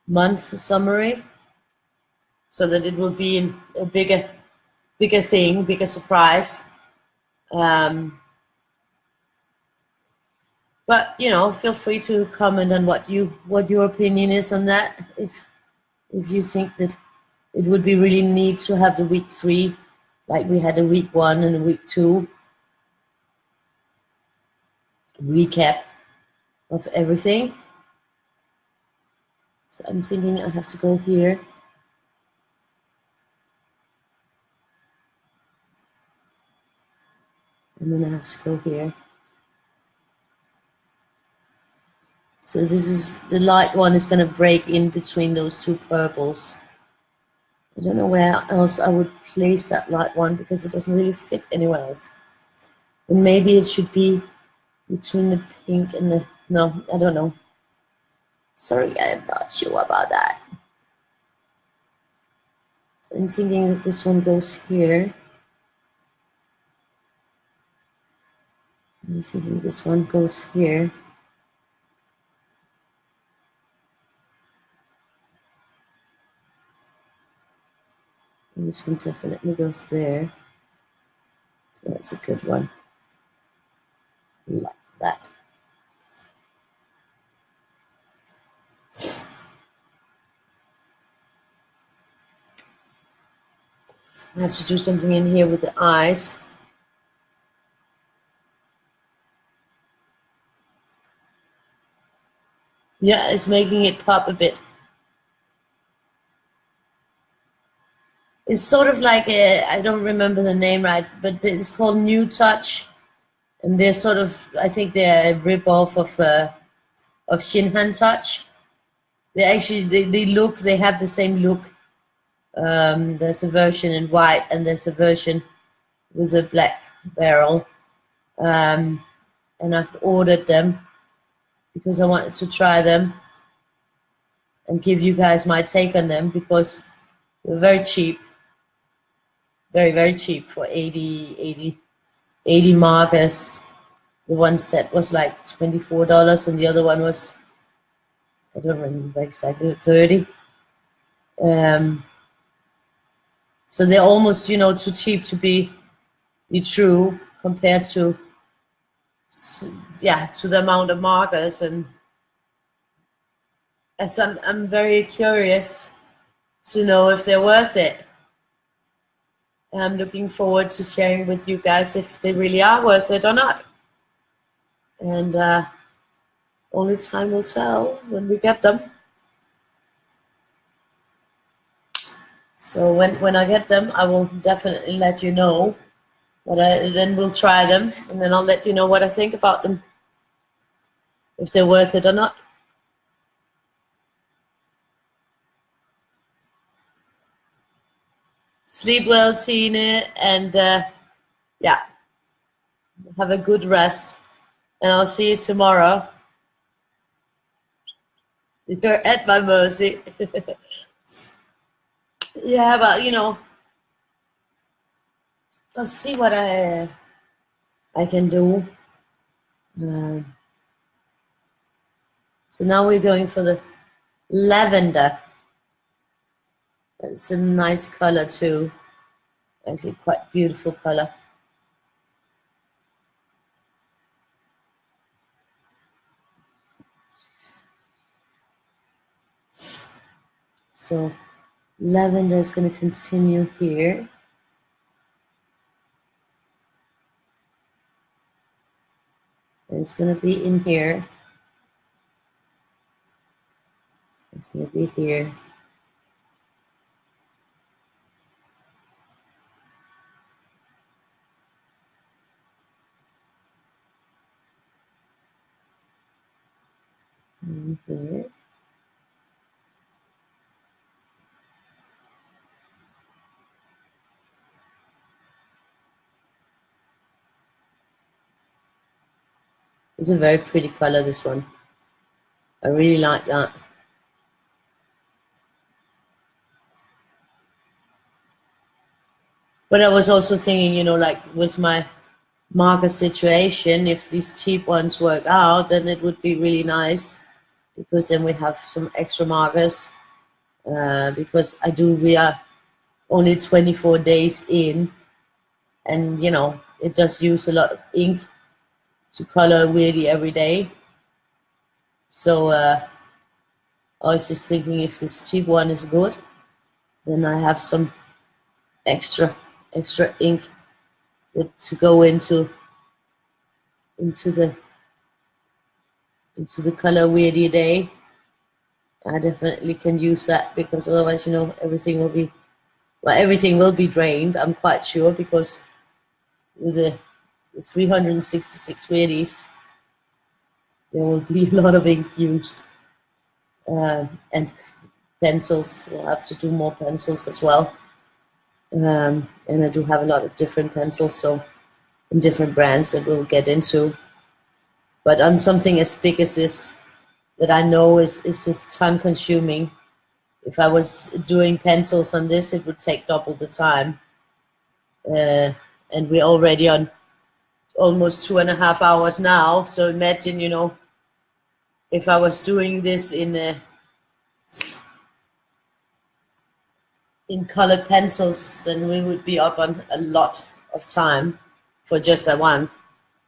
month summary, so that it will be a bigger thing, bigger surprise. But you know, feel free to comment on what your opinion is on that. If you think that it would be really neat to have the week 3, like we had a week 1 and a week 2 recap of everything. So I'm thinking I have to go here. And then I have to go here. So this is, the light one is going to break in between those 2 purples. I don't know where else I would place that light one because it doesn't really fit anywhere else. And maybe it should be between the pink and the, no, I don't know. Sorry, I'm not sure about that. So I'm thinking that this one goes here. I'm thinking this one goes here. And this one definitely goes there. So that's a good one. Like that. I have to do something in here with the eyes. Yeah, it's making it pop a bit. It's sort of like a, I don't remember the name right, but it's called New Touch. And they're sort of, I think they're a rip-off of Shinhan Touch. They actually, they have the same look. There's a version in white and there's a version with a black barrel. And I've ordered them because I wanted to try them and give you guys my take on them because they're very cheap. Very, very cheap for 80 markers. The one set was like $24 and the other one was, I don't remember exactly, 30. So they're almost, you know, too cheap to be true compared to, yeah, to the amount of markers. And as I'm very curious to know if they're worth it. I'm looking forward to sharing with you guys if they really are worth it or not. And only time will tell when we get them. So when I get them, I will definitely let you know. But then we'll try them, and then I'll let you know what I think about them, if they're worth it or not. Sleep well, Tina, and yeah, have a good rest, and I'll see you tomorrow. You're at my mercy. Yeah, but I'll see what I can do. So now we're going for the lavender. It's a nice color too. Actually, quite beautiful color. So lavender is going to continue here. And it's going to be in here. It's going to be here. And here. It's a very pretty color, this one. I really like that. But I was also thinking, like with my marker situation, if these cheap ones work out, then it would be really nice, because then we have some extra markers. Because we are only 24 days in, and it does use a lot of ink to color Weirdie every day. So I was just thinking, if this cheap one is good, then I have some extra ink to go into the color Weirdie day. I definitely can use that, because otherwise, everything will be drained, I'm quite sure, because with the 366 Weirdies, there will be a lot of ink used. And pencils, we'll have to do more pencils as well. And I do have a lot of different pencils, so in different brands that we'll get into. But on something as big as this, that I know is just time consuming, if I was doing pencils on this, it would take double the time. And we're already on almost 2.5 hours now. So imagine, if I was doing this in colored pencils, then we would be up on a lot of time for just that one.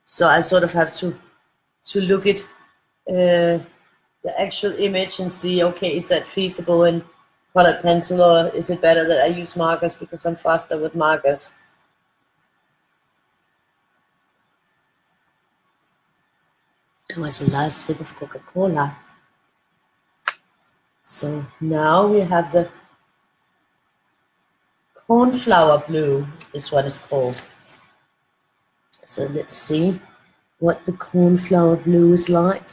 So I sort of have to look at the actual image and see, okay, is that feasible in colored pencil, or is it better that I use markers because I'm faster with markers? That was the last sip of Coca-Cola. So now we have the cornflower blue, this one is called. So let's see what the cornflower blue is like.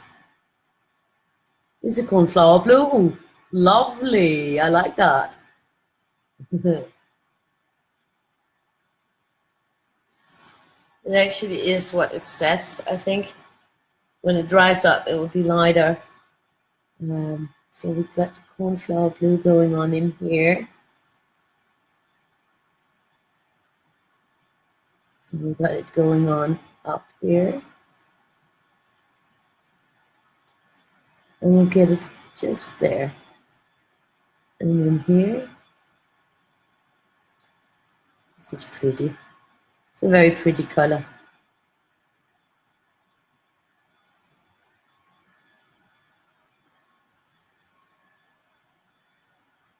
It's a cornflower blue. Lovely, I like that. It actually is what it says, I think. When it dries up, it will be lighter. So we've got cornflower blue going on in here. And we've got it going on up here. And we'll get it just there. And then here. This is pretty. It's a very pretty color.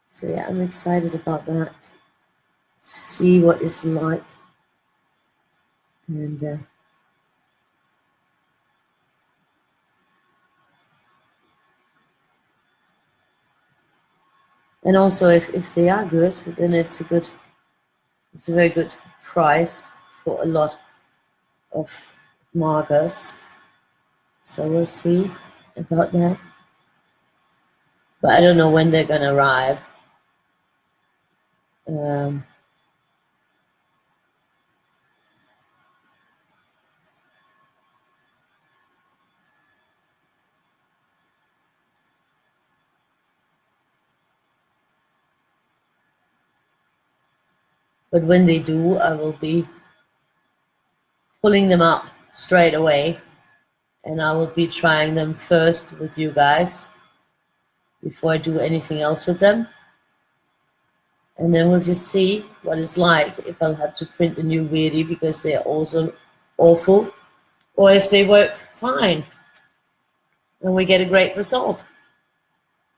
So yeah, I'm excited about that. To see what it's like. And also, if they are good, then it's a very good price for a lot of markers. So we'll see about that. But I don't know when they're gonna arrive. Um, but when they do, I will be pulling them up straight away, and I will be trying them first with you guys before I do anything else with them. And then we'll just see what it's like if I'll have to print a new Weirdie because they're also awful, or if they work fine and we get a great result.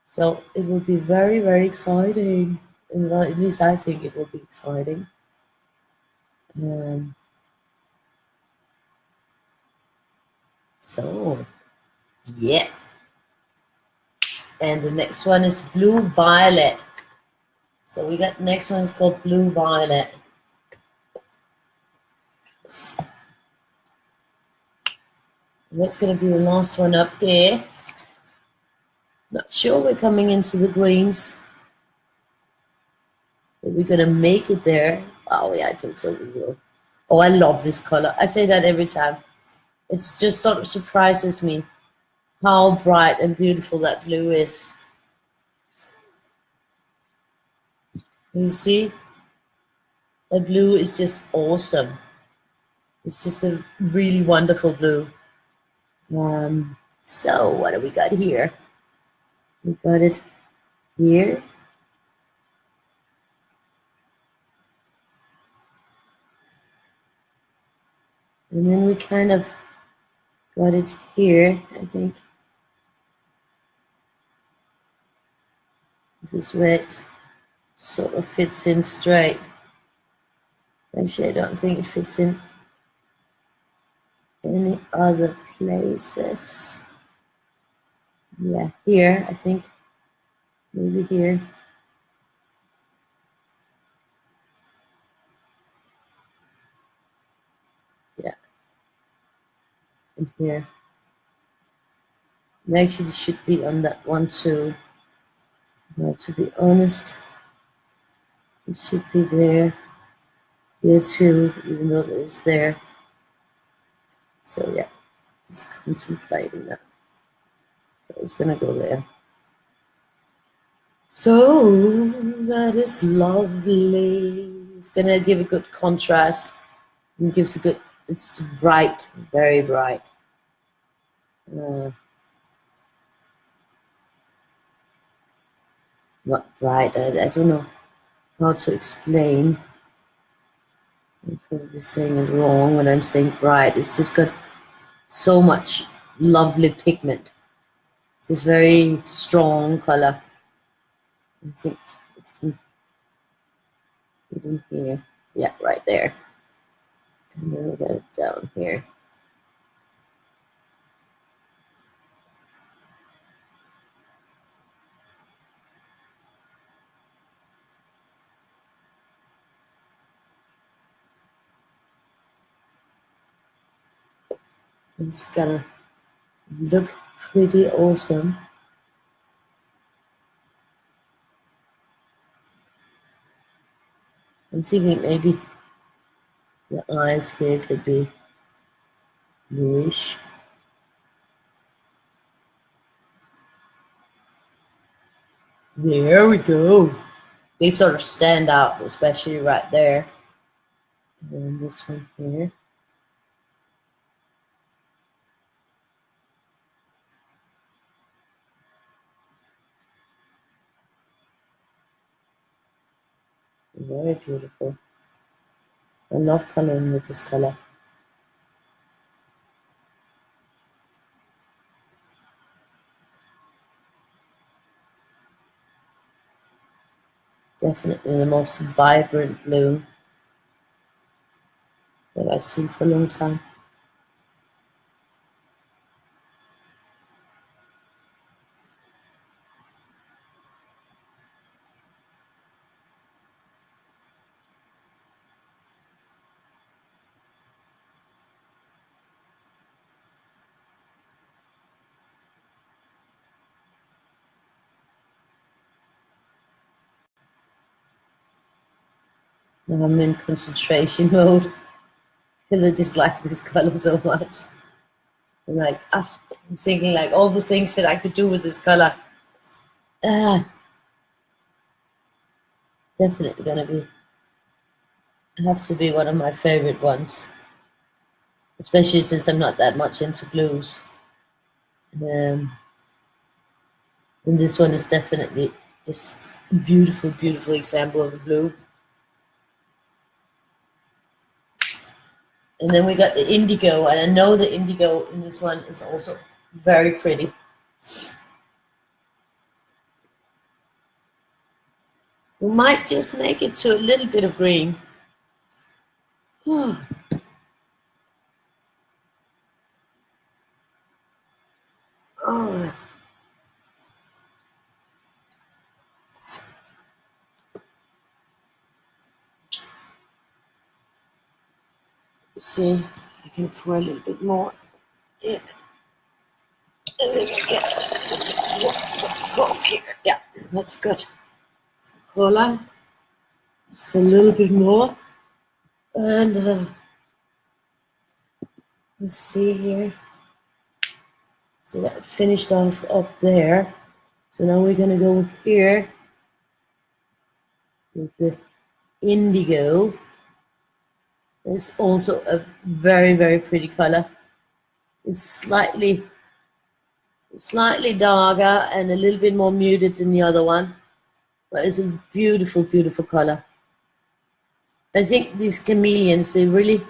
So it will be very, very exciting. And at least I think it will be exciting. So, yeah. And the next one is Blue Violet. So we got the next one is called Blue Violet. And that's going to be the last one up here. Not sure we're coming into the greens. But we're going to make it there. Oh, yeah, I think so we will. Oh, I love this color. I say that every time. It just sort of surprises me how bright and beautiful that blue is. You see? That blue is just awesome. It's just a really wonderful blue. So what do we got here? We got it here. And then we kind of got it here, I think. This is where it sort of fits in straight. Actually, I don't think it fits in any other places. Yeah, here, I think. Maybe here. Yeah. And here. And actually, it should be on that one too. Now, to be honest, it should be there. Here too, even though it's there. So yeah, just contemplating that. So it's gonna go there. So that is lovely. It's gonna give a good contrast. It gives a good. It's bright, very bright. Not bright. I don't know how to explain. I'm probably saying it wrong when I'm saying bright. It's just got so much lovely pigment. It's this very strong color. I think it can fit in here. Yeah, right there. And then we got it down here. It's gonna look pretty awesome. I'm thinking maybe the eyes here could be bluish. There we go. They sort of stand out, especially right there. And then this one here. Very beautiful. I love coloring with this color. Definitely the most vibrant blue that I've seen for a long time. I'm in concentration mode because I just like this color so much. I'm like, I'm thinking like all the things that I could do with this color. Definitely gonna be, have to be one of my favorite ones, especially since I'm not that much into blues. And this one is definitely just a beautiful, beautiful example of a blue. And then we got the indigo, and I know the indigo in this one is also very pretty. We might just make it to a little bit of green. Oh. Let's see if I can pour a little bit more in. And then we get some coke here. Yeah, that's good. Cola. Just a little bit more. And let's see here. So that finished off up there. So now we're gonna go here with the indigo. It's also a very, very pretty color. It's slightly darker and a little bit more muted than the other one. But it's a beautiful, beautiful color. I think these chameleons, they really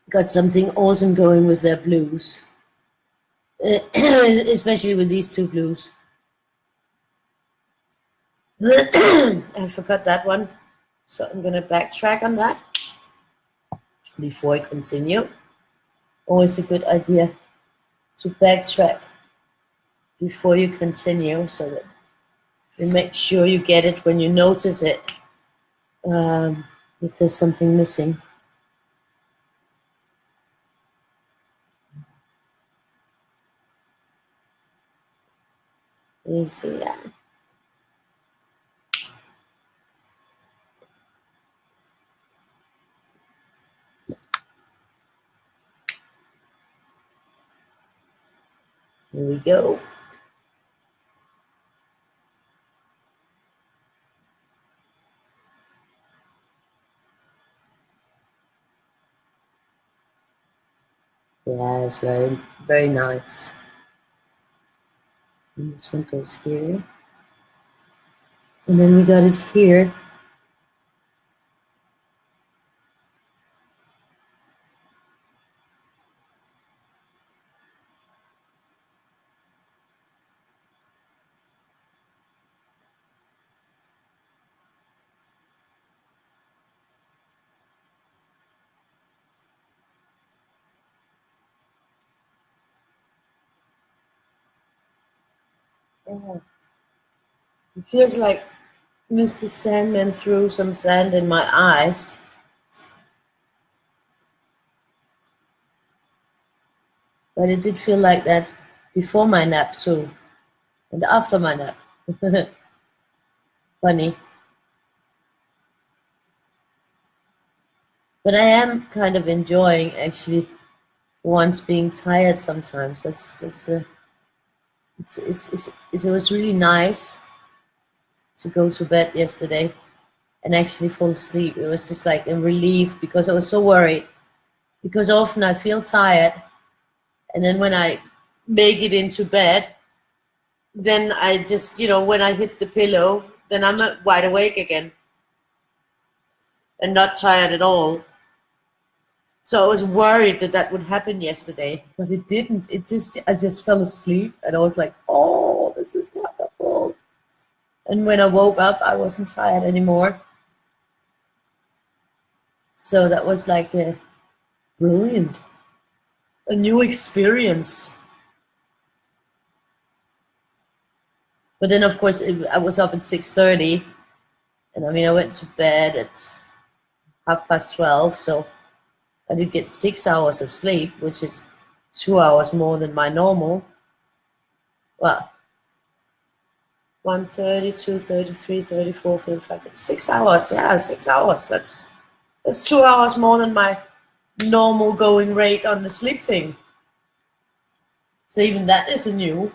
got something awesome going with their blues. Especially with these two blues. I forgot that one, so I'm gonna backtrack on that before I continue. Always a good idea to backtrack before you continue, so that you make sure you get it when you notice it, if there's something missing. You see that? Here we go. Yeah, it's very, very nice. And this one goes here. And then we got it here. Oh, it feels like Mr. Sandman threw some sand in my eyes. But it did feel like that before my nap too, and after my nap. Funny. But I am kind of enjoying actually once being tired sometimes. It was really nice to go to bed yesterday and actually fall asleep. It was just like a relief because I was so worried. Because often I feel tired, and then when I make it into bed, then I just, when I hit the pillow, then I'm wide awake again and not tired at all. So I was worried that that would happen yesterday, but it didn't. I just fell asleep, and I was like, oh, this is wonderful. And when I woke up, I wasn't tired anymore. So that was like brilliant. A new experience. But then, of course, I was up at 6:30, and I went to bed at 12:30, so I did get 6 hours of sleep, which is 2 hours more than my normal. Well, 1:30, 2:30, 3:30, 4:30, 5:30, 6 hours. Yeah, 6 hours. That's 2 hours more than my normal going rate on the sleep thing. So even that is a new.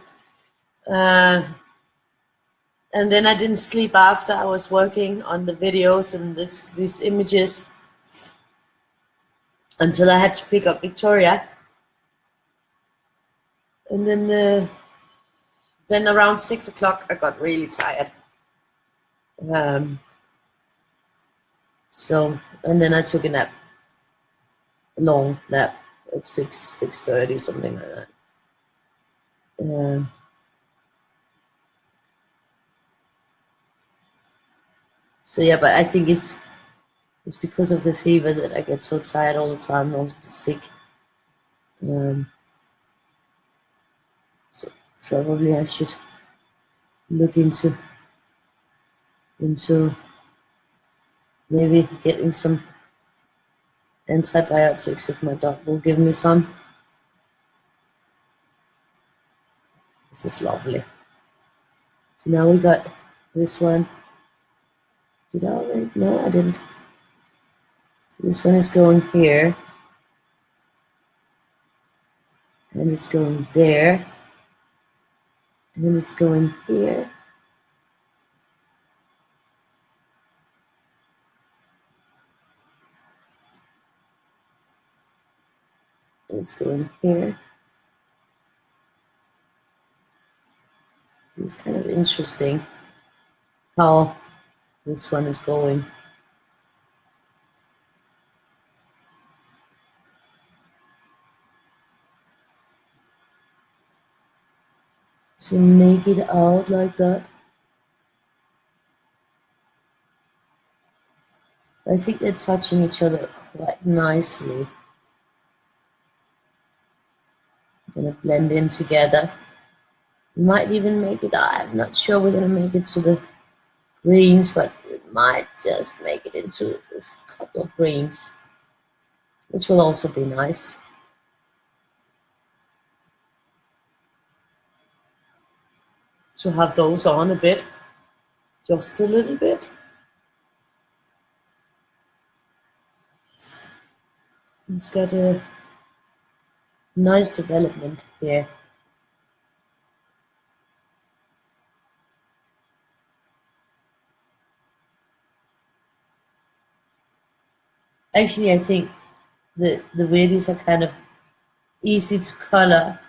And then I didn't sleep after I was working on the videos and these images until I had to pick up Victoria. And then around 6 o'clock I got really tired. So, and then I took a nap, a long nap at 6:30, something like that. So yeah, but I think it's because of the fever that I get so tired all the time, or sick. So probably I should look into maybe getting some antibiotics if my doctor will give me some. This is lovely. So now we got this one. Did I already? No, I didn't. So this one is going here. And it's going there. And it's going here. And it's going here. It's kind of interesting how this one is going. To make it out like that. I think they're touching each other quite nicely. Gonna blend in together. We might even make it, I'm not sure we're gonna make it to the greens, but we might just make it into a couple of greens, which will also be nice. To have those on a bit, just a little bit. It's got a nice development here. Actually, I think the Weirdis are kind of easy to color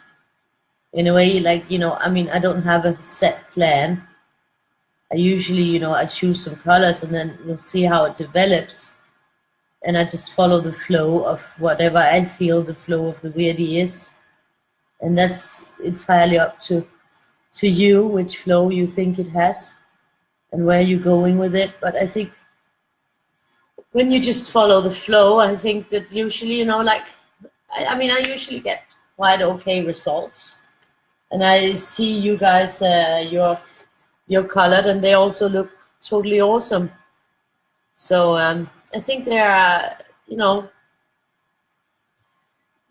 in a way, like, you know, I mean, I don't have a set plan. I usually, you know, I choose some colors and then we'll see how it develops. And I just follow the flow of whatever I feel the flow of the Weirdie is. And that's entirely up to you, which flow you think it has and where you're going with it. But I think when you just follow the flow, I think that usually, you know, like, I mean, I usually get quite okay results. And I see you guys, you're colored and they also look totally awesome. So I think there are, you know,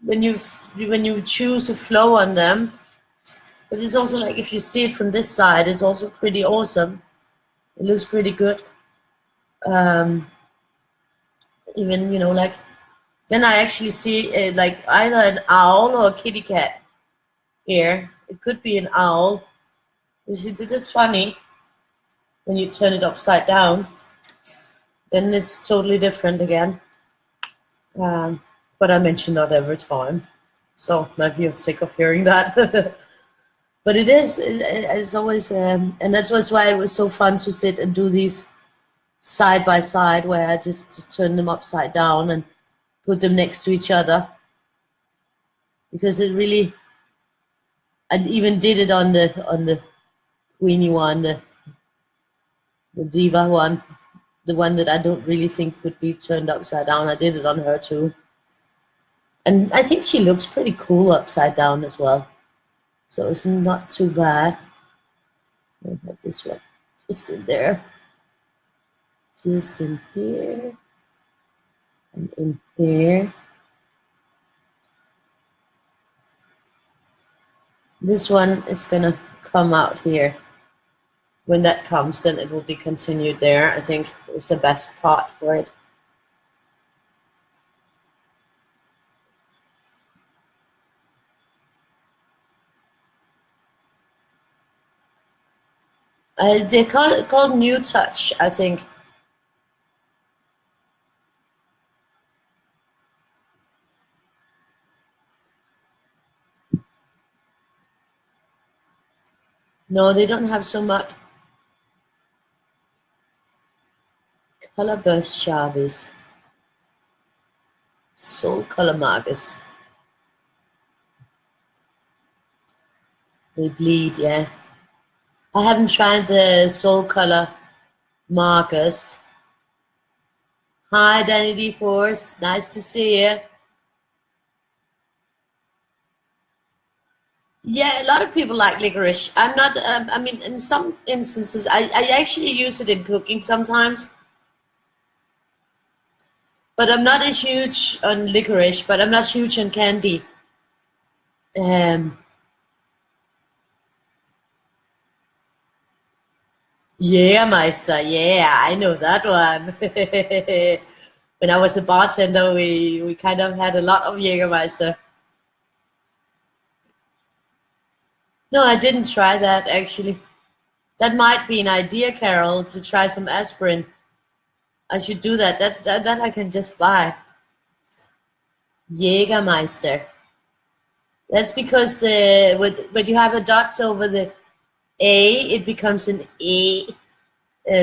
when you choose a flow on them, but it's also like if you see it from this side, it's also pretty awesome. It looks pretty good. Even, you know, like, then I actually see like either an owl or a kitty cat here. It could be an owl. It's funny when you turn it upside down. Then it's totally different again. But I mention that every time. So maybe you're sick of hearing that. But it's always, and that's why it was so fun to sit and do these side by side, where I just turn them upside down and put them next to each other. Because it really, I even did it on the Queenie one, the Diva one, the one that I don't really think would be turned upside down. I did it on her too. And I think she looks pretty cool upside down as well. So it's not too bad. I have this one just in there. Just in here. And in here. This one is gonna come out here. When that comes, then it will be continued there. I think is the best part for it. They call it called New Touch, I think. No, they don't have so much color burst Chavis. Soul color markers. They bleed, yeah. I haven't tried the soul color markers. Hi, Danny D4, nice to see you. Yeah, a lot of people like licorice. I'm not, I mean, in some instances, I actually use it in cooking sometimes. But I'm not a huge on licorice, but I'm not huge on candy. Um, Jägermeister, yeah, I know that one. When I was a bartender, we kind of had a lot of Jägermeister. No, I didn't try that actually. That might be an idea, Carol, to try some aspirin. I should do that. That I can just buy. Jägermeister. That's because the when you have the dots over the A, it becomes an A,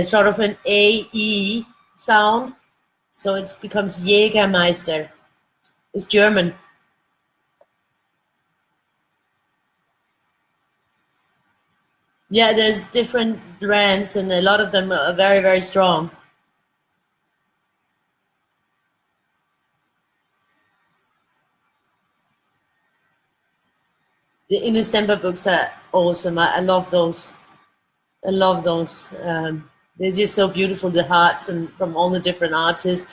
sort of an A-E sound. So it becomes Jägermeister. It's German. Yeah, there's different brands, and a lot of them are very, very strong. The In December books are awesome. I love those. I love those. They're just so beautiful, the hearts and from all the different artists.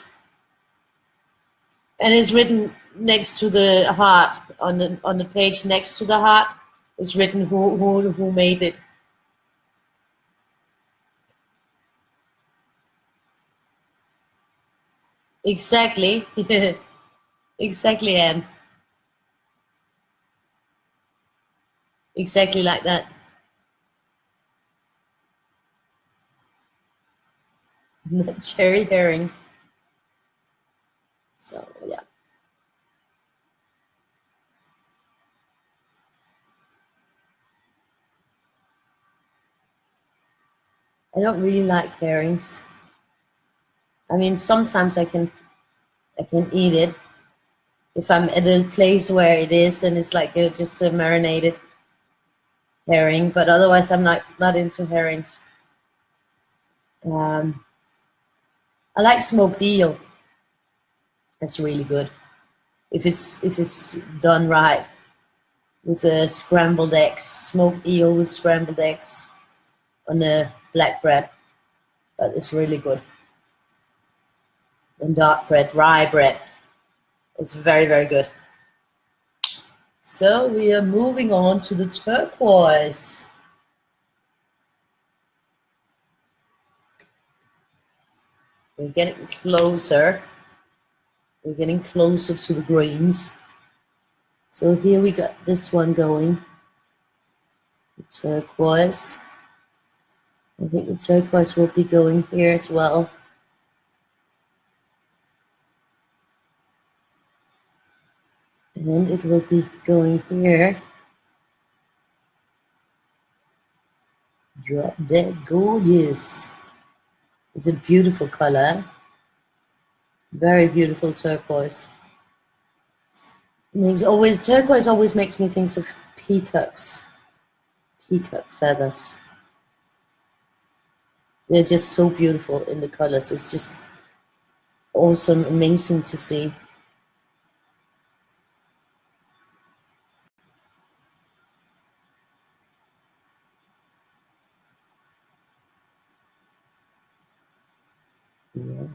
And it's written next to the heart on the page next to the heart. It's written who made it. Exactly. Exactly, Anne. Exactly like that. Cherry herring. So yeah. I don't really like herrings. I mean, sometimes I can eat it if I'm at a place where it is and it's like just a marinated herring. But otherwise, I'm not into herrings. Um, I like smoked eel. That's really good if it's done right with the scrambled eggs, smoked eel with scrambled eggs on the black bread. That is really good. And dark bread, rye bread. It's very, very good. So we are moving on to the turquoise. We're getting closer. We're getting closer to the greens. So here we got this one going. The turquoise. I think the turquoise will be going here as well. And it will be going here. Drop Dead Gorgeous. It's a beautiful color. Very beautiful turquoise. Turquoise always makes me think of peacocks. Peacock feathers. They're just so beautiful in the colors. It's just awesome, amazing to see. Yeah.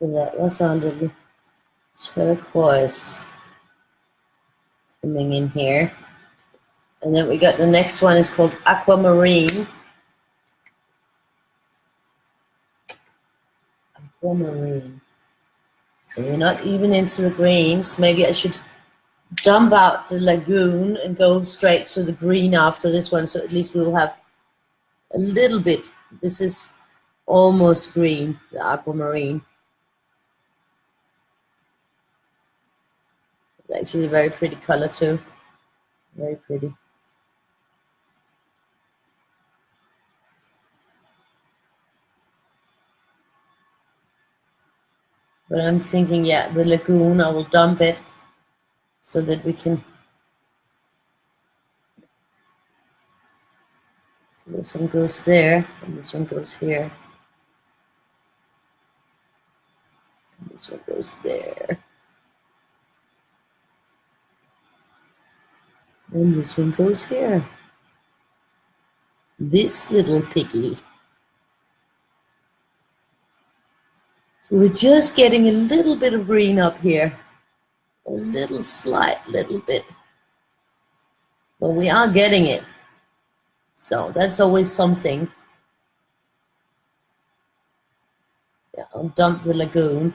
So that was our little turquoise coming in here. And then we got the next one is called aquamarine. Aquamarine. So we're not even into the greens. Maybe I should dump out the lagoon and go straight to the green after this one, so at least we'll have a little bit. This is almost green, the aquamarine. It's actually a very pretty color too. Very pretty. But I'm thinking, yeah, the lagoon, I will dump it so that we can. So this one goes there, and this one goes here. And this one goes there. And this one goes here. This little piggy. So we're just getting a little bit of green up here. A little slight little bit. But we are getting it. So that's always something. Yeah, I'll dump the lagoon.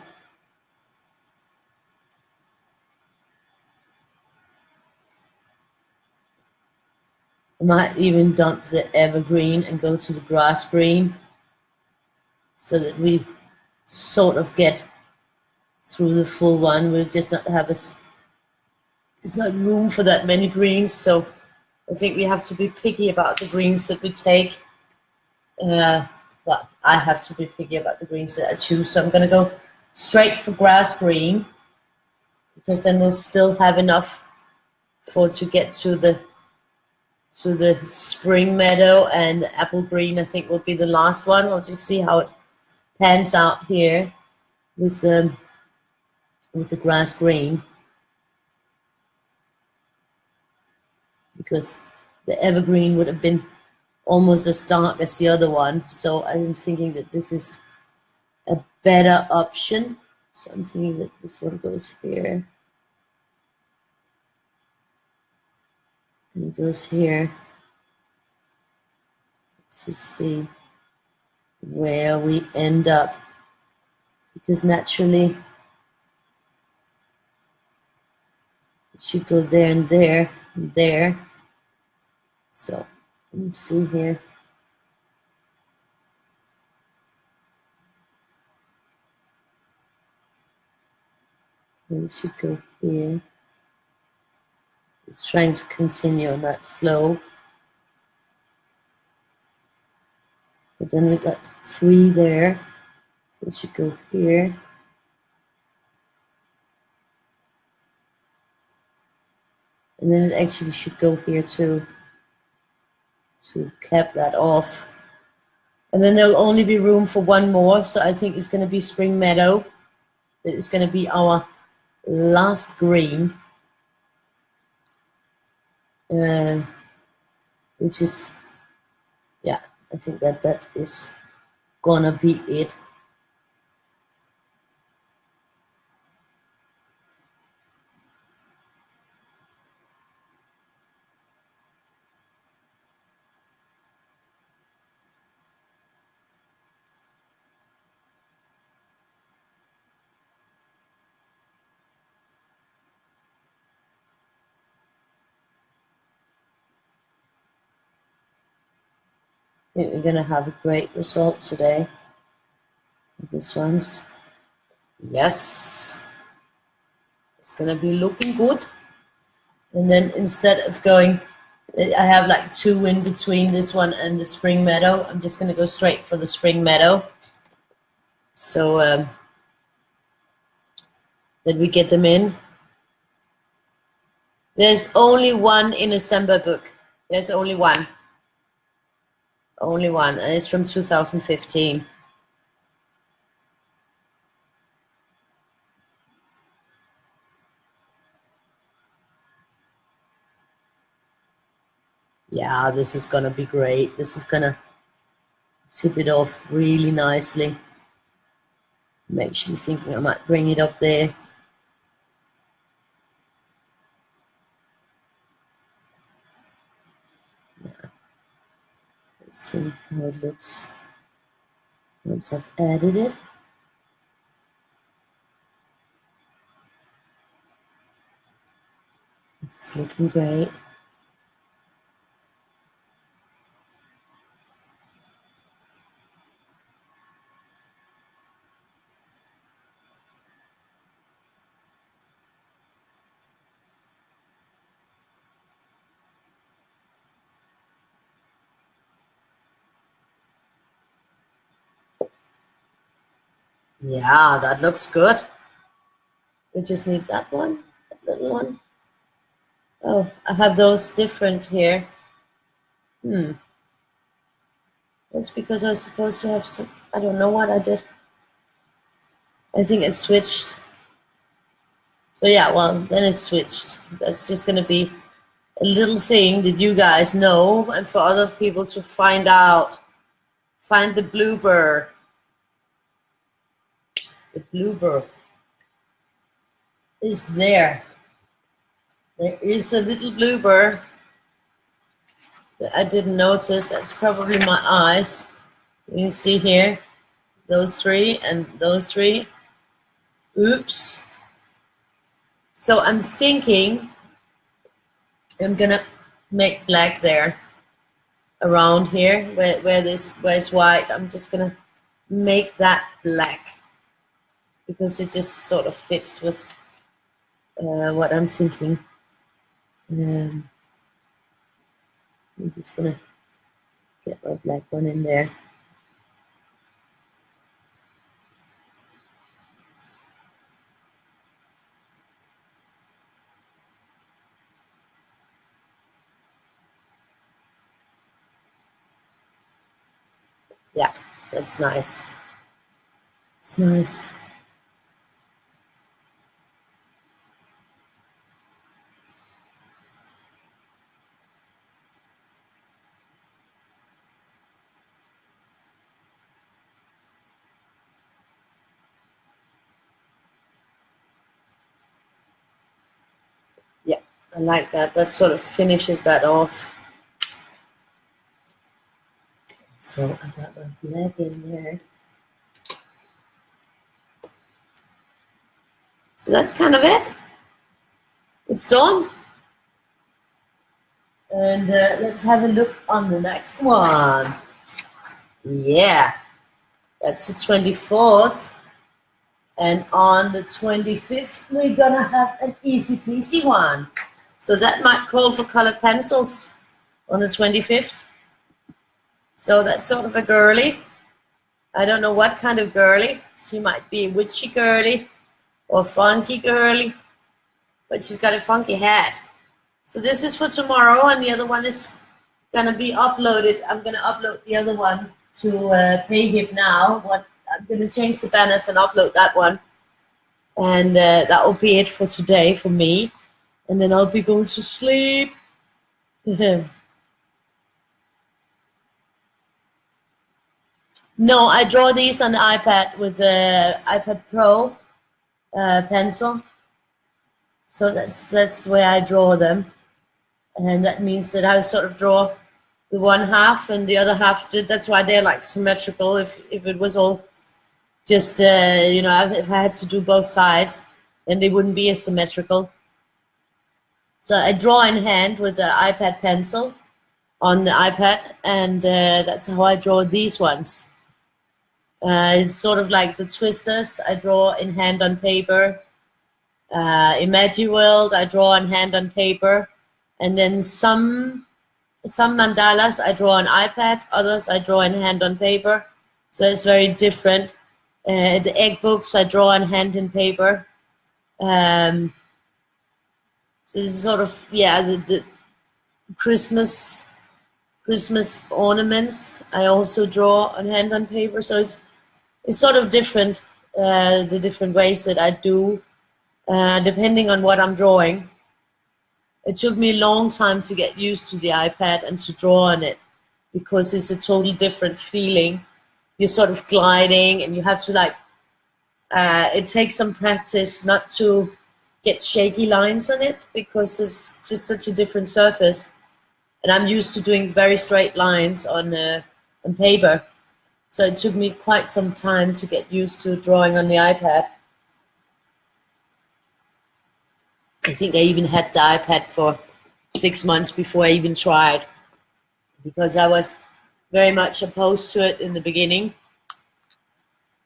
I might even dump the evergreen and go to the grass green so that we sort of get through the full one. We'll just not have there's not room for that many greens, so I think we have to be picky about the greens that we take. Well, I have to be picky about the greens that I choose, so I'm going to go straight for grass green because then we'll still have enough to get to the spring meadow, and the apple green I think will be the last one. We'll just see how it pans out here with the grass green, because the evergreen would have been almost as dark as the other one, so I'm thinking that this is a better option. So I'm thinking that this one goes here and it goes here. Let's just see where we end up, because naturally it should go there and there and there. So let me see here. It should go here. It's trying to continue on that flow. But then we got 3 there. So it should go here. And then it actually should go here too, to cap that off. And then there'll only be room for 1 more, so I think it's going to be Spring Meadow. It's going to be our last green, which is, yeah, I think that is gonna be it. I think we're gonna have a great result today with this ones. Yes, it's gonna be looking good. And then instead of going, I have like 2 in between this one and the Spring Meadow, I'm just gonna go straight for the Spring Meadow, so that we get them in. There's only 1 in a December book. There's only 1. Only 1, and it's from 2015. Yeah, this is gonna be great. This is gonna tip it off really nicely. I'm actually thinking I might bring it up there. Let's see how it looks once I've added it. This is looking great. Yeah, that looks good. We just need that one, that little one. Oh, I have those different here. That's because I was supposed to have some, I don't know what I did. I think it switched. So yeah, well, then it's switched. That's just going to be a little thing that you guys know, and for other people to find out. Find the blooper. The blooper is there. There is a little blooper that I didn't notice. That's probably my eyes. You can see here, those three and those three. Oops. So I'm thinking I'm gonna make black there around here where it's white. I'm just gonna make that black because it just sort of fits with what I'm thinking. I'm just gonna get my black one in there. Yeah, that's nice. It's nice. Yeah, I like that. That sort of finishes that off. So I got my black in there. So that's kind of it. It's done. And let's have a look on the next one. Yeah, that's the 24th. And on the 25th, we're gonna have an easy peasy one. So that might call for colored pencils on the 25th. So that's sort of a girly. I don't know what kind of girly. She might be a witchy girly or funky girly, but she's got a funky hat. So this is for tomorrow, and the other one is gonna be uploaded. I'm gonna upload the other one to Payhip now. I'm gonna change the banners and upload that one, and that will be it for today for me. And then I'll be going to sleep. No, I draw these on the iPad with the iPad Pro pencil. So that's where I draw them, and that means that I sort of draw the one half and the other half. That's why they're like symmetrical. If it was all just you know, if I had to do both sides, then they wouldn't be as symmetrical. So I draw in hand with the iPad pencil on the iPad, and that's how I draw these ones. It's sort of like the twisters. I draw in hand on paper. Imagiworld, I draw in hand on paper, and then some mandalas I draw on iPad, others I draw in hand on paper. So it's very different. The egg books I draw in hand in paper. So this is sort of, yeah, the Christmas ornaments I also draw on hand on paper. So it's sort of different, the different ways that I do, depending on what I'm drawing. It took me a long time to get used to the iPad and to draw on it, because it's a totally different feeling. You're sort of gliding, and you have to like It takes some practice not to get shaky lines on it because it's just such a different surface. And I'm used to doing very straight lines on paper. So it took me quite some time to get used to drawing on the iPad. I think I even had the iPad for 6 months before I even tried, because I was very much opposed to it in the beginning.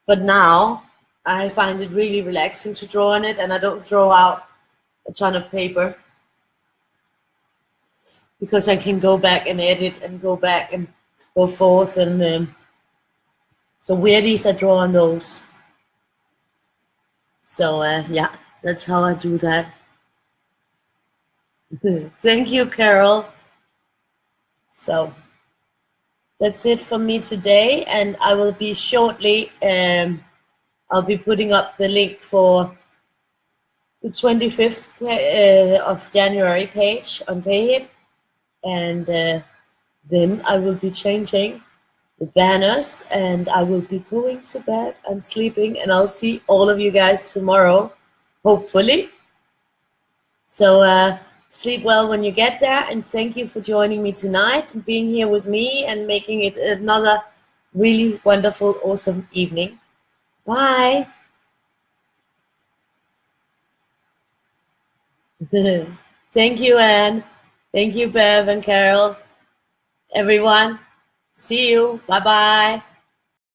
But now I find it really relaxing to draw on it, and I don't throw out a ton of paper because I can go back and edit and go back and go forth. And so Weirdies, I draw on those. So yeah, that's how I do that. Thank you, Carol. So that's it for me today, and I will be shortly, I'll be putting up the link for the 25th of January page on Payhip, and then I will be changing the banners, and I will be going to bed and sleeping, and I'll see all of you guys tomorrow, hopefully. So sleep well when you get there, and thank you for joining me tonight and being here with me and making it another really wonderful, awesome evening. Bye. Thank you, Anne. Thank you, Bev and Carol. Everyone, see you. Bye-bye.